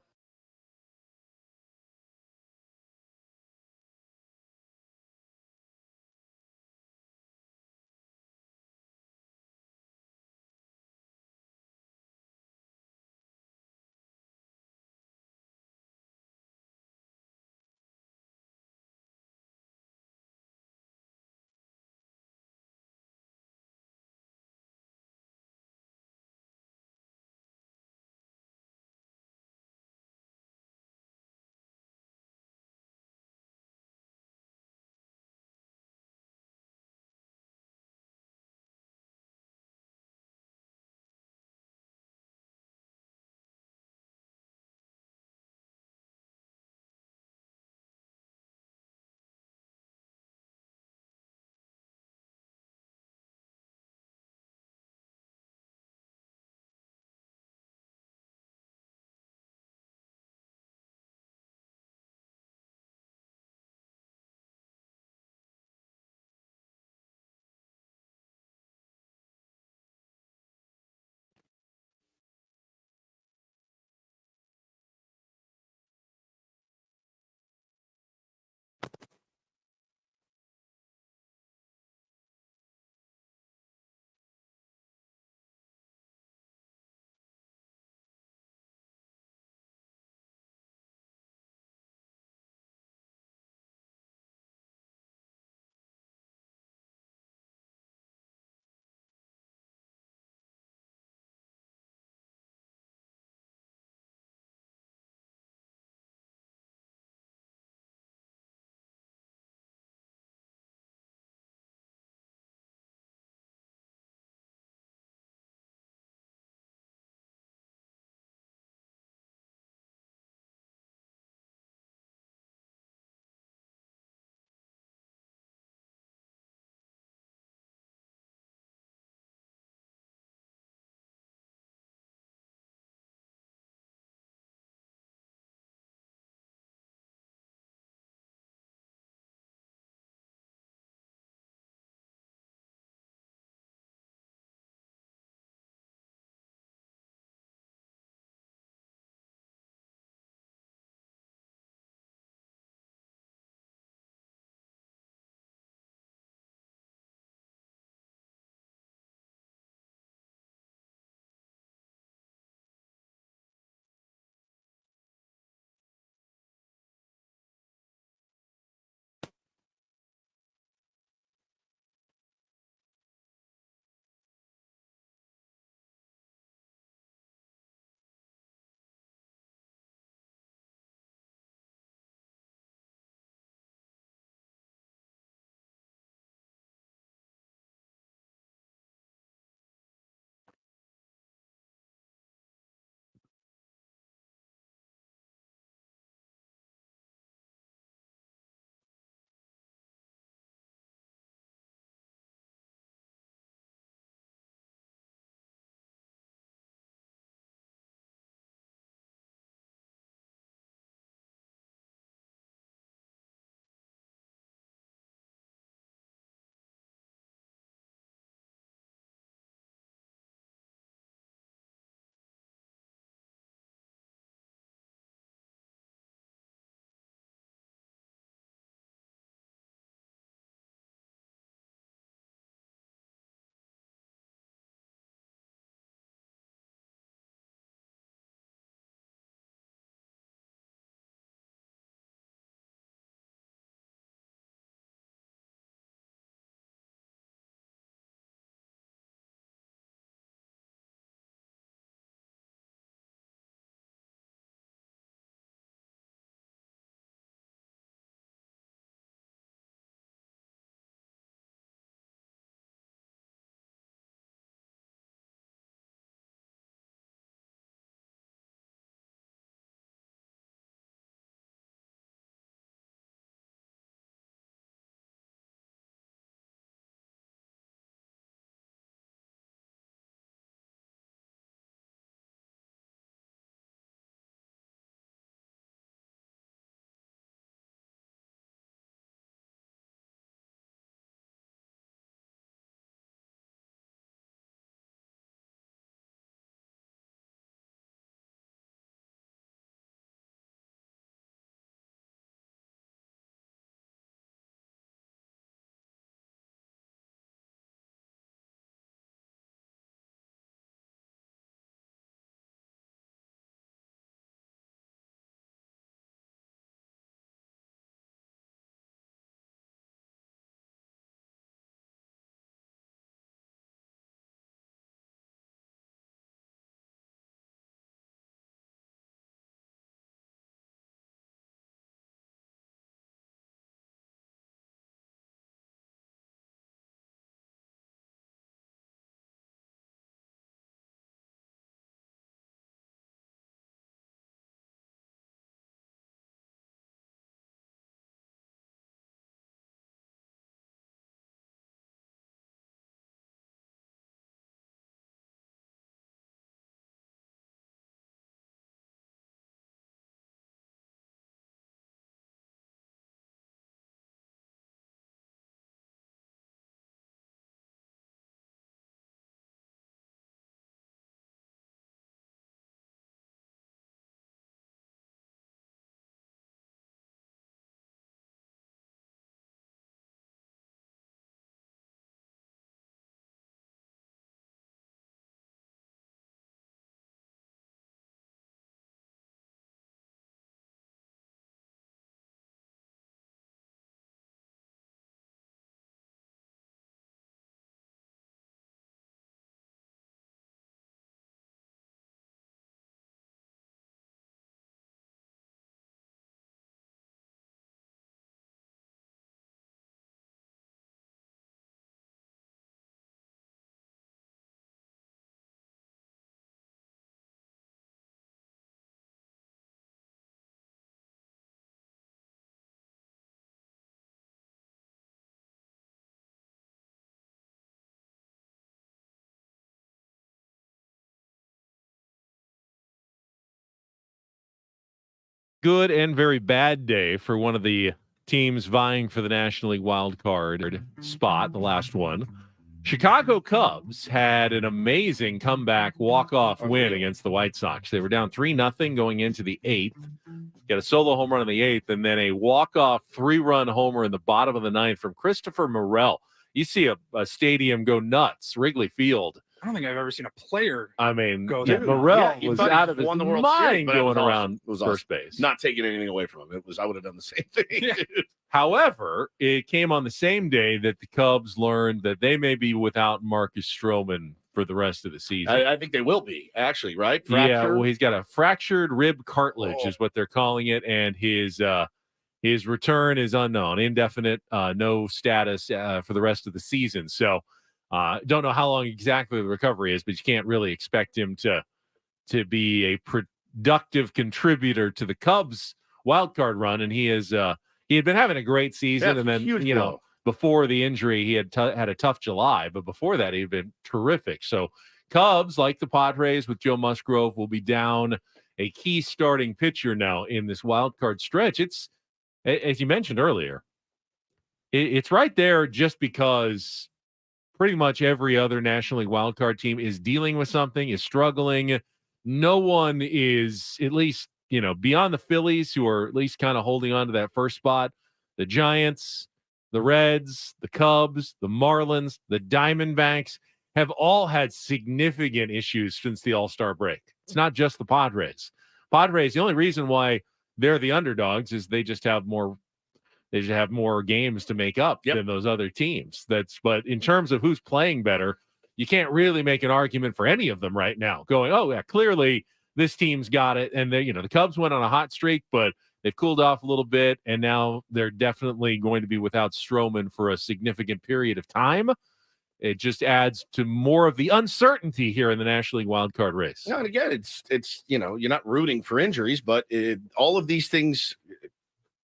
good and very bad day for one of the teams vying for the National League wild card spot, the last one. Chicago Cubs had an amazing comeback walk-off win against the White Sox. They were down 3-0 going into the 8th. Got a solo home run in the 8th, and then a walk-off 3-run homer in the bottom of the 9th from Christopher Morel. You see a stadium go nuts, Wrigley Field. I don't think I've ever seen a player. I mean, go there. Morel you was thought he out of his won the World mind Series, but it was going awesome. around It was first awesome. base. Not taking anything away from him. I would have done the same thing. However, it came on the same day that the Cubs learned that they may be without Marcus Stroman for the rest of the season. I think they will be, actually, right? Yeah, Fracture? well, he's got a fractured rib cartilage is what they're calling it, and his return is unknown, indefinite, no status for the rest of the season. So don't know how long exactly the recovery is, but you can't really expect him to be a productive contributor to the Cubs wild card run, and he had been having a great season, and then before the injury he had a tough July, but before that he'd been terrific. So Cubs, like the Padres with Joe Musgrove, will be down a key starting pitcher now in this wild card stretch. It's, as you mentioned earlier, it's right there just because pretty much every other National League wild card team is dealing with something, is struggling. No one is, at least, beyond the Phillies, who are at least kind of holding on to that first spot. The Giants, the Reds, the Cubs, the Marlins, the Diamondbacks have all had significant issues since the All-Star break. It's not just the Padres. The only reason why they're the underdogs is they just have more games to make up than those other teams. But in terms of who's playing better, you can't really make an argument for any of them right now. Going, oh yeah, clearly this team's got it. And the Cubs went on a hot streak, but they've cooled off a little bit, and now they're definitely going to be without Stroman for a significant period of time. It just adds to more of the uncertainty here in the National League wild card race. No, and again, it's you're not rooting for injuries, but all of these things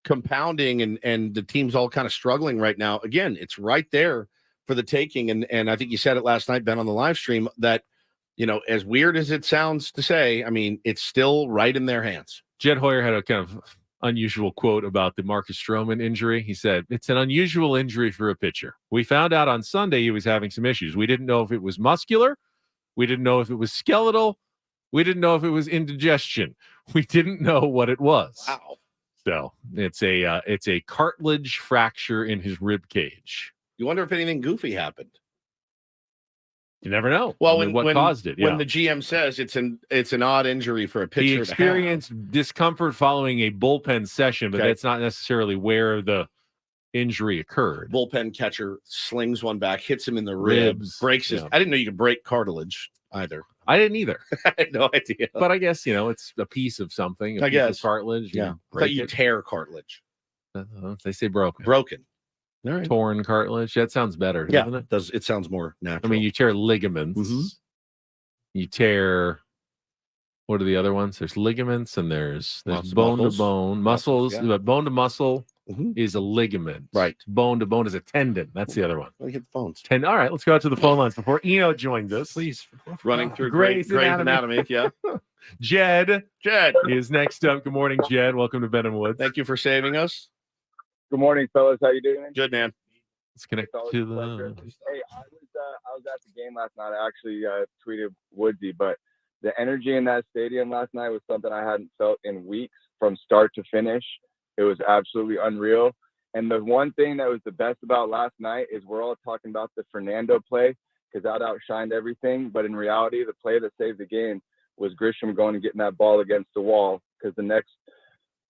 compounding and the team's all kind of struggling right now. Again, it's right there for the taking. And I think you said it last night, Ben, on the live stream, that, as weird as it sounds to say, I mean, it's still right in their hands. Jed Hoyer had a kind of unusual quote about the Marcus Stroman injury. He said, it's an unusual injury for a pitcher. We found out on Sunday he was having some issues. We didn't know if it was muscular. We didn't know if it was skeletal. We didn't know if it was indigestion. We didn't know what it was. Wow. So it's a cartilage fracture in his rib cage. You wonder if anything goofy happened. You never know. Well, what caused it? When the GM says it's an odd injury for a pitcher, he experienced discomfort following a bullpen session, but that's not necessarily where the injury occurred. Bullpen catcher slings one back, hits him in the ribs, breaks his. I didn't know you could break cartilage either. I didn't either. I had no idea. But I guess it's a piece of something. I guess cartilage. Yeah, I thought you tear cartilage. They say broken. Broken. All right. Torn cartilage. That sounds better, doesn't it? It sounds more natural. I mean, you tear ligaments. Mm-hmm. You tear. What are the other ones? There's ligaments and there's bone to bone, muscles. But bone to muscle is a ligament. Right. Bone to bone is a tendon. That's the other one. Let me hit the phones. All right, let's go out to the phone lines before Eno joins us. Please. Running through Grey's Anatomy. Yeah. Jed is next up. Good morning, Jed. Welcome to Ben and Woods. Thank you for saving us. Good morning, fellas. How you doing? Good, man. Let's connect to the. Hey, I was at the game last night. I actually tweeted Woodsy, but the energy in that stadium last night was something I hadn't felt in weeks from start to finish. It was absolutely unreal. And the one thing that was the best about last night is we're all talking about the Fernando play because that outshined everything. But in reality, the play that saved the game was Grisham going and getting that ball against the wall because the next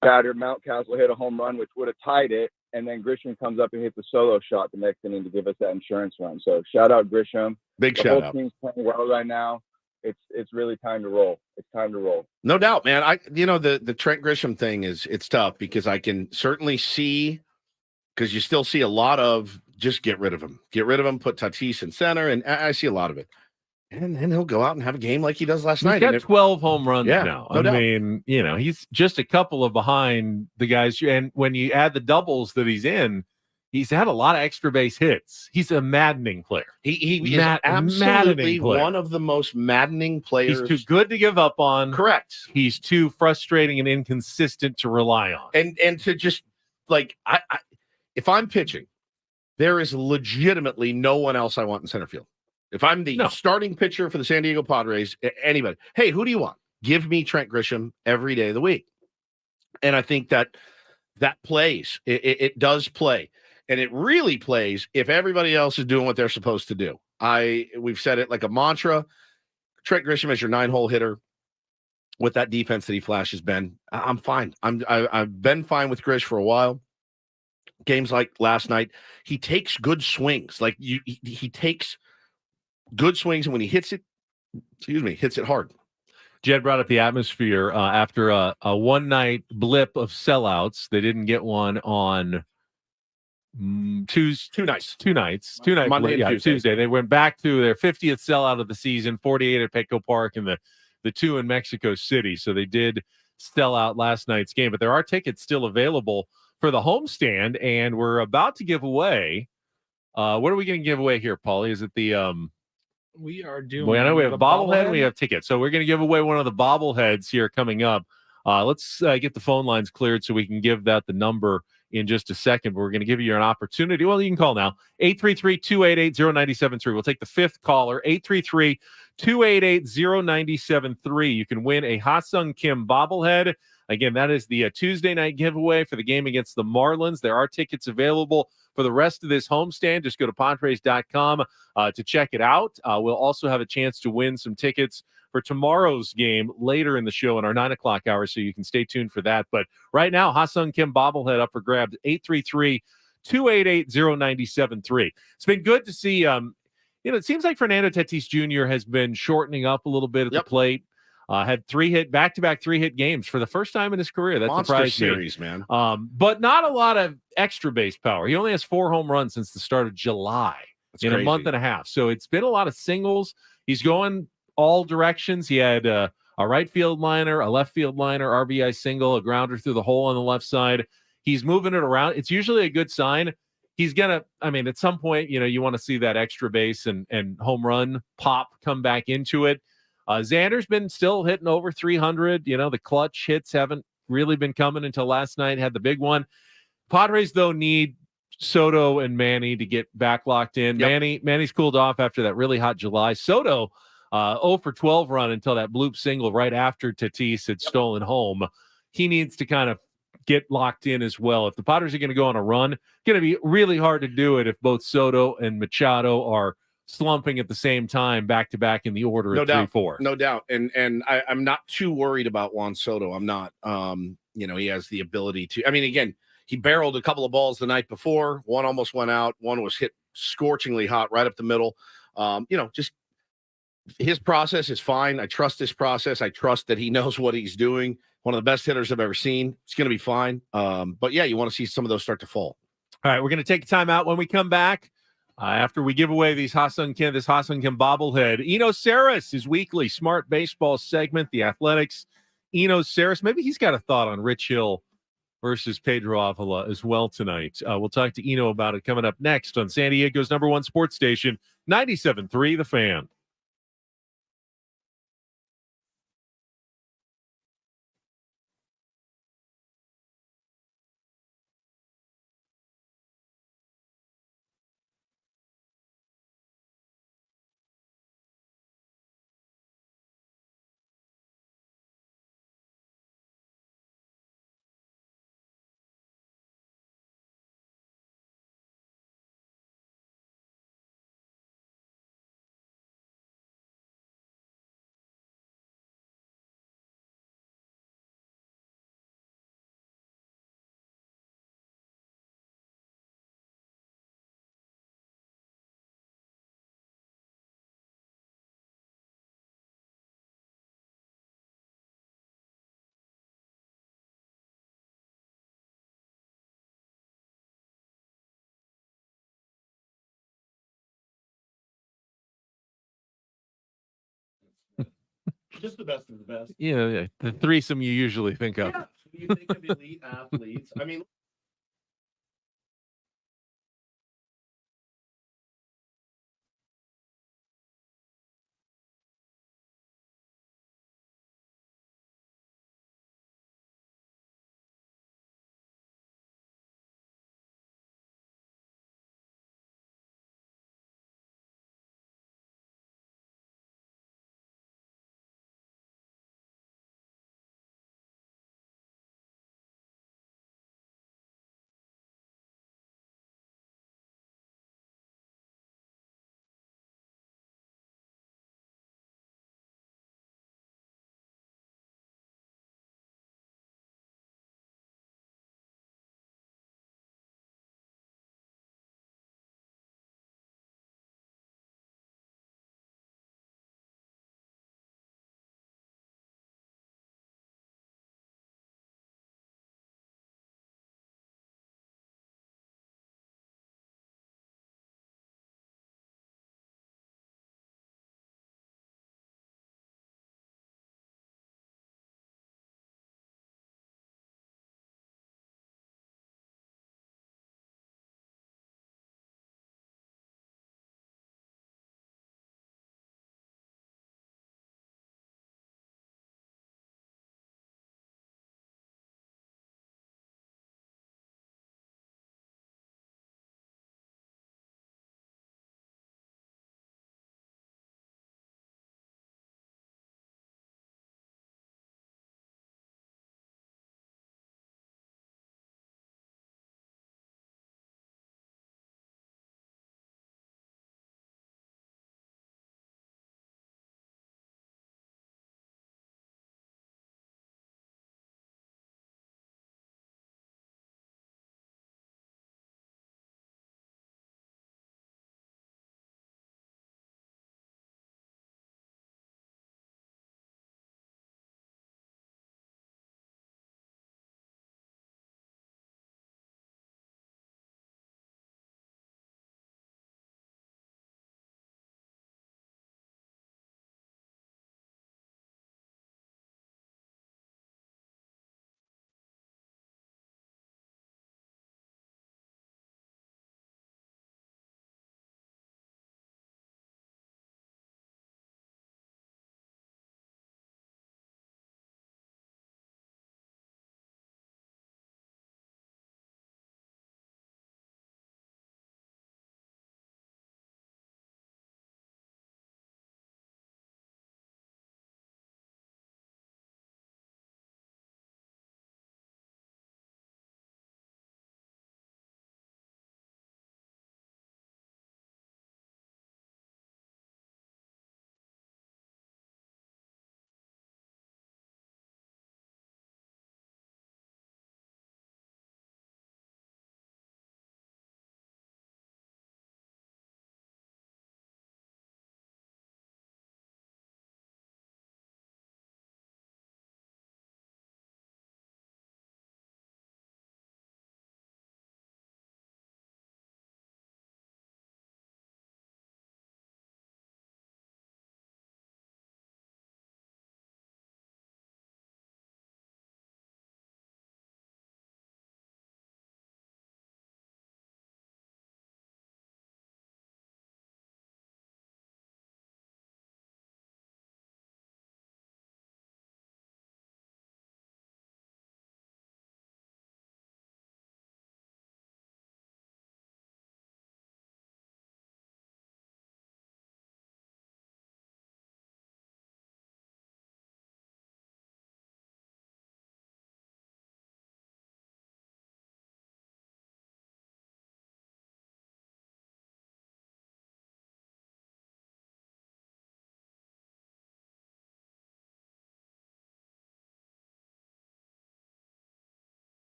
batter, Mountcastle, hit a home run, which would have tied it. And then Grisham comes up and hits a solo shot the next inning to give us that insurance run. So shout out Grisham. Big the shout whole out. Team's playing well right now. It's really time to roll. It's time to roll. No doubt, man. The Trent Grisham thing it's tough because I can certainly see, because you still see a lot of just get rid of him. Get rid of him, put Tatis in center, and I see a lot of it. And then he'll go out and have a game like he does last night. He's got 12 home runs now. No doubt. Mean, he's just a couple of behind the guys. And when you add the doubles that he's in, He's had a lot of extra base hits. He's a maddening player. He is absolutely one of the most maddening players. He's too good to give up on. Correct. He's too frustrating and inconsistent to rely on. And to just like if I'm pitching, there is legitimately no one else I want in center field. If I'm the starting pitcher for the San Diego Padres, anybody, hey, who do you want? Give me Trent Grisham every day of the week. And I think that plays. It does play. And it really plays if everybody else is doing what they're supposed to do. We've said it like a mantra. Trent Grisham as your 9-hole hitter with that defense that he flashes, Ben. I'm fine. I've been fine with Grish for a while. Games like last night, he takes good swings. Like he takes good swings, and when he hits it, hits it hard. Jed brought up the atmosphere after a one-night blip of sellouts. They didn't get one on two nights, Monday and Tuesday. They went back to their 50th sellout of the season, 48 at Petco Park and the 2 in Mexico City. So they did sell out last night's game, but there are tickets still available for the homestand, and we're about to give away. What are we going to give away here, Paulie? Is it the we are doing? Well, I know we have a bobblehead. We have tickets, so we're going to give away one of the bobbleheads here coming up. Let's get the phone lines cleared so we can give that the number in just a second, but we're going to give you an opportunity. Well, you can call now, 833-288-0973. We'll take the 5th caller, 833-288-0973. You can win a Ha-Sung Kim bobblehead. Again, that is the Tuesday night giveaway for the game against the Marlins. There are tickets available for the rest of this homestand. Just go to Padres.com to check it out. We'll also have a chance to win some tickets for tomorrow's game later in the show in our 9 o'clock hour, so you can stay tuned for that. But right now, Ha-Sung Kim bobblehead up for grabs, 833-288-0973. It's been good to see, it seems like Fernando Tatis Jr. has been shortening up a little bit at the plate. Had back-to-back 3-hit games for the first time in his career. That Monster surprised series, me. Man. But not a lot of extra base power. He only has 4 home runs since the start of July in a month and a half. So it's been a lot of singles. He's going all directions. He had a right field liner, a left field liner, RBI single, a grounder through the hole on the left side. He's moving it around. It's usually a good sign. He's going to, at some point, you want to see that extra base and home run pop come back into it. Xander's been still hitting over 300. The clutch hits haven't really been coming until last night. Had the big one. Padres, though, need Soto and Manny to get back locked in. Yep. Manny's cooled off after that really hot July. Soto, 0 for 12 run until that bloop single right after Tatis had stolen home. He needs to kind of get locked in as well. If the Padres are going to go on a run, it's going to be really hard to do it if both Soto and Machado are slumping at the same time, back-to-back in the order of 3-4. No doubt. And I'm not too worried about Juan Soto. I'm not. He has the ability to. Again, he barreled a couple of balls the night before. One almost went out. One was hit scorchingly hot right up the middle. Just his process is fine. I trust his process. I trust that he knows what he's doing. One of the best hitters I've ever seen. It's going to be fine. But, yeah, you want to see some of those start to fall. All right, we're going to take a time out. When we come back, after we give away this Ha-Sung Kim bobblehead, Eno Sarris, his weekly Smart Baseball segment, the Athletics. Eno Sarris, maybe he's got a thought on Rich Hill versus Pedro Avila as well tonight. We'll talk to Eno about it coming up next on San Diego's #1 sports station, 97.3 The Fan. Just the best of the best. Yeah, the threesome you usually think of. Yeah. You think of elite athletes.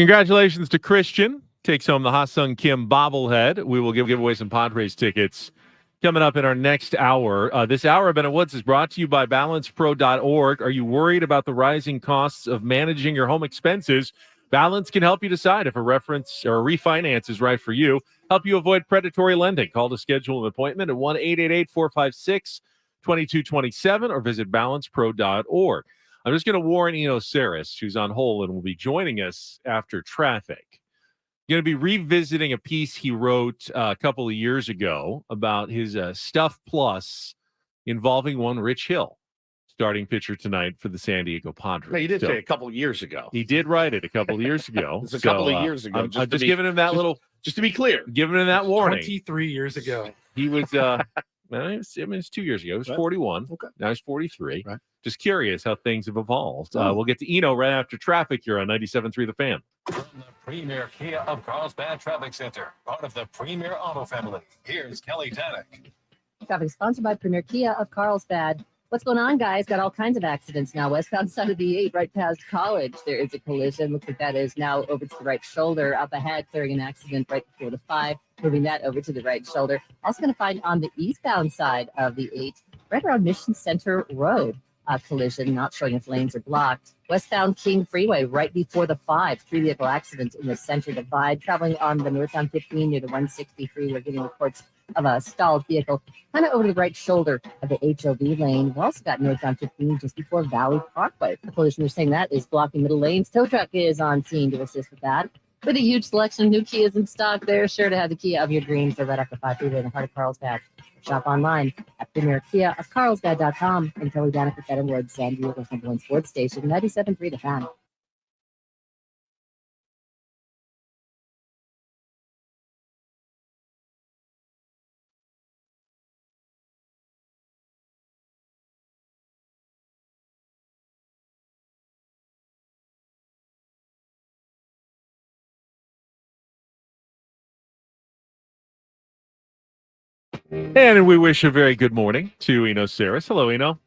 Congratulations to Christian. Takes home the Ha-Sung Kim bobblehead. We will give away some Padres tickets coming up in our next hour. This hour of Bennett Woods is brought to you by BalancePro.org. Are you worried about the rising costs of managing your home expenses? Balance can help you decide if a reference or a refinance is right for you. Help you avoid predatory lending. Call to schedule an appointment at 1-888-456-2227 or visit BalancePro.org. I'm just going to warn Eno Sarris, who's on hold and will be joining us after traffic. Going to be revisiting a piece he wrote a couple of years ago about his Stuff Plus involving one Rich Hill, starting pitcher tonight for the San Diego Padres. No, you did say a couple of years ago. He did write it a couple of years ago. It's a couple of years ago. I'm just giving him that just to be clear, giving him that warning. 23 years ago. He was, it's 2 years ago. He was 41. Okay. Now he's 43. Right. Just curious how things have evolved. We'll get to Eno right after traffic here on 97.3 The Fan. From the premier Kia of Carlsbad Traffic Center, part of the premier auto family, here's Kelly Tannick. Traffic sponsored by Premier Kia of Carlsbad. What's going on, guys? Got all kinds of accidents now. Westbound side of the 8, right past College. There is a collision. Looks like that is now over to the right shoulder. Up ahead, clearing an accident right before the 5. Moving that over to the right shoulder. Also going to find on the eastbound side of the 8, right around Mission Center Road. Collision, not showing if lanes are blocked. Westbound King Freeway, right before the 5. 3-vehicle accident in the center divide. Traveling on the northbound 15 near the 163. We're getting reports of a stalled vehicle kind of over the right shoulder of the HOV lane. We've also got northbound 15 just before Valley Parkway. The collision, they're saying that is blocking middle lanes. Tow truck is on scene to assist with that. With a huge selection of new Kias in stock, they're sure to have the Kia of your dreams. They're right off the 5 freeway in the heart of Carlsbad. Shop online at PremierKiaofCarlsbad.com. And Kelly Danica with Better Woods, San Diego's #1 sports station, 97.3 The Fan. And we wish a very good morning to Eno Sarris. Hello, Eno.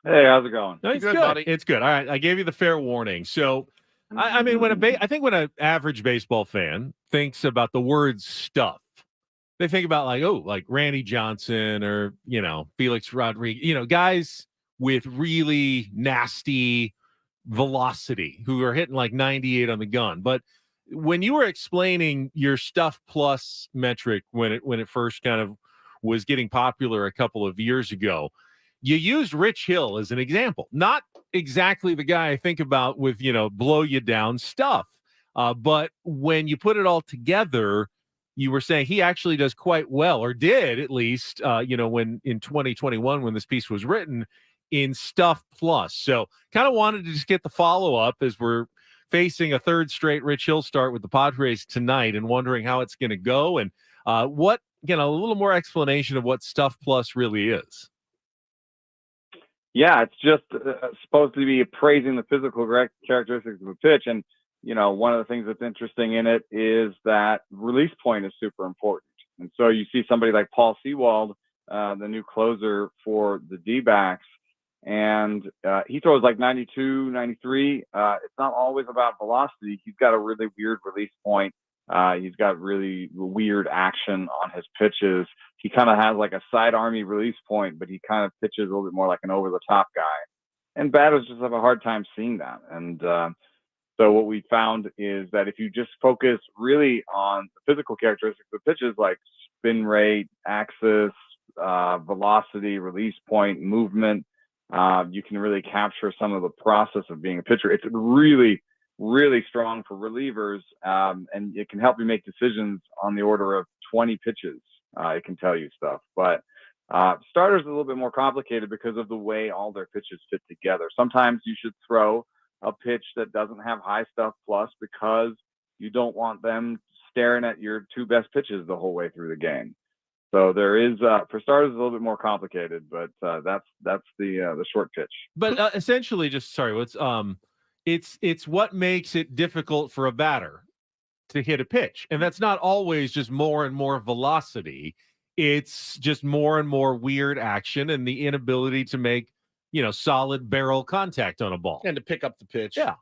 Hey, how's it going? No, it's Good, good. buddy. It's good. All right, I gave you the fair warning. So, I mean, I think when an average baseball fan thinks about the word stuff, they think about like Randy Johnson or Felix Rodriguez, guys with really nasty velocity who are hitting like 98 on the gun. But when you were explaining your Stuff Plus metric when it first kind of was getting popular a couple of years ago, you used Rich Hill as an example. Not exactly the guy I think about with, blow you down stuff. But when you put it all together, you were saying he actually does quite well, or did at least, when in 2021, when this piece was written, in Stuff Plus. So kind of wanted to just get the follow-up as we're facing a third straight Rich Hill start with the Padres tonight and wondering how it's going to go and a little more explanation of what Stuff Plus really is. Yeah, it's just supposed to be appraising the physical characteristics of a pitch. And, one of the things that's interesting in it is that release point is super important. And so you see somebody like Paul Sewald, the new closer for the D-backs, and he throws like 92, 93. It's not always about velocity. He's got a really weird release point. He's got really weird action on his pitches. He kind of has like a side army release point, but he kind of pitches a little bit more like an over-the-top guy. And batters just have a hard time seeing that. And so what we found is that if you just focus really on the physical characteristics of pitches like spin rate, axis, velocity, release point, movement, you can really capture some of the process of being a pitcher. It's really, really strong for relievers, and it can help you make decisions on the order of 20 pitches. It can tell you stuff. But starters are a little bit more complicated because of the way all their pitches fit together. Sometimes you should throw a pitch that doesn't have high Stuff Plus because you don't want them staring at your two best pitches the whole way through the game. So there is, for starters, a little bit more complicated, but that's the short pitch. But essentially, it's what makes it difficult for a batter to hit a pitch, and that's not always just more and more velocity. It's just more and more weird action and the inability to make solid barrel contact on a ball and to pick up the pitch. Yeah.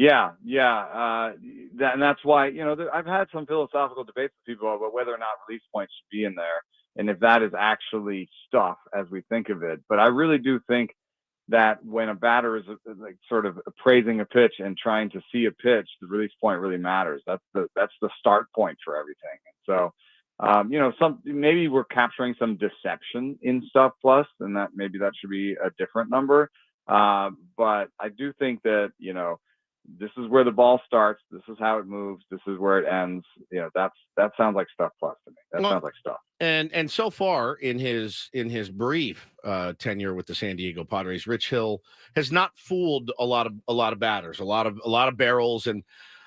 Yeah. And that's why, I've had some philosophical debates with people about whether or not release points should be in there, and if that is actually stuff as we think of it. But I really do think that when a batter is like sort of appraising a pitch and trying to see a pitch, the release point really matters. That's the start point for everything. And so, maybe we're capturing some deception in Stuff Plus, and that maybe that should be a different number. But I do think that, this is where the ball starts. This is how it moves. This is where it ends. That sounds like Stuff Plus to me. That sounds like stuff. And so far in his brief tenure with the San Diego Padres, Rich Hill has not fooled a lot of batters, a lot of barrels. And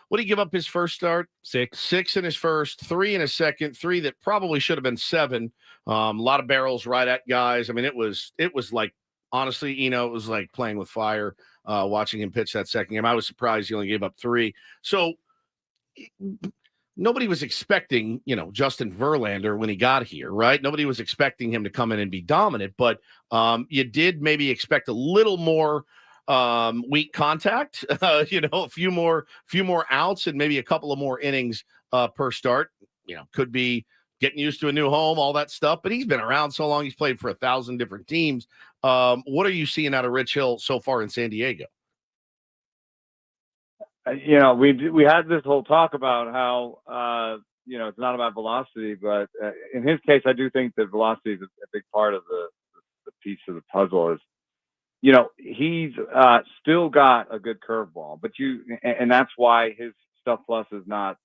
what did he give up his first start? Six in his first, 3 in his second, 3 that probably should have been 7. A lot of barrels right at guys. I mean, it was like, honestly, it was like playing with fire. Watching him pitch that second game, I was surprised he only gave up 3. So nobody was expecting, Justin Verlander when he got here, right? Nobody was expecting him to come in and be dominant, but you did maybe expect a little more weak contact, a few more outs and maybe a couple of more innings per start. Could be getting used to a new home, all that stuff. But he's been around so long; he's played for 1,000 different teams. What are you seeing out of Rich Hill so far in San Diego? We had this whole talk about how it's not about velocity, but in his case, I do think that velocity is a big part of the piece of the puzzle. Is he's still got a good curveball, but and that's why his Stuff Plus is not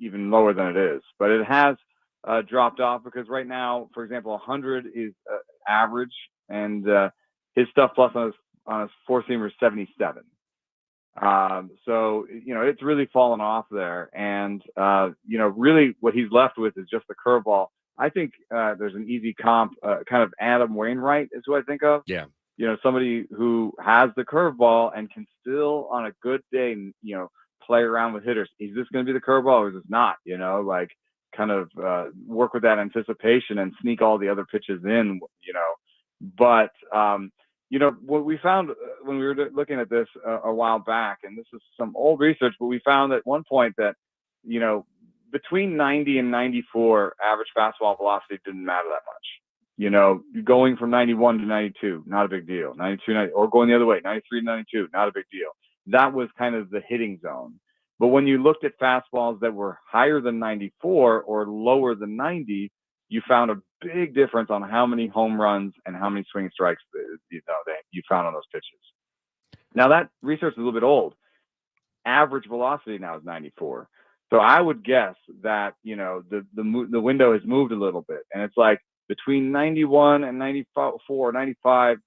even lower than it is, but it has dropped off because right now, for example, 100 is average, and his Stuff Plus on his four-seamer is 77. So it's really fallen off there, and really what he's left with is just the curveball. I think there's an easy comp, kind of Adam Wainwright is who I think of. Yeah. Somebody who has the curveball and can still on a good day, play around with hitters. Is this going to be the curveball or is this not? Kind of work with that anticipation and sneak all the other pitches in. But what we found when we were looking at this a while back, and this is some old research, but we found at one point that between 90 and 94, average fastball velocity didn't matter that much. Going from 91 to 92, not a big deal. 92, 90, or going the other way, 93 to 92, not a big deal. That was kind of the hitting zone. But when you looked at fastballs that were higher than 94 or lower than 90, you found a big difference on how many home runs and how many swing strikes that you found on those pitches. Now that research is a little bit old. Average velocity now is 94. So I would guess that the window has moved a little bit, and it's like between 91 and 94, 95.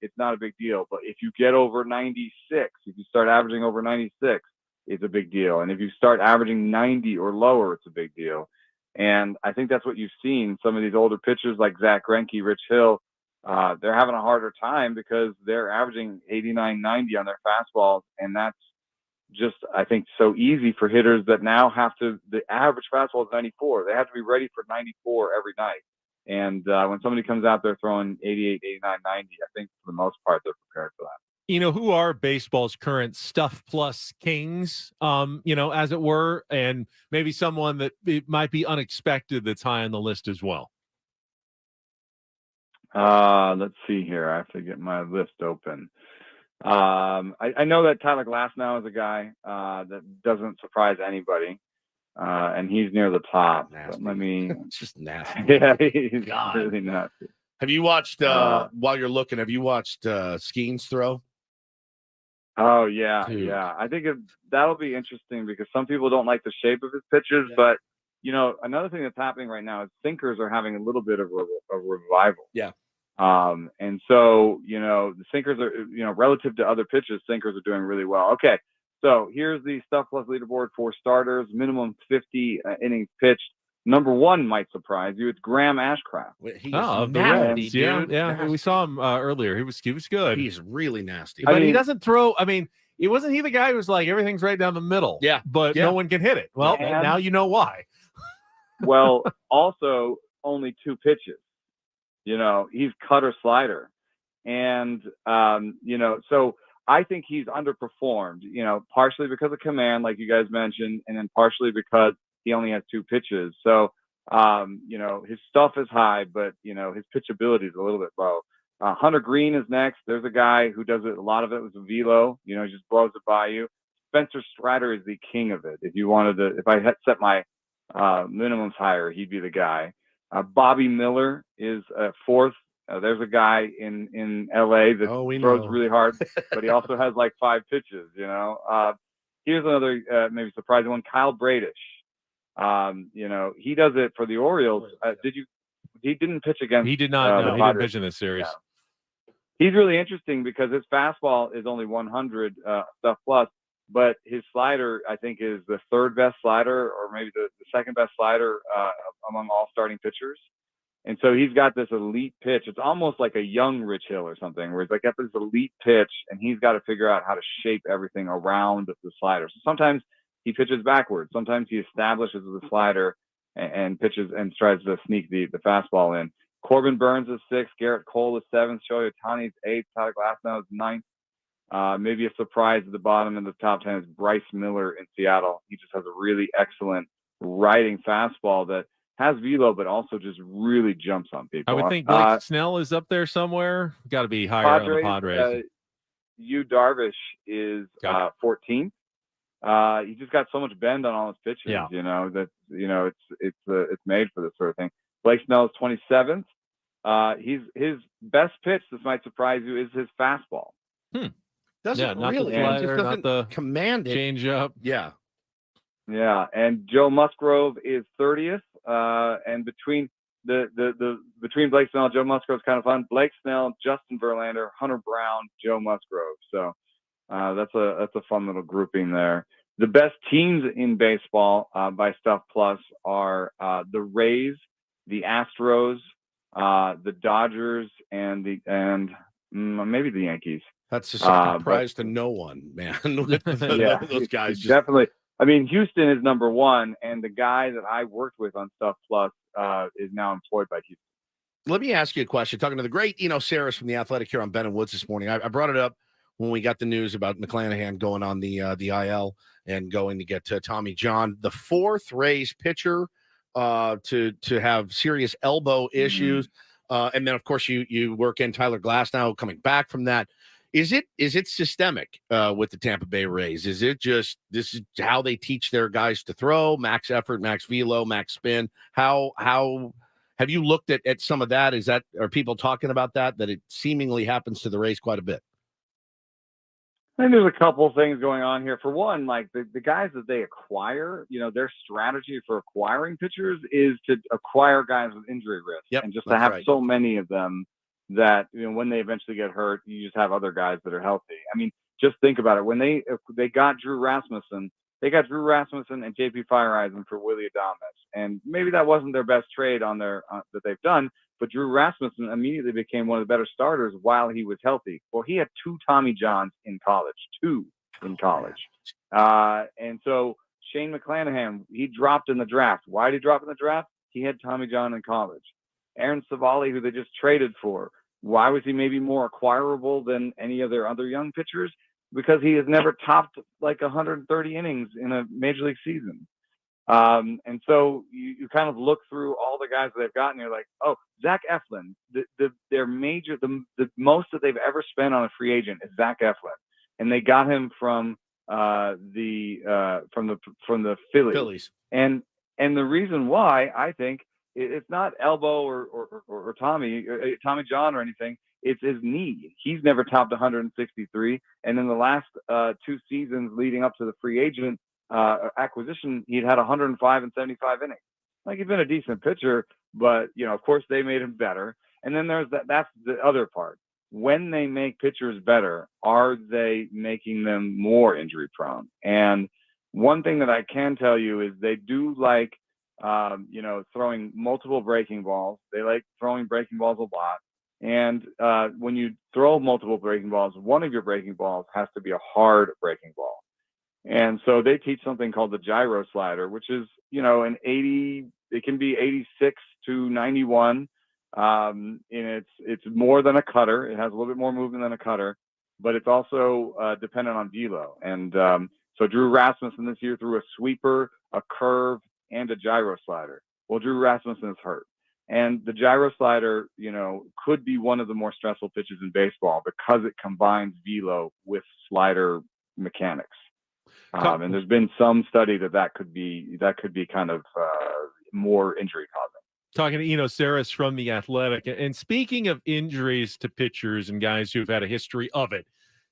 It's not a big deal. But if you get over 96, if you start averaging over 96, it's a big deal. And if you start averaging 90 or lower, it's a big deal. And I think that's what you've seen. Some of these older pitchers like Zach Greinke, Rich Hill, they're having a harder time because they're averaging 89, 90 on their fastballs. And that's just, I think, so easy for hitters that now the average fastball is 94. They have to be ready for 94 every night. And when somebody comes out there throwing 88, 89, 90, I think for the most part, they're prepared for that. Who are baseball's current Stuff Plus kings, as it were, and maybe someone that it might be unexpected that's high on the list as well? Let's see here. I have to get my list open. I know that Tyler Glasnow is a guy that doesn't surprise anybody. And he's near the top. But let me. It's just nasty. Yeah, he's really nasty. Have you watched while you're looking? Have you watched Skeen's throw? Oh yeah, Dude. yeah. I think that'll be interesting because some people don't like the shape of his pitches, but another thing that's happening right now is sinkers are having a little bit of a revival. Yeah. And so the sinkers are relative to other pitches, sinkers are doing really well. Okay. So here's the Stuff Plus leaderboard for starters, minimum 50 innings pitched. Number 1 might surprise you. It's Graham Ashcraft. The Reds. Yeah. We saw him earlier. He was good. He's really nasty. But he doesn't throw. I mean, wasn't he the guy who was like everything's right down the middle? Yeah. But no one can hit it. Well, now you know why. Well, also only 2 pitches. He's cutter slider, and so I think he's underperformed, partially because of command, like you guys mentioned, and then partially because he only has 2 pitches. So, his stuff is high, but, his pitchability is a little bit low. Hunter Green is next. There's a guy who does it. A lot of it was a velo, he just blows it by you. Spencer Strider is the king of it. If I had set my minimums higher, he'd be the guy. Bobby Miller is fourth. There's a guy in LA that throws really hard, but he also has like 5 pitches, Here's another maybe surprising one, Kyle Bradish. He does it for the Orioles. He didn't pitch against. He did not. No, he didn't pitch in this series. Yeah. He's really interesting because his fastball is only 100 stuff plus, but his slider, I think, is the 3rd best slider, or maybe the 2nd best slider among all starting pitchers. And so he's got this elite pitch. It's almost like a young Rich Hill or something, where he's like got this elite pitch, and he's got to figure out how to shape everything around the slider. So sometimes he pitches backwards. Sometimes he establishes the slider and pitches and tries to sneak the fastball in. Corbin Burns is 6th. Garrett Cole is 7th. Shohei Ohtani is 8th. Tyler Glasnow is 9th. Maybe a surprise at the bottom in the top 10 is Bryce Miller in Seattle. He just has a really excellent riding fastball that has velo, but also just really jumps on people. I would think Blake Snell is up there somewhere. Got to be higher on the Padres. Yu Darvish is 14th. He just got so much bend on all his pitches, that it's made for this sort of thing. Blake Snell is 27th. His best pitch, this might surprise you, is his fastball. Doesn't not really. The slider, just not the command it. Change up. Yeah. Yeah, and Joe Musgrove is 30th. And between between Blake Snell and Joe Musgrove is kind of fun. Blake Snell, Justin Verlander, Hunter Brown, Joe Musgrove. So that's a fun little grouping there. The best teams in baseball by Stuff Plus are the Rays, the Astros, the Dodgers, and maybe the Yankees. That's a surprise to no one, man. Yeah, those guys just... definitely. I mean, Houston is number 1, and the guy that I worked with on Stuff Plus is now employed by Houston. Let me ask you a question. Talking to the great Eno Sarris from The Athletic here on Ben and Woods this morning. I brought it up when we got the news about McClanahan going on the IL and going to get Tommy John, the 4th Rays pitcher to have serious elbow issues. And then, of course, you work in Tyler Glasnow coming back from that. Is it systemic with the Tampa Bay Rays? Is it just this is how they teach their guys to throw, max effort, max velo, max spin? How have you looked at some of that? Are people talking about that it seemingly happens to the Rays quite a bit? I think there's a couple things going on here. For one, like the guys that they acquire, their strategy for acquiring pitchers is to acquire guys with injury risk, and just to have so many of them that when they eventually get hurt, you just have other guys that are healthy. I mean, just think about it. When they got Drew Rasmussen, and JP Fireeisen for Willie Adames, and maybe that wasn't their best trade on their that they've done. But Drew Rasmussen immediately became one of the better starters while he was healthy. Well, he had 2 Tommy Johns in college, and so Shane McClanahan, he dropped in the draft. Why did he drop in the draft? He had Tommy John in college. Aaron Savali, who they just traded for, why was he maybe more acquirable than any of their other young pitchers? Because he has never topped like 130 innings in a major league season. And so you kind of look through all the guys that they've gotten. You're like, oh, Zach Eflin, the most that they've ever spent on a free agent is Zach Eflin, and they got him from the Phillies. And the reason why, I think, it's not elbow or Tommy John or anything. It's his knee. He's never topped 163. And in the last 2 seasons leading up to the free agent acquisition, he'd had 105 and 75 innings. Like, he's been a decent pitcher, but of course they made him better. And then there's that's the other part. When they make pitchers better, are they making them more injury prone? And one thing that I can tell you is they do like throwing multiple breaking balls. They like throwing breaking balls a lot. And when you throw multiple breaking balls, one of your breaking balls has to be a hard breaking ball. And so they teach something called the gyro slider, which is, an 80, it can be 86 to 91. And it's more than a cutter. It has a little bit more movement than a cutter. but it's also dependent on velo. And so Drew Rasmussen this year threw a sweeper, a curve, and a gyro slider. Well, Drew Rasmussen is hurt. And the gyro slider, could be one of the more stressful pitches in baseball because it combines velo with slider mechanics. And there's been some study that could be kind of more injury causing. Talking to Eno Sarris from The Athletic. And speaking of injuries to pitchers and guys who've had a history of it,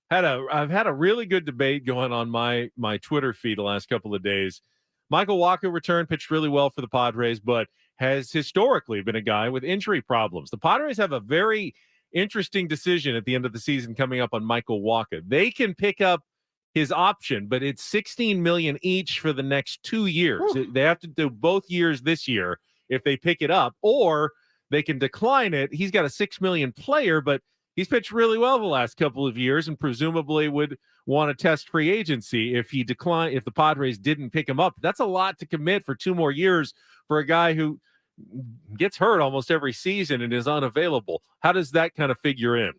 I've had a really good debate going on my Twitter feed the last couple of days. Michael Wacha returned, pitched really well for the Padres, but has historically been a guy with injury problems. The Padres have a very interesting decision at the end of the season coming up on Michael Wacha. They can pick up his option, but it's $16 million each for the next 2 years. They have to do both years this year if they pick it up, or they can decline it. He's got a $6 million player, but he's pitched really well the last couple of years and presumably would want to test free agency if the Padres didn't pick him up. That's a lot to commit for 2 more years for a guy who gets hurt almost every season and is unavailable. How does that kind of figure in?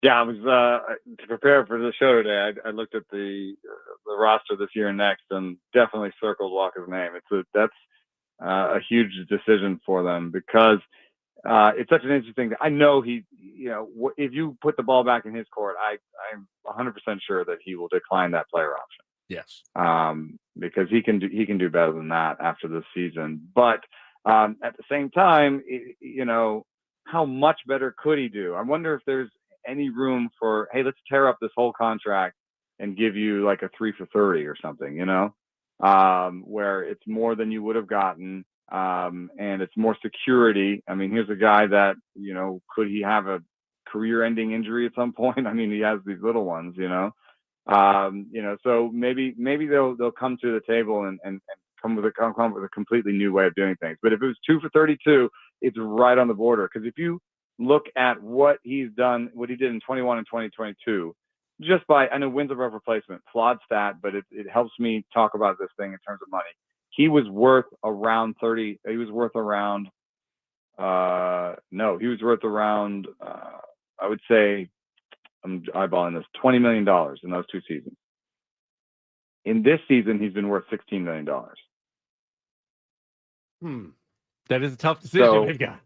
Yeah, I was to prepare for the show today. I looked at the roster this year and next, and definitely circled Walker's name. That's a huge decision for them because it's such an interesting thing. I know if you put the ball back in his court, I'm 100% sure that he will decline that player option. Yes. Because he can do better than that after this season. But at the same time, how much better could he do? I wonder if there's any room for, hey, let's tear up this whole contract and give you like a 3 for 30 or something, where it's more than you would have gotten. And it's more security. I mean, here's a guy that, could he have a career-ending injury at some point? I mean, he has these little ones, so maybe they'll come to the table and come with a completely new way of doing things. But if it was 2 for 32, it's right on the border. Because if you look at what he did in 21 and 2022, just by, I know wins above replacement, flawed stat, but it helps me talk about this thing in terms of money. He was worth around 30. He was worth around, I would say, I'm eyeballing this, $20 million in those 2 seasons. In this season, he's been worth $16 million. That is a tough decision they've got.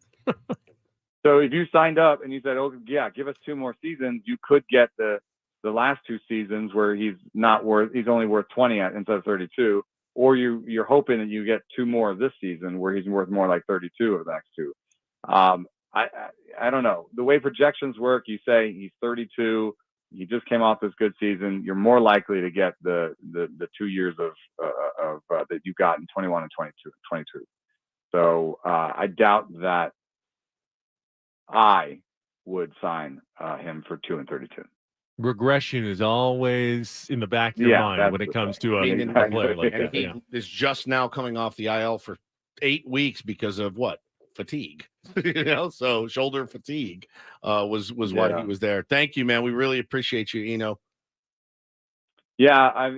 So if you signed up and you said, oh, yeah, give us 2 more seasons, you could get the last 2 seasons where he's only worth 20 instead of 32. Or you're hoping that you get 2 more this season where he's worth more like 32 of the next 2. I don't know. The way projections work, you say he's 32. He just came off this good season. You're more likely to get the 2 years of that you got in 21 and 22. So I doubt that I would sign him for 2 and 32. Regression is always in the back of your mind when it comes to a player like that. He is just now coming off the IL for 8 weeks because of what? Fatigue. So shoulder fatigue was why he was there. Thank you, man. We really appreciate you, Eno. Yeah, I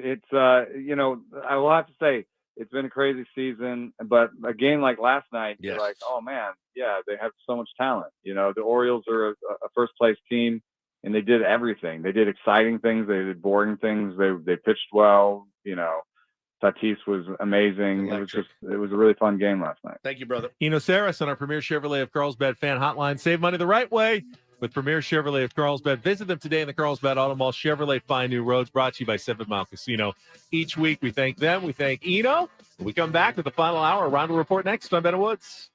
will have to say it's been a crazy season, but a game like last night, you're like, oh man, yeah, they have so much talent. The Orioles are a first place team. And they did everything. They did exciting things. They did boring things. They pitched well. Tatis was amazing. It was a really fun game last night. Thank you, brother. Eno Sarris on our Premier Chevrolet of Carlsbad fan hotline. Save money the right way with Premier Chevrolet of Carlsbad. Visit them today in the Carlsbad Auto Mall. Chevrolet Find New Roads, brought to you by 7 Mile Casino. Each week we thank them. We thank Eno. We come back with the final hour. Reindl Report next. I'm Ben Woods.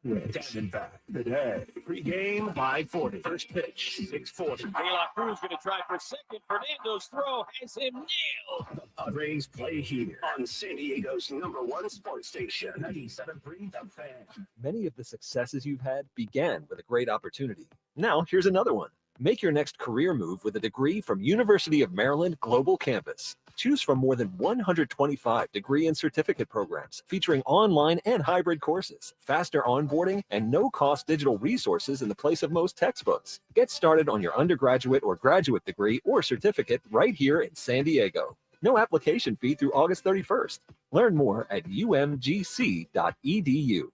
Diamondback today. Pre-game, 5:40. First pitch, 6:40. De La Cruz going to try for second. Fernando's throw has him nailed. The Padres play here on San Diego's #1 sports station, 97.3 The Fan. Many of the successes you've had began with a great opportunity. Now, here's another one. Make your next career move with a degree from University of Maryland Global Campus. Choose from more than 125 degree and certificate programs featuring online and hybrid courses, faster onboarding, and no-cost digital resources in the place of most textbooks. Get started on your undergraduate or graduate degree or certificate right here in San Diego. No application fee through August 31st. Learn more at umgc.edu.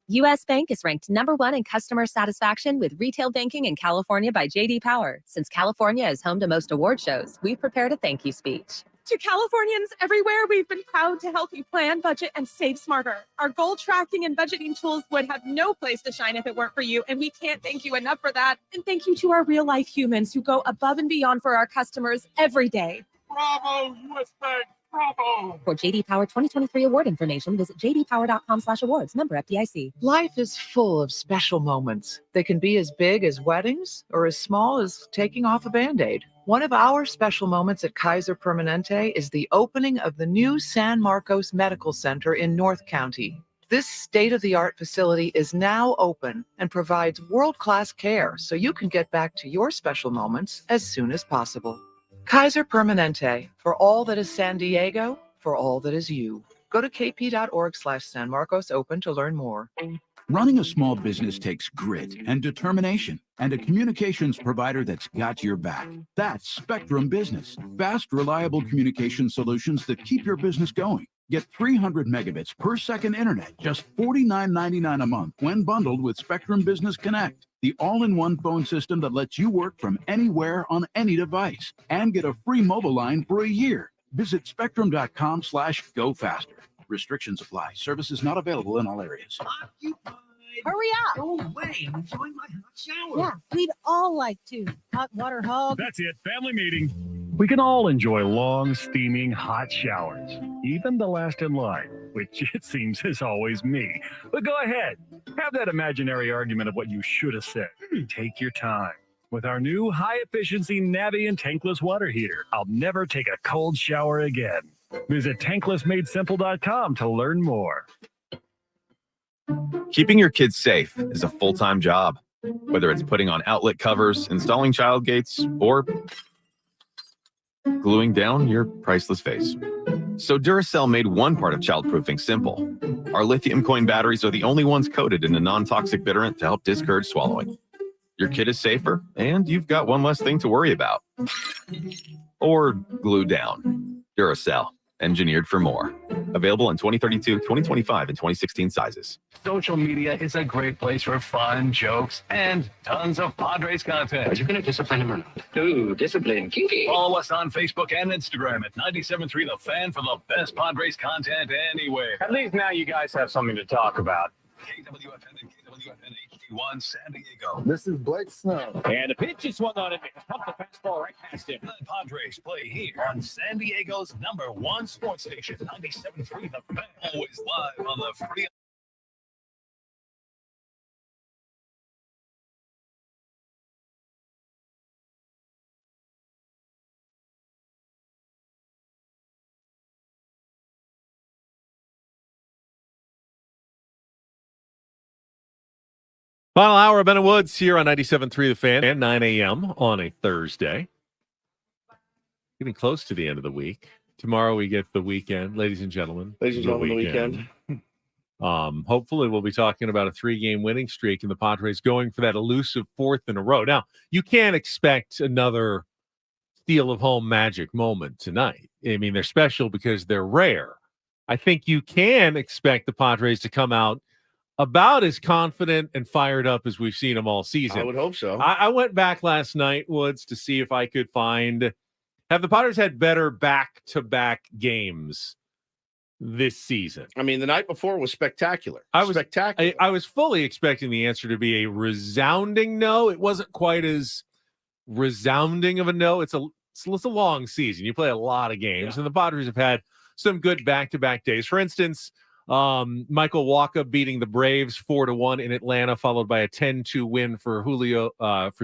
U.S. Bank is ranked #1 in customer satisfaction with retail banking in California by J.D. Power. Since California is home to most award shows, we've prepared a thank you speech. To Californians everywhere, we've been proud to help you plan, budget, and save smarter. Our goal tracking and budgeting tools would have no place to shine if it weren't for you, and we can't thank you enough for that. And thank you to our real-life humans who go above and beyond for our customers every day. Bravo, U.S. Bank. Bravo. For J.D. Power 2023 award information, visit jdpower.com/awards. Member FDIC. Life is full of special moments. They can be as big as weddings or as small as taking off a Band-Aid. One of our special moments at Kaiser Permanente is the opening of the new San Marcos Medical Center in North County. This state-of-the-art facility is now open and provides world-class care so you can get back to your special moments as soon as possible. Kaiser Permanente, for all that is San Diego, for all that is you. Go to kp.org/San Marcos Open to learn more. Running a small business takes grit and determination and a communications provider that's got your back. That's Spectrum Business. Fast, reliable communication solutions that keep your business going. Get 300 megabits per second internet, just $49.99 a month when bundled with Spectrum Business Connect, the all-in-one phone system that lets you work from anywhere on any device, and get a free mobile line for a year. Visit spectrum.com/go faster. Restrictions apply. Services not available in all areas. Hurry up. Go away. I'm enjoying my hot shower. Yeah, we'd all like to. Hot water hug. That's it. Family meeting. We can all enjoy long, steaming, hot showers. Even the last in line, which it seems is always me. But go ahead. Have that imaginary argument of what you should have said. Take your time. With our new high-efficiency Navien tankless water heater, I'll never take a cold shower again. Visit tanklessmadesimple.com to learn more. Keeping your kids safe is a full-time job, whether it's putting on outlet covers, installing child gates, or gluing down your priceless face. So Duracell made one part of childproofing simple. Our lithium coin batteries are the only ones coated in a non-toxic bitterant to help discourage swallowing. Your kid is safer, and you've got one less thing to worry about. Or glue down. Duracell. Engineered for more. Available in 2032, 2025, and 2016 sizes. Social media is a great place for fun, jokes, and tons of Padres content. Are you going to discipline him or not? Ooh, discipline. Kinky. Follow us on Facebook and Instagram at 97.3 The Fan for the best Padres content anywhere. At least now you guys have something to talk about. KWFN and KWFN HD1 San Diego. This is Blake Snow. And the pitch is swung on it. Pump the fastball right past him. The Padres play here on San Diego's #1 sports station, 97.3 The Fan. Always live on the free. Final hour of Ben Woods here on 97.3 The Fan and 9 a.m. on a Thursday. Getting close to the end of the week. Tomorrow we get the weekend, ladies and gentlemen. Ladies and gentlemen, the weekend. Hopefully we'll be talking about a 3-game winning streak and the Padres going for that elusive 4th in a row. Now, you can't expect another steal of home magic moment tonight. I mean, they're special because they're rare. I think you can expect the Padres to come out about as confident and fired up as we've seen them all season. I would hope so. I went back last night, Woods, to see if I could have the Padres had better back-to-back games this season. I mean, the night before was spectacular. I was fully expecting the answer to be a resounding no. It wasn't quite as resounding of a no. It's a long season. You play a lot of games, and the Padres have had some good back-to-back days. For instance, Michael Wacha beating the Braves 4-1 in Atlanta, followed by a 10-2 win for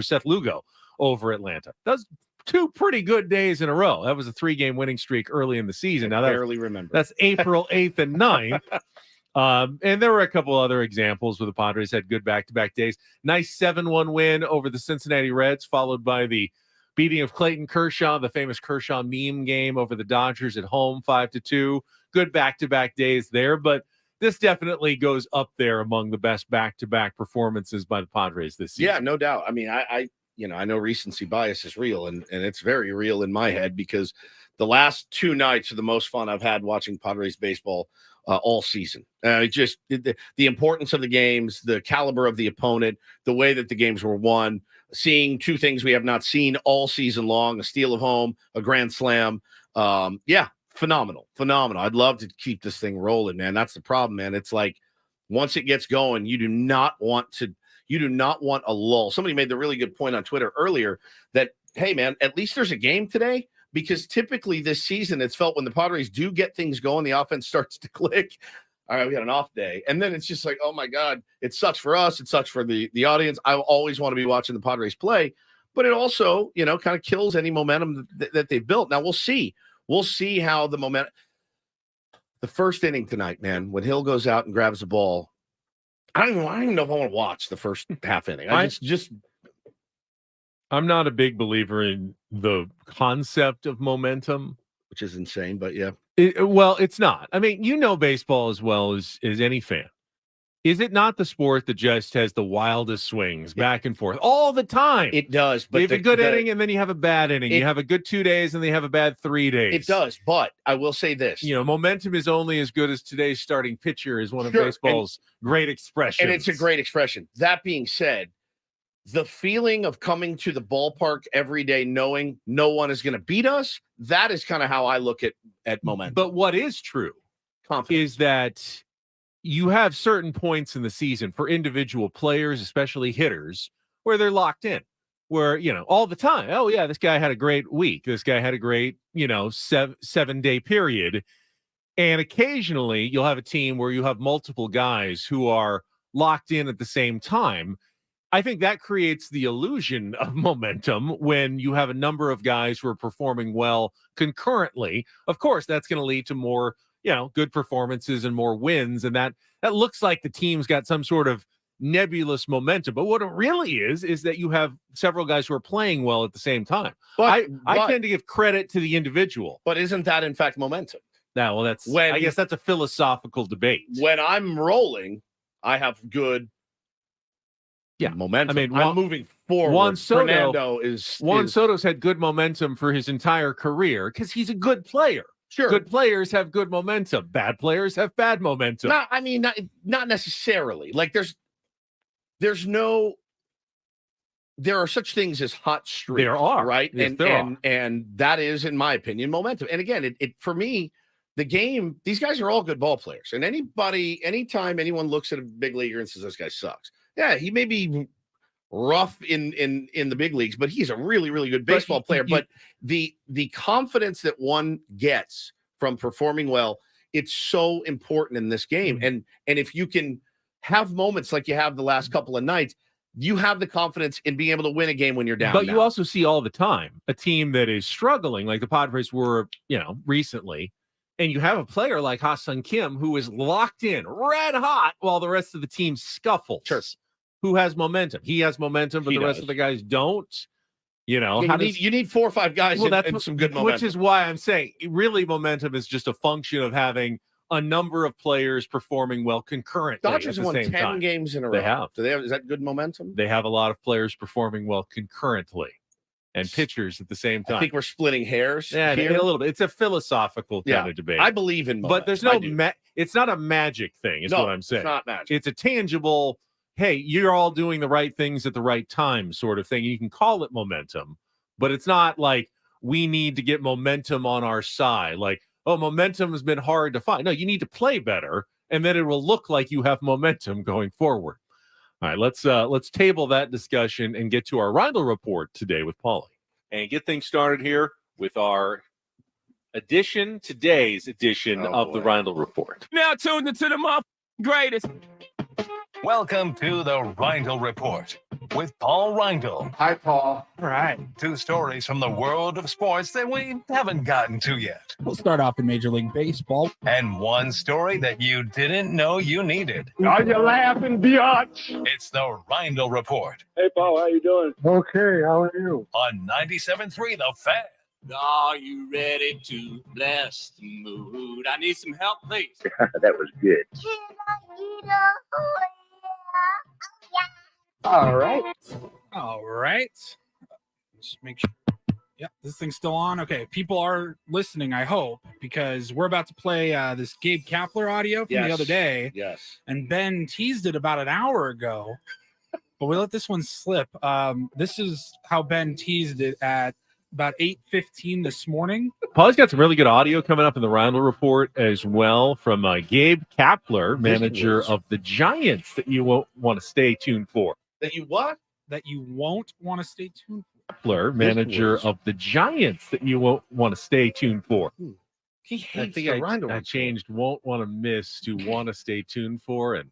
Seth Lugo over Atlanta. That's 2 pretty good days in a row. That was a 3-game winning streak early in the season. Now barely remember. That's April 8th and 9th. And there were a couple other examples where the Padres had good back-to-back days. Nice 7-1 win over the Cincinnati Reds, followed by the beating of Clayton Kershaw, the famous Kershaw meme game over the Dodgers at home, 5-2. Good back-to-back days there, but this definitely goes up there among the best back-to-back performances by the Padres this season. Yeah, no doubt. I mean, I know recency bias is real, and it's very real in my head because the last 2 nights are the most fun I've had watching Padres baseball all season. Just the importance of the games, the caliber of the opponent, the way that the games were won, seeing 2 things we have not seen all season long, a steal of home, a grand slam. Phenomenal. I'd love to keep this thing rolling, man. That's the problem, man. It's like once it gets going, you do not want a lull. Somebody made the really good point on Twitter earlier that, hey, man, at least there's a game today, because typically this season it's felt when the Padres do get things going, the offense starts to click. All right, we got an off day. And then it's just like, oh, my God, it sucks for us. It sucks for the audience. I always want to be watching the Padres play. But it also, kind of kills any momentum that they've built. Now, we'll see. We'll see how the momentum – the first inning tonight, man, when Hill goes out and grabs the ball, I don't even know if I want to watch the first half inning. I'm not a big believer in the concept of momentum, which is insane, but yeah. It's not. I mean, baseball as well as any fan. Is it not the sport that just has the wildest swings back and forth all the time? It does. But you have a good inning and then you have a bad inning. You have a good 2 days and then you have a bad 3 days. It does. But I will say this. Momentum is only as good as today's starting pitcher is one of baseball's great expressions. And it's a great expression. That being said, the feeling of coming to the ballpark every day knowing no one is going to beat us, that is kind of how I look at momentum. But what is true is that you have certain points in the season for individual players, especially hitters, where they're locked in, where, all the time, oh, yeah, this guy had a great week. This guy had a great, 7-day period. And occasionally you'll have a team where you have multiple guys who are locked in at the same time. I think that creates the illusion of momentum when you have a number of guys who are performing well concurrently. Of course, that's going to lead to more, good performances and more wins. And that looks like the team's got some sort of nebulous momentum. But what it really is that you have several guys who are playing well at the same time. I tend to give credit to the individual. But isn't that, in fact, momentum? No, well, I guess that's a philosophical debate. When I'm rolling, I have good momentum. I mean, I'm moving forward. Juan Soto's had good momentum for his entire career because he's a good player. Sure. Good players have good momentum. Bad players have bad momentum. Not necessarily. Like there are such things as hot streaks. There are, right? Yes, and that is, in my opinion, momentum. And again, it for me, the game, these guys are all good ball players. And anytime anyone looks at a big leaguer and says this guy sucks, yeah, he may be rough in the big leagues, but he's a really, really good baseball player. But the confidence that one gets from performing well, it's so important in this game. And if you can have moments like you have the last couple of nights, you have the confidence in being able to win a game when you're down. But you also see all the time a team that is struggling, like the Padres were, recently. And you have a player like Ha-Seong Kim who is locked in red hot while the rest of the team scuffles. Sure. Who has momentum? He has momentum, but the rest of the guys don't. You need 4 or 5 guys and some good momentum. Which is why I'm saying really momentum is just a function of having a number of players performing well concurrently. Dodgers have won 10 games in a row. They have. Is that good momentum? They have a lot of players performing well concurrently. And pitchers at the same time. I think we're splitting hairs. Yeah, here. a little bit. It's a philosophical kind of debate. I believe in momentum. But there's no it's not a magic thing, is what I'm saying. It's not magic. It's a tangible, hey, you're all doing the right things at the right time sort of thing. You can call it momentum, but it's not like we need to get momentum on our side. Like, oh, momentum has been hard to find. No, you need to play better, and then it will look like you have momentum going forward. All right, let's table that discussion and get to our Reindl Report today with Paulie. And get things started here with our today's edition of the Reindl Report. Now tuned into the greatest. Welcome to the Reindl Report with Paul Reindl. Hi, Paul. All right. 2 stories from the world of sports that we haven't gotten to yet. We'll start off in Major League Baseball. And 1 story that you didn't know you needed. Are you laughing, biatch? It's the Reindl Report. Hey, Paul, how you doing? Okay, how are you? On 97.3 The Fan. Are you ready to bless the mood? I need some help, please. That was good. All right. Just make sure. Yep, this thing's still on. Okay, people are listening, I hope, because we're about to play this Gabe Kapler audio from the other day. Yes. And Ben teased it about an hour ago, but we let this one slip. This is how Ben teased it at about 8:15 this morning. Paul's got some really good audio coming up in the Reindl Report as well from Gabe Kapler, manager of the Giants, that you won't want to stay tuned for. That you what? That you won't want to stay tuned for. Kapler, manager of the Giants, that you won't want to stay tuned for. He hates the I Reindl Report. changed won't want to miss to want to stay tuned for, and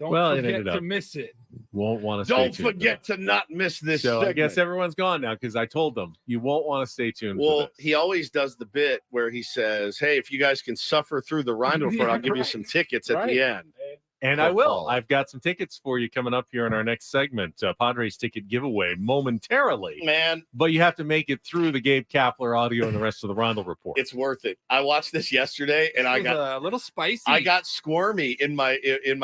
Don't well, it forget ended to up miss it. won't want to stay Don't tuned. forget to not miss this. So I guess segment. everyone's gone now because I told them you won't want to stay tuned. for Well, this. he always does the bit where he says, "Hey, if you guys can suffer through the Reindl Report, I'll give you some tickets at the end." And I will. I've got some tickets for you coming up here in our next segment. Padres ticket giveaway momentarily. Man. But you have to make it through the Gabe Kapler audio and the rest of the Reindl Report. It's worth it. I watched this yesterday, and I got a little spicy. I got squirmy in my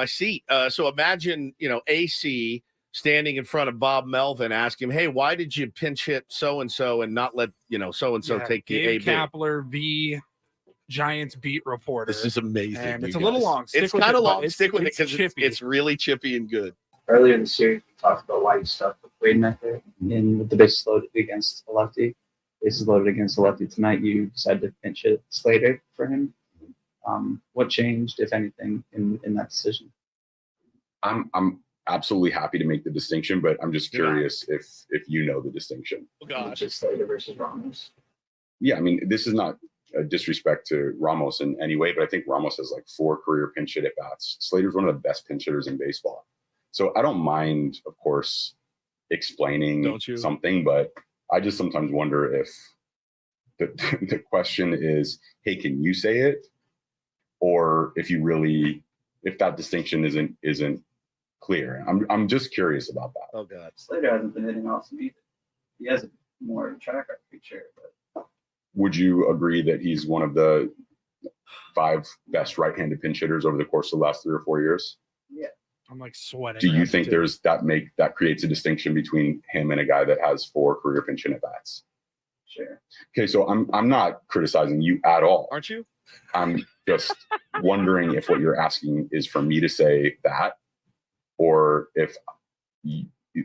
seat. So imagine, AC standing in front of Bob Melvin, ask him, "Hey, why did you pinch hit so and so and not let so and so take the Gabe AB?" Kapler, the Giants beat reporter. This is amazing. And you it's a little guys. long. Stick It's with kind it, of but long. it's- Stick with it it's because chippy. it's really chippy and good. Earlier in the series, we talked about why you stuck with Wade Meckler in with the bases loaded against a lefty. Bases loaded against a lefty tonight. You decided to pinch hit Slater for him. What changed, if anything, in that decision? I'm absolutely happy to make the distinction, but I'm just curious if you know the distinction. Oh gosh, just Slater versus Ramos. Yeah, I mean, this is not a disrespect to Ramos in any way, but I think Ramos has like 4 career pinch hit at bats. Slater's one of the best pinch hitters in baseball. So I don't mind, of course, explaining something, but I just sometimes wonder if the question is, hey, can you say it? Or if that distinction isn't clear. I'm just curious about that. Oh God. Slater hasn't been hitting awesome either. He has more track record, sure, but Would you agree that he's one of the 5 best right-handed pinch hitters over the course of the last 3 or 4 years? yeah. I'm like sweating. Do you think there's that creates a distinction between him and a guy that has 4 career pinch hit at bats? Sure. Okay, so I'm not criticizing you at all. Aren't you? I'm just wondering if what you're asking is for me to say that, or if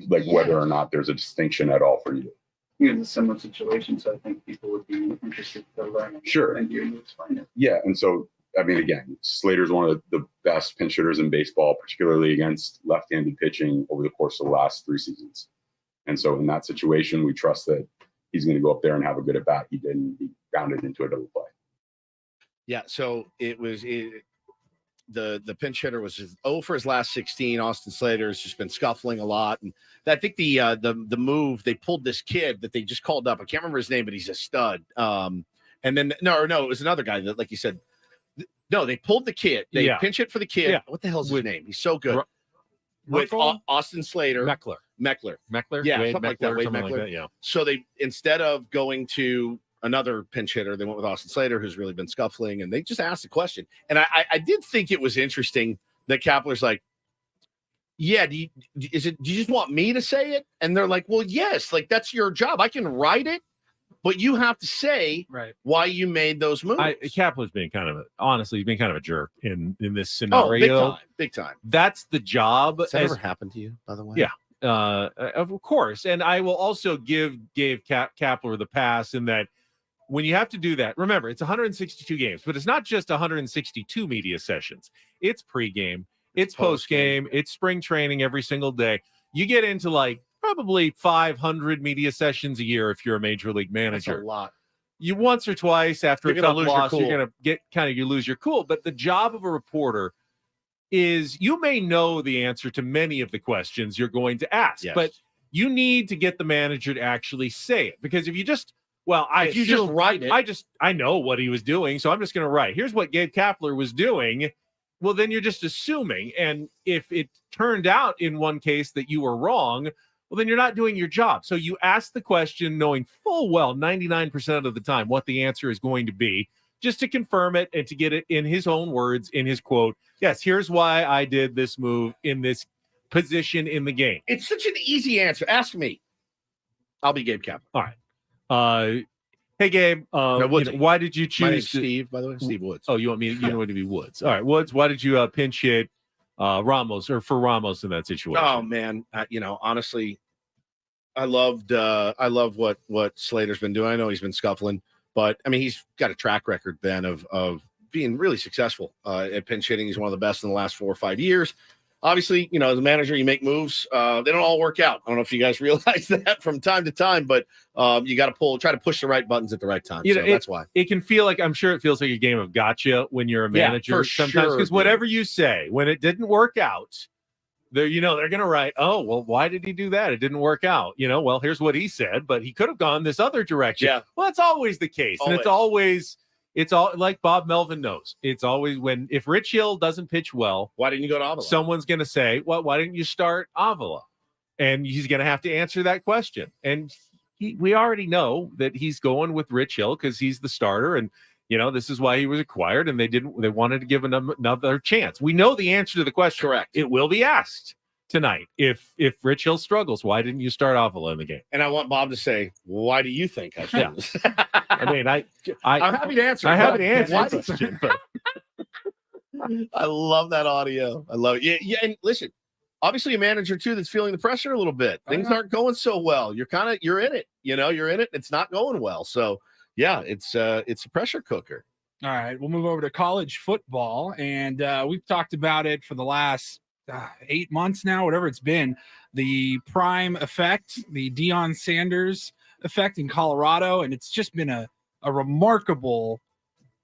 whether or not there's a distinction at all for you. It's a similar situation, so I think people would be interested to learn. Sure. And you explain it. Yeah, and so I mean, again, Slater's one of the best pinch hitters in baseball, particularly against left-handed pitching over the course of the last 3 seasons. And so in that situation, we trust that he's going to go up there and have a good at bat. He didn't. He grounded into a double play. Yeah, so the pinch hitter was 0 for his last 16. Austin Slater has just been scuffling a lot, and I think the move, they pulled this kid that they just called up. I can't remember his name, but he's a stud. And then no, it was another guy that, like you said, no, they pulled the kid. They pinch hit for the kid. Yeah. What the hell's his name? He's so good. With Austin Slater, Meckler. Yeah, Wade something like that. Wade something like Meckler. that, yeah. So they, instead of going to another pinch hitter, they went with Austin Slater, who's really been scuffling, and they just asked the question. And I did think it was interesting that Kapler's like, "Yeah, do you just want me to say it?" And they're like, "Well, yes, like that's your job. I can write it, but you have to say why you made those moves." Kapler's been honestly, he's been kind of a jerk in this scenario. Oh, big time. That's the job. Has that ever happened to you, by the way? Yeah. Of course. And I will also give Kapler the pass in that when you have to do that, remember, it's 162 games, but it's not just 162 media sessions. It's pregame, it's postgame, it's spring training every single day. You get into like probably 500 media sessions a year if you're a major league manager. That's a lot. You once or twice after You're a gonna tough lose your loss, cool. you're going to you lose your cool. But the job of a reporter is you may know the answer to many of the questions you're going to ask, but you need to get the manager to actually say it. Because if you just, if you just write it, I know what he was doing, so I'm just going to write. Here's what Gabe Kapler was doing. Well, then you're just assuming. And if it turned out in one case that you were wrong, well, then you're not doing your job. So you ask the question knowing full well 99% of the time what the answer is going to be, just to confirm it and to get it in his own words, in his quote. Yes, here's why I did this move in this position in the game. It's such an easy answer. Ask me. I'll be Gabe Kapler. All right. Hey, Gabe. Why did you choose? My name's Steve, by the way. Steve Woods. Oh, you want to be Woods? All right, Woods. Why did you pinch hit Ramos or for Ramos in that situation? Oh man, honestly, I love what Slater's been doing. I know he's been scuffling, but I mean he's got a track record, Ben, of being really successful at pinch hitting. He's one of the best in the last 4 or 5 years. Obviously, as a manager, you make moves. They don't all work out. I don't know if you guys realize that from time to time, but you got to try to push the right buttons at the right time. That's why. It can feel like, I'm sure it feels like a game of gotcha when you're a manager sometimes, because whatever you say, when it didn't work out, they're going to write, oh, well, why did he do that? It didn't work out. Well, here's what he said, but he could have gone this other direction. Yeah. Well, that's always the case. And it's all like Bob Melvin knows. It's always if Rich Hill doesn't pitch well, why didn't you go to Avila? Someone's going to say, well, why didn't you start Avila? And he's going to have to answer that question. And we already know that he's going with Rich Hill because he's the starter. And, this is why he was acquired. And they wanted to give him another chance. We know the answer to the question. Correct. It will be asked tonight. If Rich Hill struggles, why didn't you start Avila in the game? And I want Bob to say, why do you think I should? Yeah. I mean, I'm happy to answer. I haven't answered the question, but I love that audio. I love it. Yeah. And listen, obviously a manager too that's feeling the pressure a little bit. Things aren't going so well. You're in it. You're in it. It's not going well. So yeah, it's a pressure cooker. All right, we'll move over to college football, and we've talked about it for the last 8 months now, whatever it's been. The prime effect, the Deion Sanders effect in Colorado, and it's just been a remarkable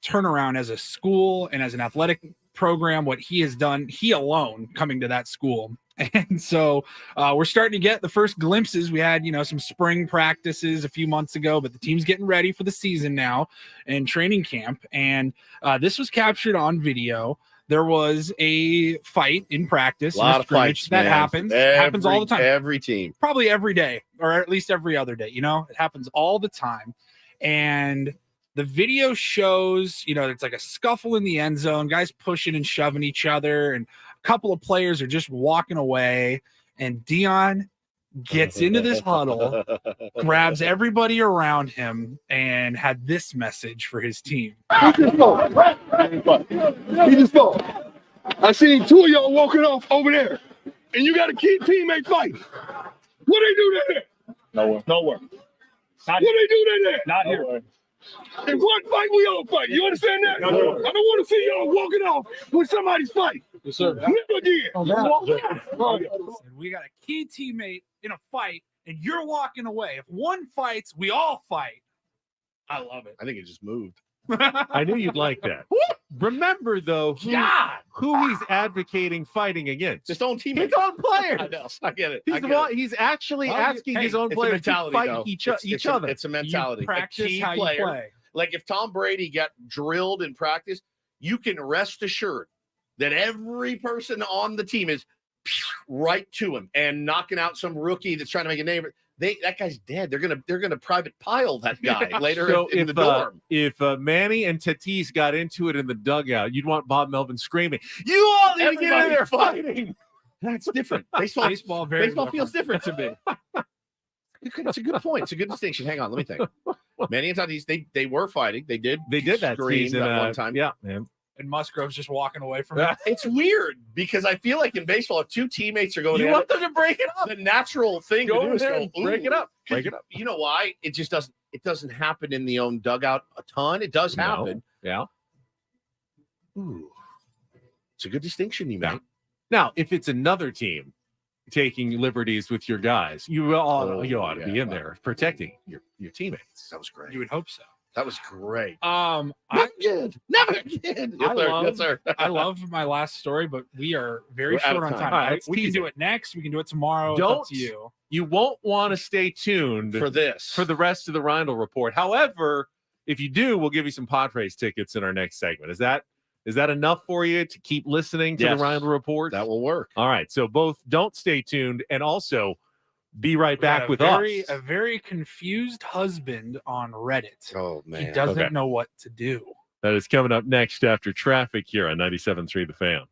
turnaround as a school and as an athletic program, what he has done, he alone coming to that school. And so we're starting to get the first glimpses. We had, some spring practices a few months ago, but the team's getting ready for the season now and training camp. And this was captured on video. There was a fight in practice. A lot of fights. That happens. It happens all the time. Every team. Probably every day, or at least every other day. It happens all the time. And the video shows, it's like a scuffle in the end zone, guys pushing and shoving each other, and a couple of players are just walking away. And Deion gets into this huddle, grabs everybody around him, and had this message for his team. He just go. I seen two of y'all walking off over there, and you got to keep teammate fighting. What they do there? Nowhere. What they do there? Not here. In one fight, we all fight. You understand that? I don't want to see y'all walking off with somebody's fight. Yes, sir. Never again. We got a key teammate in a fight, and you're walking away. If one fights, we all fight. I love it. I think it just moved. I knew you'd like that. Remember, though, who he's advocating fighting against. His own teammates. His own players. I know. I get it. He's actually asking his own players to fight each other. It's a mentality. You practice key how you player. play. Like if Tom Brady got drilled in practice, you can rest assured that every person on the team is right to him and knocking out some rookie that's trying to make a name. That guy's dead. They're gonna private pile that guy later in the dorm. If Manny and Tatis got into it in the dugout, you'd want Bob Melvin screaming, "You all need to get in there fighting." That's different. Baseball feels different to me. It's a good point. It's a good distinction. Hang on, let me think. Manny and Tatis, they were fighting. They did that season that one time. Yeah, man. And Musgrove's just walking away from it. It's weird because I feel like in baseball, if two teammates are going, you want them to break it up. The natural thing to do is go break it up. Break it up. You know why? It just doesn't. It doesn't happen in the own dugout a ton. It does happen. Yeah. Ooh, it's a good distinction you make. Now, if it's another team taking liberties with your guys, you ought to be in there protecting your teammates. That was great. You would hope so. That was great. Never again. Yes, sir. I love my last story, but we are very short on time. All right, we can do it next. We can do it tomorrow. It's up to you. You won't want to stay tuned for the rest of the Reindl Report. However, if you do, we'll give you some Padres tickets in our next segment. Is that enough for you to keep listening to the Reindl Report? That will work. All right. So both don't stay tuned and also be right back with us. A very confused husband on Reddit. Oh, man. He doesn't know what to do. That is coming up next after traffic here on 97.3 The Fan.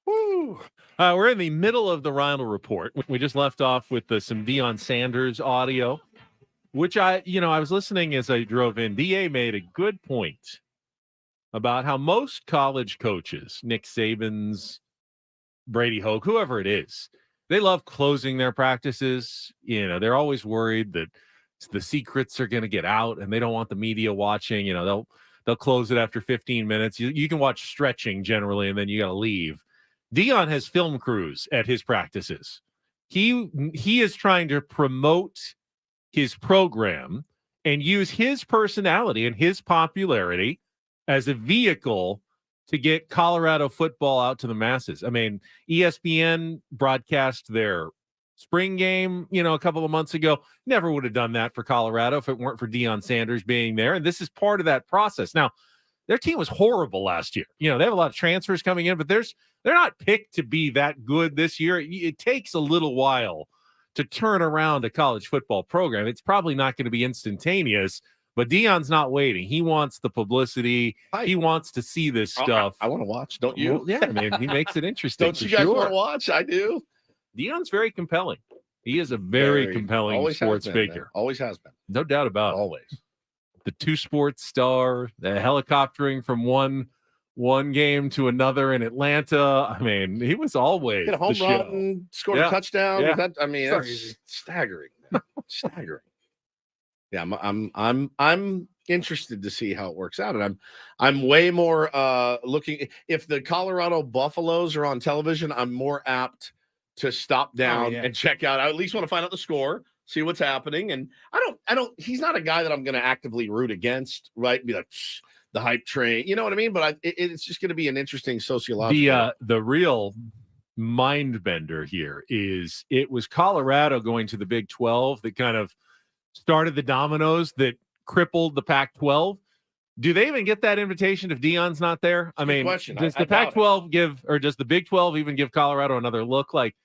Woo. We're in the middle of the Reindl Report. We just left off with some Deion Sanders audio, which I was listening as I drove in. DA made a good point about how most college coaches, Nick Saban's, Brady Hoke, whoever it is, they love closing their practices. They're always worried that the secrets are going to get out and they don't want the media watching. They'll close it after 15 minutes. You can watch stretching generally, and then you got to leave. Deion has film crews at his practices. He is trying to promote his program and use his personality and his popularity as a vehicle to get Colorado football out to the masses. I mean, ESPN broadcast their spring game, a couple of months ago. Never would have done that for Colorado if it weren't for Deion Sanders being there. And this is part of that process. Now, their team was horrible last year. They have a lot of transfers coming in, but they're not picked to be that good this year. It takes a little while to turn around a college football program. It's probably not going to be instantaneous, but Deion's not waiting. He wants the publicity. He wants to see this stuff. I want to watch. Don't you? Well, yeah, man. He makes it interesting. Don't you guys want to watch? I do. Deion's very compelling. He is a very compelling sports figure. Man. Always has been. No doubt about it. Always. The two sports star, the helicoptering from one game to another in Atlanta. I mean, he was always hit a home run and scored a touchdown. Yeah. That's staggering. Staggering. Yeah, I'm interested to see how it works out, and I'm way more looking. If the Colorado Buffaloes are on television, I'm more apt to stop down and check out. I at least want to find out the score, see what's happening. And I don't. He's not a guy that I'm going to actively root against, right? Be like the hype train, you know what I mean? But it's just going to be an interesting sociological. The real mind bender here is it was Colorado going to the Big 12 that kind of started the dominoes that crippled the Pac-12. Do they even get that invitation if Deion's not there? I mean, does the Pac-12 does the Big 12 even give Colorado another look? Like,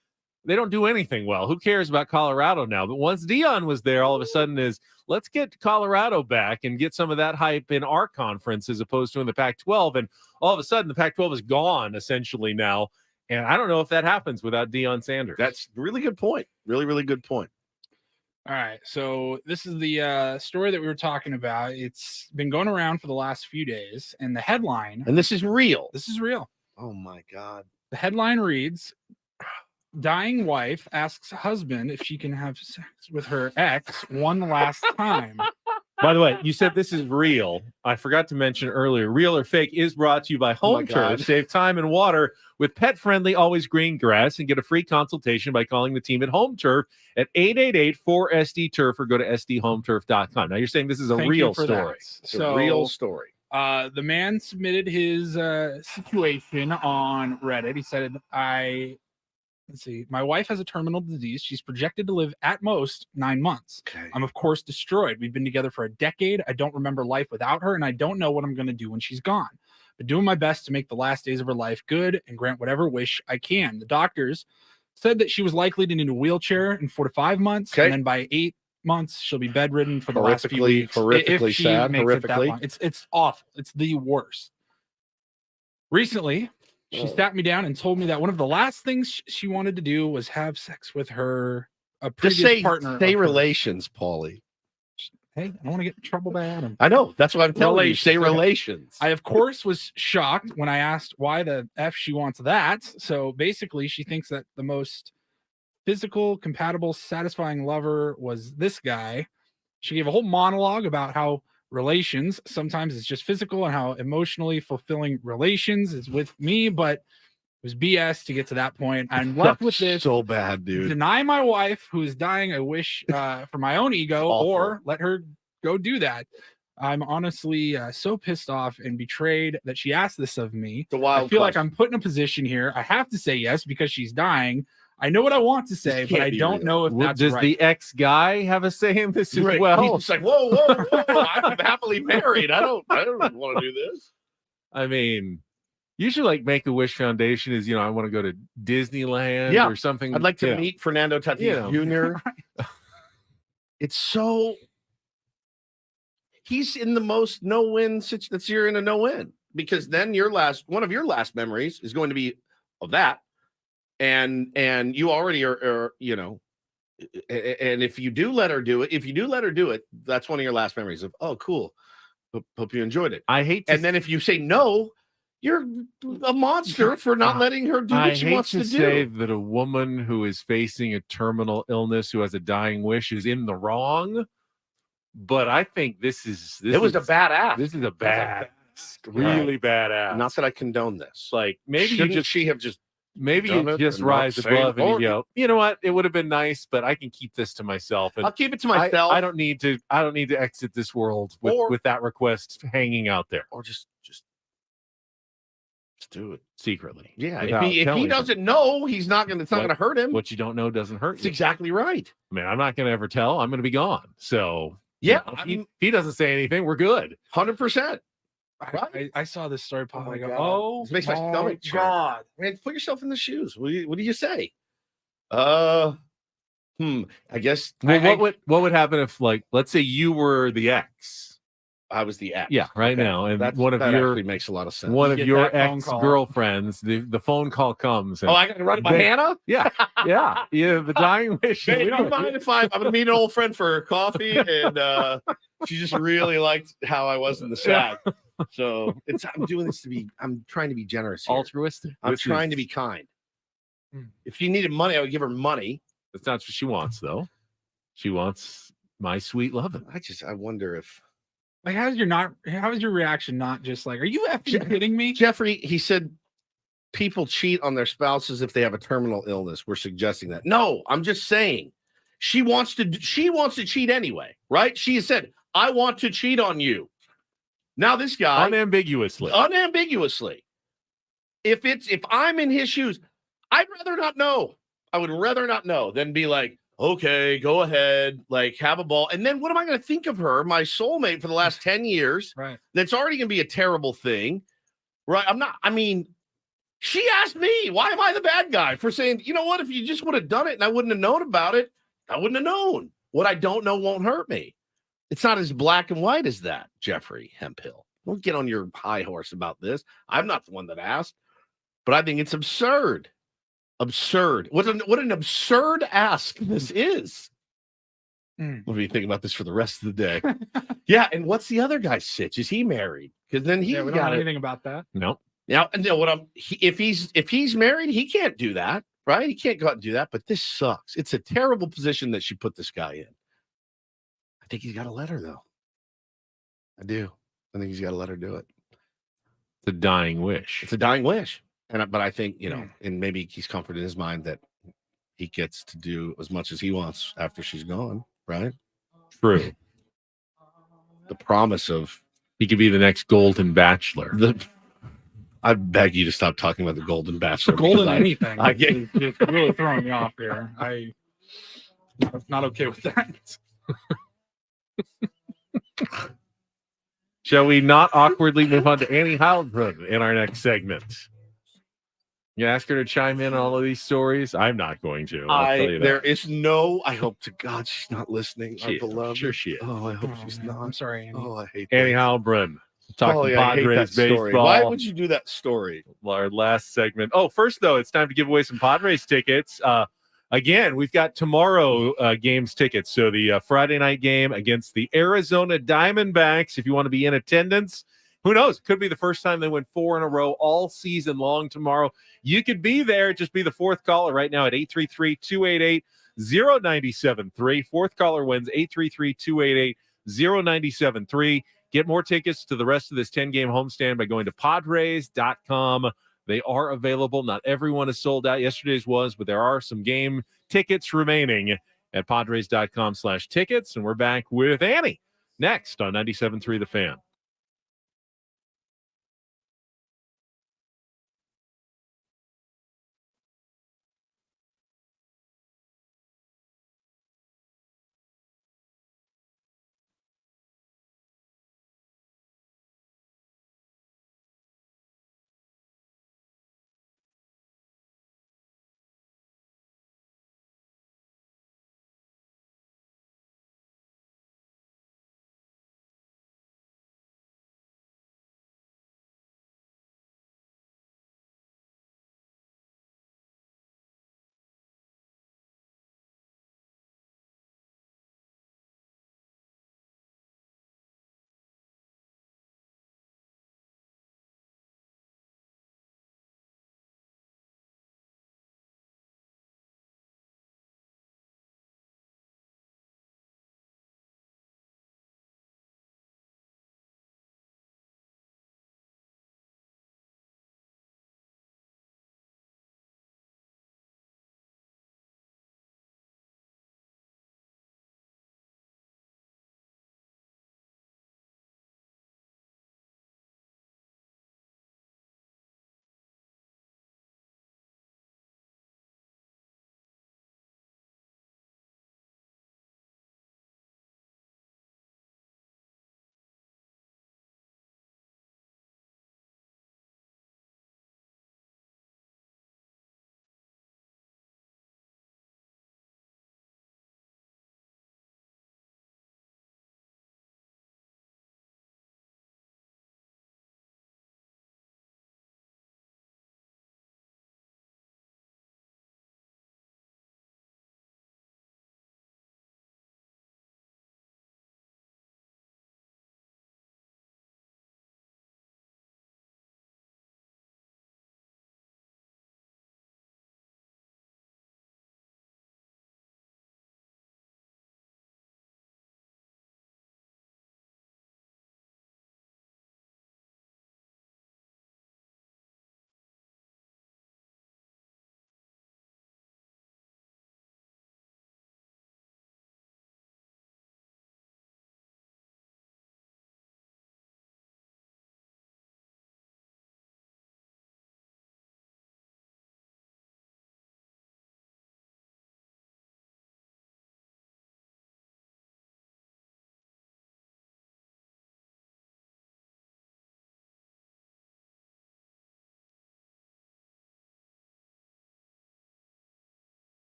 they don't do anything well. Who cares about Colorado now? But once Deion was there, all of a sudden let's get Colorado back and get some of that hype in our conference as opposed to in the Pac-12. And all of a sudden the Pac-12 is gone essentially now. And I don't know if that happens without Deion Sanders. That's a really good point. Really, really good point. All right, so this is the story that we were talking about. It's been going around for the last few days, and the headline... And this is real. This is real. Oh, my God. The headline reads, dying wife asks husband if she can have sex with her ex one last time. By the way, you said this is real. I forgot to mention earlier, Real or Fake is brought to you by Home Turf. Save time and water with pet-friendly, always green grass, and get a free consultation by calling the team at Home Turf at 888-4SD-TURF or go to sdhometurf.com. Now, you're saying this is a real story. It's a real story. The man submitted his situation on Reddit. He said, let's see, my wife has a terminal disease. She's projected to live at most 9 months. Okay. I'm, of course, destroyed. We've been together for a decade. I don't remember life without her, and I don't know what I'm going to do when she's gone. But doing my best to make the last days of her life good and grant whatever wish I can. The doctors said that she was likely to need a wheelchair in 4 to 5 months, and then by 8 months, she'll be bedridden for the last few weeks. Horrifically sad. It's awful. It's the worst. Recently, she sat me down and told me that one of the last things she wanted to do was have sex with her previous partner. Say relations, Paulie. Hey, I don't want to get in trouble by Adam. I know. That's what I'm telling you. Say relations. I, of course, was shocked when I asked why the F she wants that. So basically, she thinks that the most physical, compatible, satisfying lover was this guy. She gave a whole monologue about how relations sometimes it's just physical and how emotionally fulfilling relations is with me, but it was BS to get to that point. I'm left with this. So bad, dude. Deny my wife who is dying a wish for my own ego, or let her go do that. I'm honestly so pissed off and betrayed that she asked this of me. I feel like I'm put in a position here. I have to say yes because she's dying. I know what I want to say, but I don't know if that's does right. the ex-guy have a say in this as well? He's just like, whoa. I'm happily married. I don't want to do this. I mean, usually like Make-A-Wish Foundation is, I want to go to Disneyland or something. I'd like to meet Fernando Tatis Jr. It's so... He's in the most no-win situation. You're in a no-win because then one of your last memories is going to be of that. And you already are, and if you do let her do it, that's one of your last memories of, oh, cool. Hope you enjoyed it. I hate to and then if you say no, you're a monster for not letting her do what she wants to say do. that a woman who is facing a terminal illness, who has a dying wish, is in the wrong. But I think this is a bad ask. This is a bad ask. Really bad ask. Not that I condone this. Like maybe Shouldn't she have just maybe done you it just and not rise say above and you it? go, you know what? It would have been nice, but I can keep this to myself. And I'll keep it to myself. I don't need to exit this world with that request hanging out there. Or just do it secretly. Yeah, without if he telling her. doesn't know, it's not going to hurt him. What you don't know doesn't hurt That's you. exactly right. I mean, I'm not going to ever tell. I'm going to be gone. So Yeah, if he doesn't say anything, we're good. 100%. I saw this story pop. I go, God. oh, This makes my stomach churn. God. Man, put yourself in the shoes. What do you say? I guess. Well, what would happen if, like, let's say you were the ex? I was the ex. Yeah, right now, and that actually makes a lot of sense. one of get your that phone call. ex-girlfriends, the phone call comes. And Oh, I got to run it by Hannah? Yeah, the dying wish. Babe, do you mind if I'm going to meet an old friend for coffee? And she just really liked how I was in the sack. So I'm doing this I'm trying to be generous here. Altruistic. I'm trying to be kind. If she needed money, I would give her money. That's not what she wants, though. She wants my sweet loving. I wonder if. Like, how is your reaction? Not just like, are you effing kidding me? Jeffrey, he said people cheat on their spouses if they have a terminal illness. We're suggesting that. No, I'm just saying she wants to cheat anyway, right? She said, I want to cheat on you. Now this guy unambiguously. If I'm in his shoes, I'd rather not know. I would rather not know than be like, okay, go ahead, like have a ball. And then what am I going to think of her, my soulmate for the last 10 years? Right. That's already going to be a terrible thing. Right. She asked me, why am I the bad guy for saying, you know what, if you just would have done it and I wouldn't have known about it, I wouldn't have known. What I don't know won't hurt me. It's not as black and white as that, Jeffrey Hemphill. Don't get on your high horse about this. I'm not the one that asked, but I think it's absurd. Absurd. What an absurd ask this is. What do you think about this for the rest of the day? Yeah, and what's the other guy's sitch? Is he married? Because then he we don't know anything about that. No. Now, if he's married, he can't do that, right? He can't go out and do that. But this sucks. It's a terrible position that she put this guy in. I think he's got to let her though. I do. I think he's got to let her do it. It's a dying wish. It's a dying wish. But I think, and maybe he's comforted in his mind that he gets to do as much as he wants after she's gone, right? True. The promise of he could be the next Golden Bachelor. I beg you to stop talking about the Golden Bachelor. Golden anything. I get it's really throwing me off here. I'm not okay with that. Shall we not awkwardly move on to Annie Heilbrunn in our next segment? You ask her to chime in on all of these stories? I'm not going to. I'll tell you that. There is no. I hope to God she's not listening. She is. Beloved. Sure she is. Oh, I hope she's not. I'm sorry, Annie. Oh, I hate Annie that. Heilbrunn. Talking I hate Padres that story. baseball. Why would you do that story? Our last segment. Oh, first though, it's time to give away some Padres tickets. Again, we've got tomorrow games tickets. So the Friday night game against the Arizona Diamondbacks. If you want to be in attendance, who knows? It could be the first time they win 4 in a row all season long tomorrow. You could be there. Just be the fourth caller right now at 833-288-0973. Fourth caller wins 833-288-0973. Get more tickets to the rest of this 10-game homestand by going to Padres.com. They are available. Not everyone is sold out. Yesterday's was, but there are some game tickets remaining at Padres.com/tickets. And we're back with Annie next on 97.3 The Fan.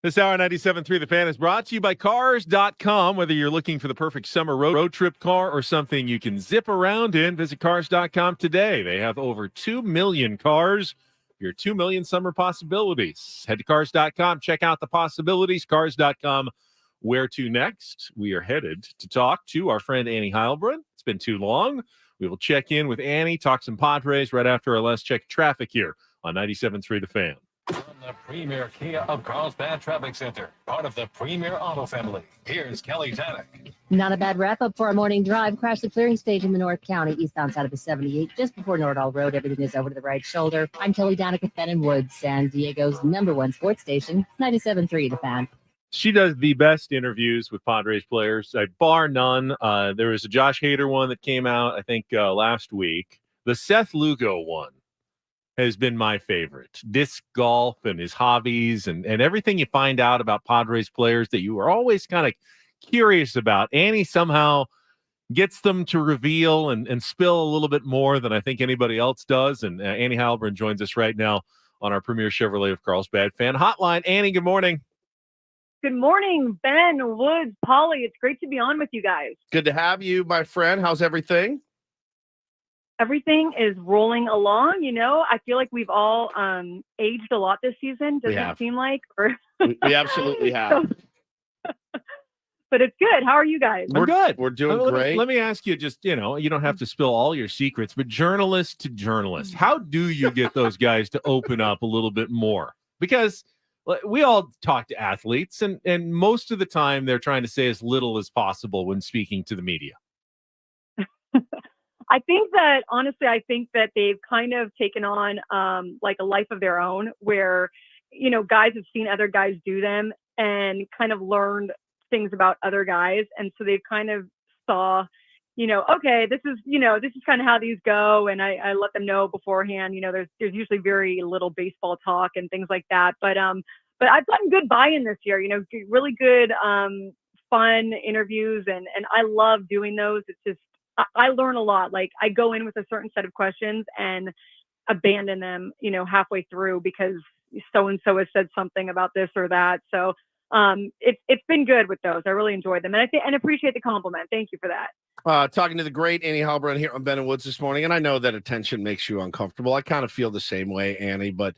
This hour 97.3 The Fan is brought to you by Cars.com. Whether you're looking for the perfect summer road trip car or something you can zip around in, visit Cars.com today. They have over 2 million cars. Your 2 million summer possibilities. Head to Cars.com. Check out the possibilities. Cars.com. Where to next? We are headed to talk to our friend Annie Heilbrunn. It's been too long. We will check in with Annie, talk some Padres right after our last check traffic here on 97.3 The Fan. From the premier Kia of Carlsbad Traffic Center, part of the premier auto family, here's Kelly Tannick. Not a bad wrap-up for our morning drive. Crashed the clearing stage in the North County, eastbound side of the 78, just before Nordall Road. Everything is over to the right shoulder. I'm Kelly Danica with Ben and Woods, San Diego's #1 sports station, 97.3 The Fan. She does the best interviews with Padres players, bar none. There was a Josh Hader one that came out, I think, last week. The Seth Lugo one has been my favorite. Disc golf and his hobbies and everything you find out about Padres players that you are always kind of curious about. Annie somehow gets them to reveal and spill a little bit more than I think anybody else does. And Annie Heilbrunn joins us right now on our Premier Chevrolet of Carlsbad Fan Hotline. Annie, good morning. Good morning, Ben, Woods, Polly. It's great to be on with you guys. Good to have you, my friend. How's everything? Everything is rolling along. You know, I feel like we've all aged a lot this season. Doesn't it seem like? We absolutely have. But it's good. How are you guys? We're good. We're doing great. Let me ask you, just, you don't have to spill all your secrets, but journalist to journalist, how do you get those guys to open up a little bit more? Because we all talk to athletes, and most of the time they're trying to say as little as possible when speaking to the media. I think that they've kind of taken on like a life of their own where, guys have seen other guys do them and kind of learned things about other guys. And so they've kind of saw, okay, this is kind of how these go. And I let them know beforehand, there's usually very little baseball talk and things like that. But I've gotten good buy-in this year, really good, fun interviews. And I love doing those. It's just, I learn a lot. Like I go in with a certain set of questions and abandon them, halfway through because so-and-so has said something about this or that. So it's been good with those. I really enjoyed them. And appreciate the compliment. Thank you for that. Talking to the great Annie Heilbrunn here on Ben and Woods this morning. And I know that attention makes you uncomfortable. I kind of feel the same way, Annie, but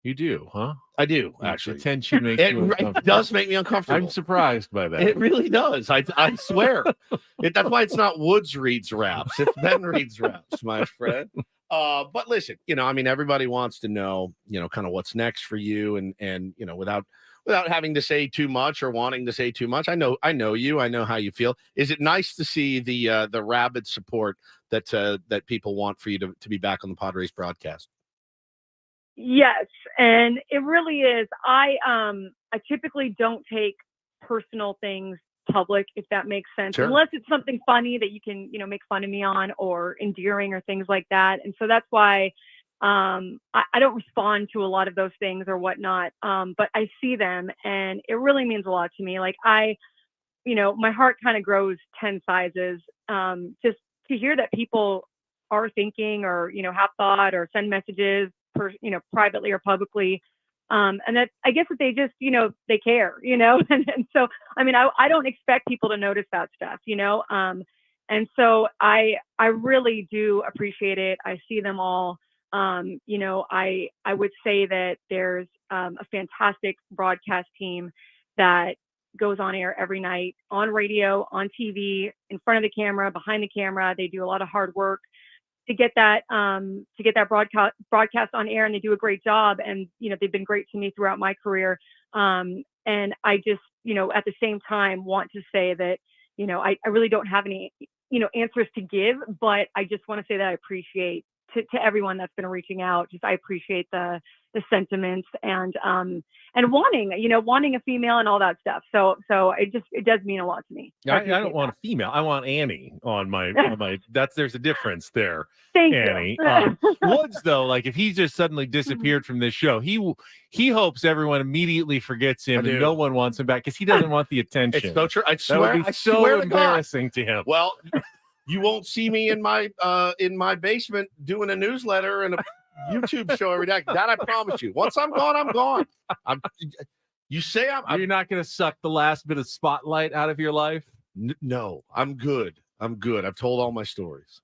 you do, huh? I do, actually. Attention makes you uncomfortable. It does make me uncomfortable. I'm surprised by that. It really does. I swear. That's why it's not Woods reads raps. It's Ben reads raps, my friend. But listen, everybody wants to know, kind of what's next for you, and without having to say too much or wanting to say too much. I know you. I know how you feel. Is it nice to see the rabid support that people want for you to be back on the Padres broadcast? Yes, and it really is. I typically don't take personal things public, if that makes sense, Sure. unless it's something funny that you can, make fun of me on or endearing or things like that. And so that's why I don't respond to a lot of those things or whatnot. But I see them and it really means a lot to me. Like my heart kind of grows 10 sizes just to hear that people are thinking or, have thought or send messages privately or publicly. And that I guess that they just, they care, and so, I don't expect people to notice that stuff, and so I really do appreciate it. I see them all. I would say that there's a fantastic broadcast team that goes on air every night on radio, on TV, in front of the camera, behind the camera. They do a lot of hard work to get that broadcast on air, and they do a great job. And they've been great to me throughout my career. And I just at the same time want to say that I really don't have any answers to give, but I just want to say that I appreciate to everyone that's been reaching out. Just I appreciate the sentiments and wanting a female and all that stuff. So it does mean a lot to me. I don't want a female. I want Annie on my there's a difference there. Thank Annie. you. Woods though, like if he just suddenly disappeared from this show, he hopes everyone immediately forgets him and no one wants him back because he doesn't want the attention. It's so true. I That swear. would be I so swear to God. embarrassing to him. Well, you won't see me in my basement doing a newsletter and YouTube show every day. That I promise you. Once I'm gone, I'm gone. You say You're not going to suck the last bit of spotlight out of your life? No, I'm good. I'm good. I've told all my stories.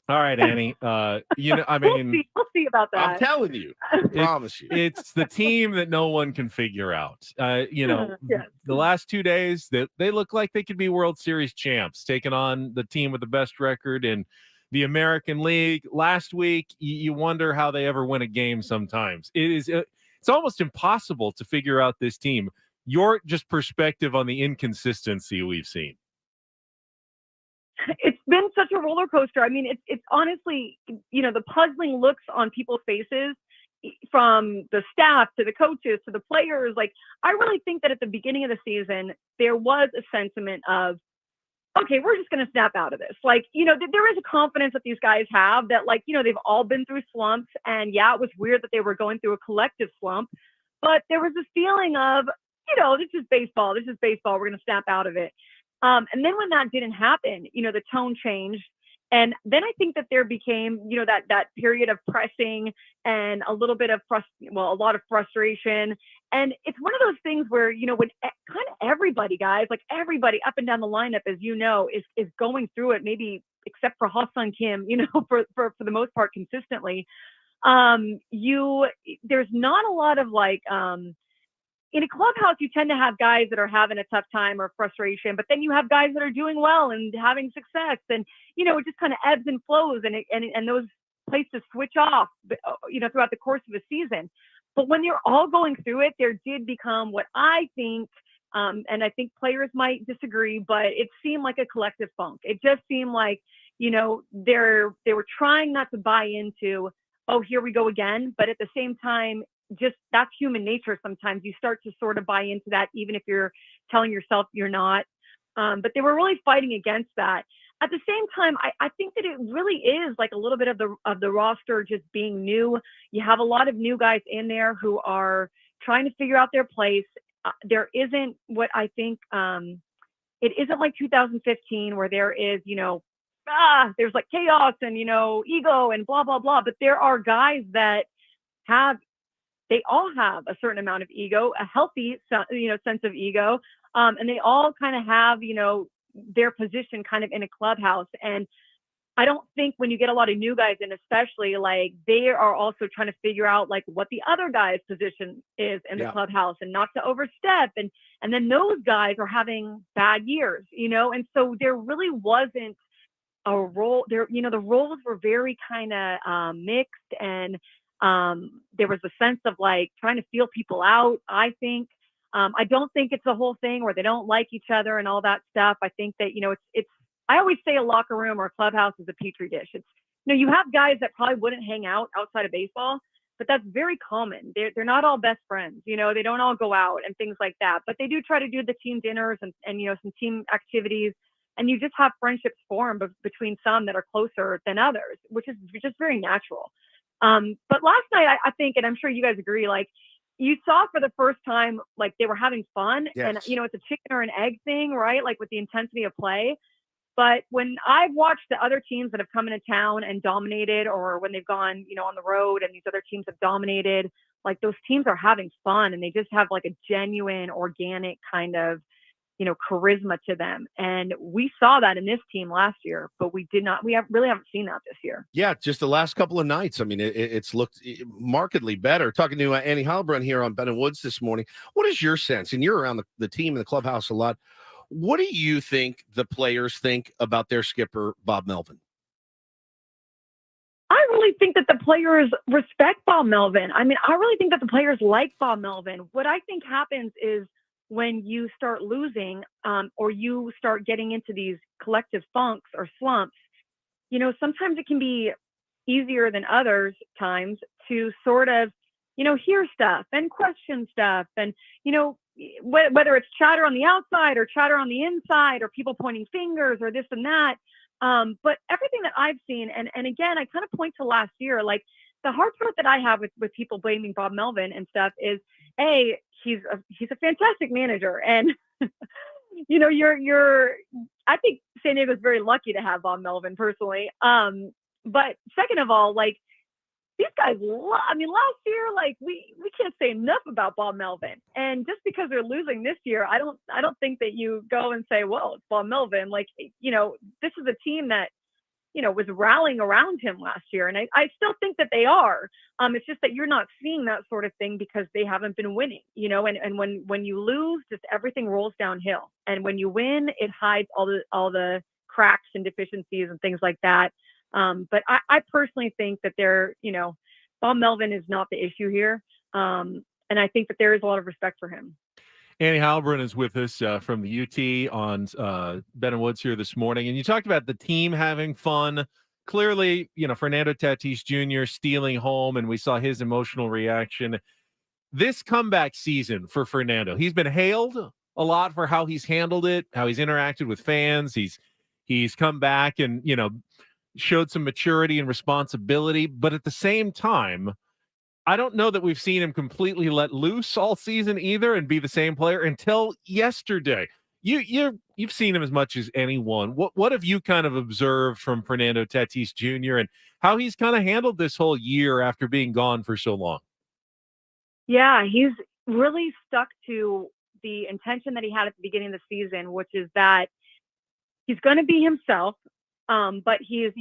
All right, Annie. I mean, we'll see about that. I'm telling you. I promise you. It's the team that no one can figure out. Yes. The last 2 days, they look like they could be World Series champs, taking on the team with the best record in the American League. Last week, you wonder how they ever win a game sometimes. It's almost impossible to figure out this team. Your just perspective on the inconsistency we've seen. It's been such a roller coaster. I mean, it's honestly, the puzzling looks on people's faces, from the staff to the coaches to the players. Like, I really think that at the beginning of the season, there was a sentiment of, okay, we're just going to snap out of this. Like, there is a confidence that these guys have that, like, they've all been through slumps. And yeah, it was weird that they were going through a collective slump, but there was this feeling of, this is baseball. This is baseball. We're going to snap out of it. And then when that didn't happen, the tone changed. And then I think that there became, that period of pressing and a little bit of a lot of frustration. And it's one of those things where, when kind of everybody, guys, like everybody up and down the lineup, as is going through it, maybe except for Ha-Seong Kim, for the most part, consistently. There's not a lot of like, in a clubhouse, you tend to have guys that are having a tough time or frustration, but then you have guys that are doing well and having success, and it just kind of ebbs and flows, and those places switch off, throughout the course of a season. But when you're all going through it, there did become what I think, and I think players might disagree, but it seemed like a collective funk. It just seemed like they were trying not to buy into, oh, here we go again, but at the same time, just that's human nature. Sometimes you start to sort of buy into that, even if you're telling yourself you're not. But they were really fighting against that. At the same time, I think that it really is like a little bit of the roster just being new. You have a lot of new guys in there who are trying to figure out their place. There isn't what I think, it isn't like 2015 where there is, there's like chaos and, ego and blah, blah, blah. But there are guys that they all have a certain amount of ego, a healthy, sense of ego. And they all kind of have, their position kind of in a clubhouse. And I don't think when you get a lot of new guys in, especially, like, they are also trying to figure out like what the other guy's position is in the clubhouse and not to overstep. And then those guys are having bad years, and so there really wasn't a role there. The roles were very kind of mixed, and there was a sense of like trying to feel people out, I think. I don't think it's a whole thing where they don't like each other and all that stuff. I think that, I always say a locker room or a clubhouse is a petri dish. It's, you have guys that probably wouldn't hang out outside of baseball, but that's very common. They're not all best friends, they don't all go out and things like that, but they do try to do the team dinners and some team activities. And you just have friendships form between some that are closer than others, which is just very natural. But last night, I think, and I'm sure you guys agree, like, you saw for the first time, like, they were having fun. Yes. And, it's a chicken or an egg thing, right? Like, with the intensity of play. But when I've watched the other teams that have come into town and dominated, or when they've gone, on the road and these other teams have dominated, like, those teams are having fun and they just have like a genuine, organic kind of, charisma to them. And we saw that in this team last year, but we really haven't seen that this year. Yeah, just the last couple of nights. I mean, it's looked markedly better. Talking to Annie Heilbrunn here on Ben and Woods this morning. What is your sense? And you're around the team in the clubhouse a lot. What do you think the players think about their skipper, Bob Melvin? I really think that the players respect Bob Melvin. I mean, I really think that the players like Bob Melvin. What I think happens is, when you start losing, or you start getting into these collective funks or slumps, sometimes it can be easier than others times to sort of, hear stuff and question stuff. And, whether it's chatter on the outside or chatter on the inside or people pointing fingers or this and that. But everything that I've seen, and again, I kind of point to last year, like, the hard part that I have with people blaming Bob Melvin and stuff is, he's a fantastic manager, and I think San Diego's very lucky to have Bob Melvin personally. But second of all, like, these guys, I mean, last year, like we can't say enough about Bob Melvin. And just because they're losing this year, I don't think that you go and say, well, it's Bob Melvin. Like, this is a team that, was rallying around him last year. And I still think that they are. It's just that you're not seeing that sort of thing because they haven't been winning, and when you lose, just everything rolls downhill. And when you win, it hides all the cracks and deficiencies and things like that. But I personally think that Bob Melvin is not the issue here. And I think that there is a lot of respect for him. Annie Heilbrunn is with us from the UT on Ben and Woods here this morning. And you talked about the team having fun. Clearly, Fernando Tatis Jr. stealing home, and we saw his emotional reaction. This comeback season for Fernando, he's been hailed a lot for how he's handled it, how he's interacted with fans. He's come back and, showed some maturity and responsibility. But at the same time, I don't know that we've seen him completely let loose all season either and be the same player until yesterday. You've seen him as much as anyone. What have you kind of observed from Fernando Tatis Jr. and how he's kind of handled this whole year after being gone for so long? Yeah, he's really stuck to the intention that he had at the beginning of the season, which is that he's going to be himself, but he's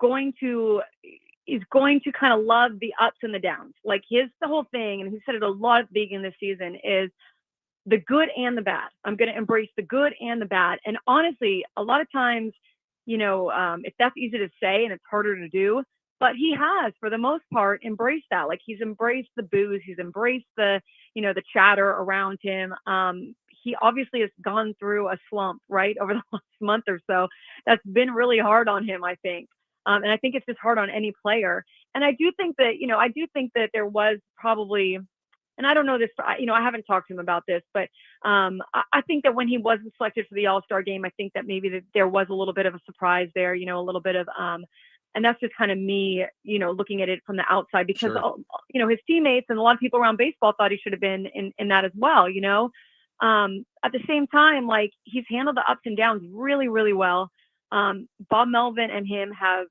going to kind of love the ups and the downs. Like the whole thing, and he said it a lot at the beginning of the season, is the good and the bad. I'm going to embrace the good and the bad. And honestly, a lot of times, if that's easy to say and it's harder to do, but he has, for the most part, embraced that. Like he's embraced the booze. He's embraced the chatter around him. He obviously has gone through a slump, right, over the last month or so. That's been really hard on him, I think. And I think it's just hard on any player. And I do think that there was probably, and I don't know this, I haven't talked to him about this, but I think that when he wasn't selected for the All-Star game, I think that maybe there was a little bit of a surprise there, a little bit of, and that's just kind of me, looking at it from the outside, because, his teammates and a lot of people around baseball thought he should have been in that as well, At the same time, like, he's handled the ups and downs really, really well. Bob Melvin and him have,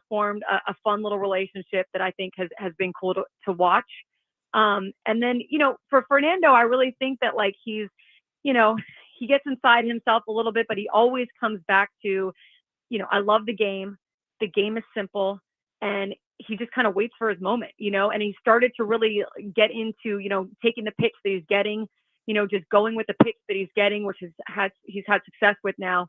formed a fun little relationship that I think has been cool to watch. And then, for Fernando, I really think that, like, he's, he gets inside himself a little bit, but he always comes back to, I love the game. The game is simple, and he just kind of waits for his moment, and he started to really get into, taking the pitch that he's getting, just going with the pitch that he's getting, which he's had success with now.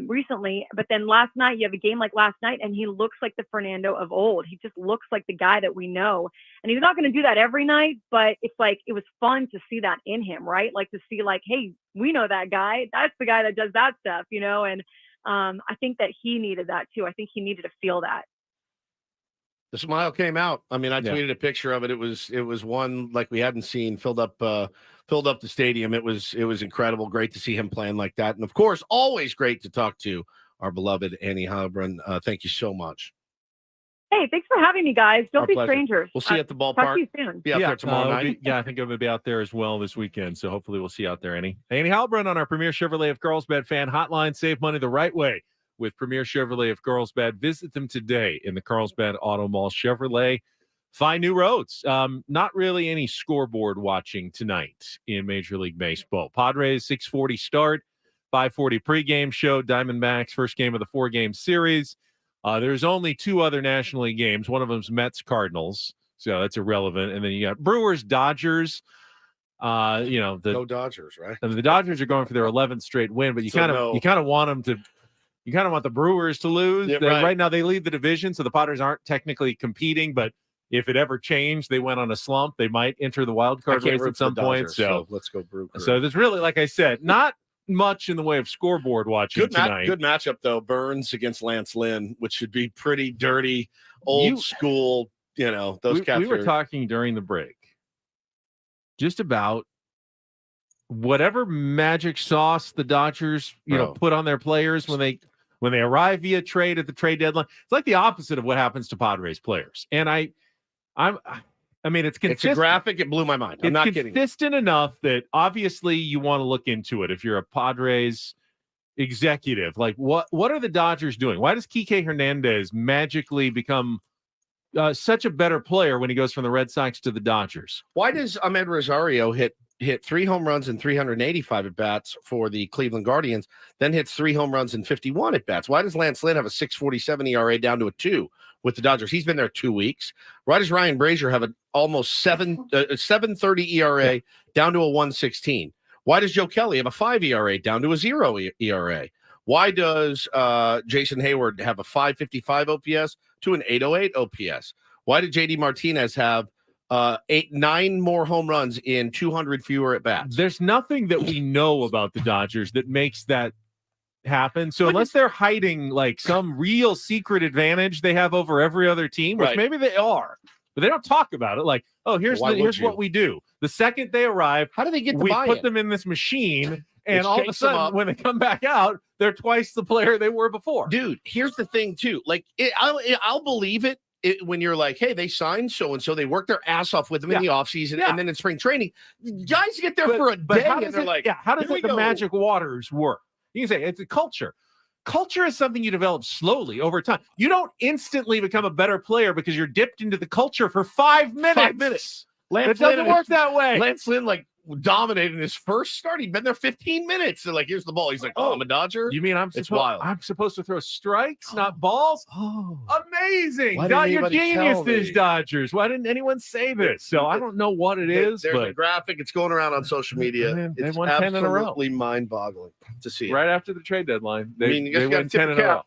Recently, but then last night, you have a game like last night, and he looks like the Fernando of old. He just looks like the guy that we know, and he's not going to do that every night, but it's like, it was fun to see that in him, right? Like, to see, like, hey, we know that guy. That's the guy that does that stuff, and I think that he needed that too. I think he needed to feel that. The smile came out. I mean, I tweeted a picture of it. It was one like we hadn't seen, filled up the stadium. It was incredible. Great to see him playing like that. And of course, always great to talk to our beloved Annie Heilbrunn. Thank you so much. Hey, thanks for having me, guys. Don't be pleasure. strangers. We'll see you at the ballpark. Talk to you soon. Be out there tomorrow night. I think I'm going to be out there as well this weekend. So hopefully we'll see you out there, Annie. Annie Heilbrunn on our Premier Chevrolet of Carlsbad fan hotline. Save money the right way with Premier Chevrolet of Carlsbad. Visit them today in the Carlsbad Auto Mall. Chevrolet, find new roads. Not really any scoreboard watching tonight in Major League Baseball. Padres 6:40 start, 5:40 pregame show. Diamondbacks first game of the 4-game series. There's only 2 other National League games. One of them's Mets Cardinals, so that's irrelevant. And then you got Brewers Dodgers. No Dodgers, right? And the Dodgers are going for their 11th straight win, but you kind of want them to. You kind of want the Brewers to lose. Yeah, right now, they lead the division, so the Padres aren't technically competing. But if it ever changed, they went on a slump, they might enter the wild card race at some point. So let's go Brewers. So there's really, like I said, not much in the way of scoreboard watching tonight. Good matchup though. Burns against Lance Lynn, which should be pretty dirty, old school. Those cats. We were talking during the break just about whatever magic sauce the Dodgers, put on their players when they arrive via trade at the trade deadline. It's like the opposite of what happens to Padres players. And I mean, it's consistent. It's a graphic. It blew my mind. I'm not kidding. It's consistent enough that obviously you want to look into it if you're a Padres executive. Like, what are the Dodgers doing? Why does Kike Hernandez magically become such a better player when he goes from the Red Sox to the Dodgers. Why does Ahmed Rosario hit 3 home runs and 385 at bats for the Cleveland Guardians, then hits 3 home runs and 51 at bats? Why does Lance Lynn have a 6.47 ERA down to a 2 with the Dodgers? He's been there 2 weeks. Why does Ryan Brazier have an almost 7.30 ERA down to a 1.16? Why does Joe Kelly have a 5 ERA down to a 0 ERA? Why does Jason Hayward have a 5.55 OPS to an 8.08 OPS? Why did JD Martinez have 9 more home runs in 200 fewer at bats? There's nothing that we know about the Dodgers that makes that happen. So unless they're hiding like some real secret advantage they have over every other team, which maybe they are, but they don't talk about it. Like, oh, here's what we do. The second they arrive, how do they get the we buy-in? put them in this machine, and all of a sudden, when they come back out, they're twice the player they were before. Dude, here's the thing too. Like, I'll believe it. When you're like, hey, they signed so-and-so, they work their ass off with them in the offseason, and then in spring training, guys get there for a day, and they're like, how does the magic waters work? You can say it's a culture. Culture is something you develop slowly over time. You don't instantly become a better player because you're dipped into the culture for 5 minutes. 5 minutes. It doesn't work that way. Lance Lynn, dominated his first start. He'd been there 15 minutes. They're like, here's the ball. He's like, oh, I'm a Dodger. You mean it's wild. I'm supposed to throw strikes, not balls? Oh, amazing. Why didn't You're anybody genius, tell me? this Dodgers. Why didn't anyone say this? So I don't know what it is. There's but a graphic. It's going around on social media. They It's won 10 in a row. absolutely mind-boggling to see it. Right after the trade deadline, I mean, you just they gotta win tip 10 the in a row. cap.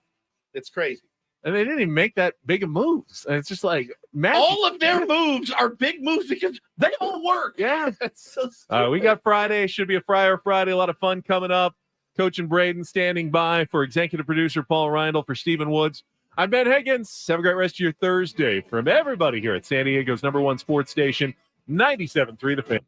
It's crazy. And they didn't even make that big of moves. And it's just like, magic. All of their moves are big moves because they all work. Yeah. It's so stupid. We got Friday. Should be a Friar Friday. A lot of fun coming up. Coach and Braden standing by for executive producer Paul Reindl, for Stephen Woods. I'm Ben Higgins. Have a great rest of your Thursday from everybody here at San Diego's #1 sports station, 97.3 The Fan.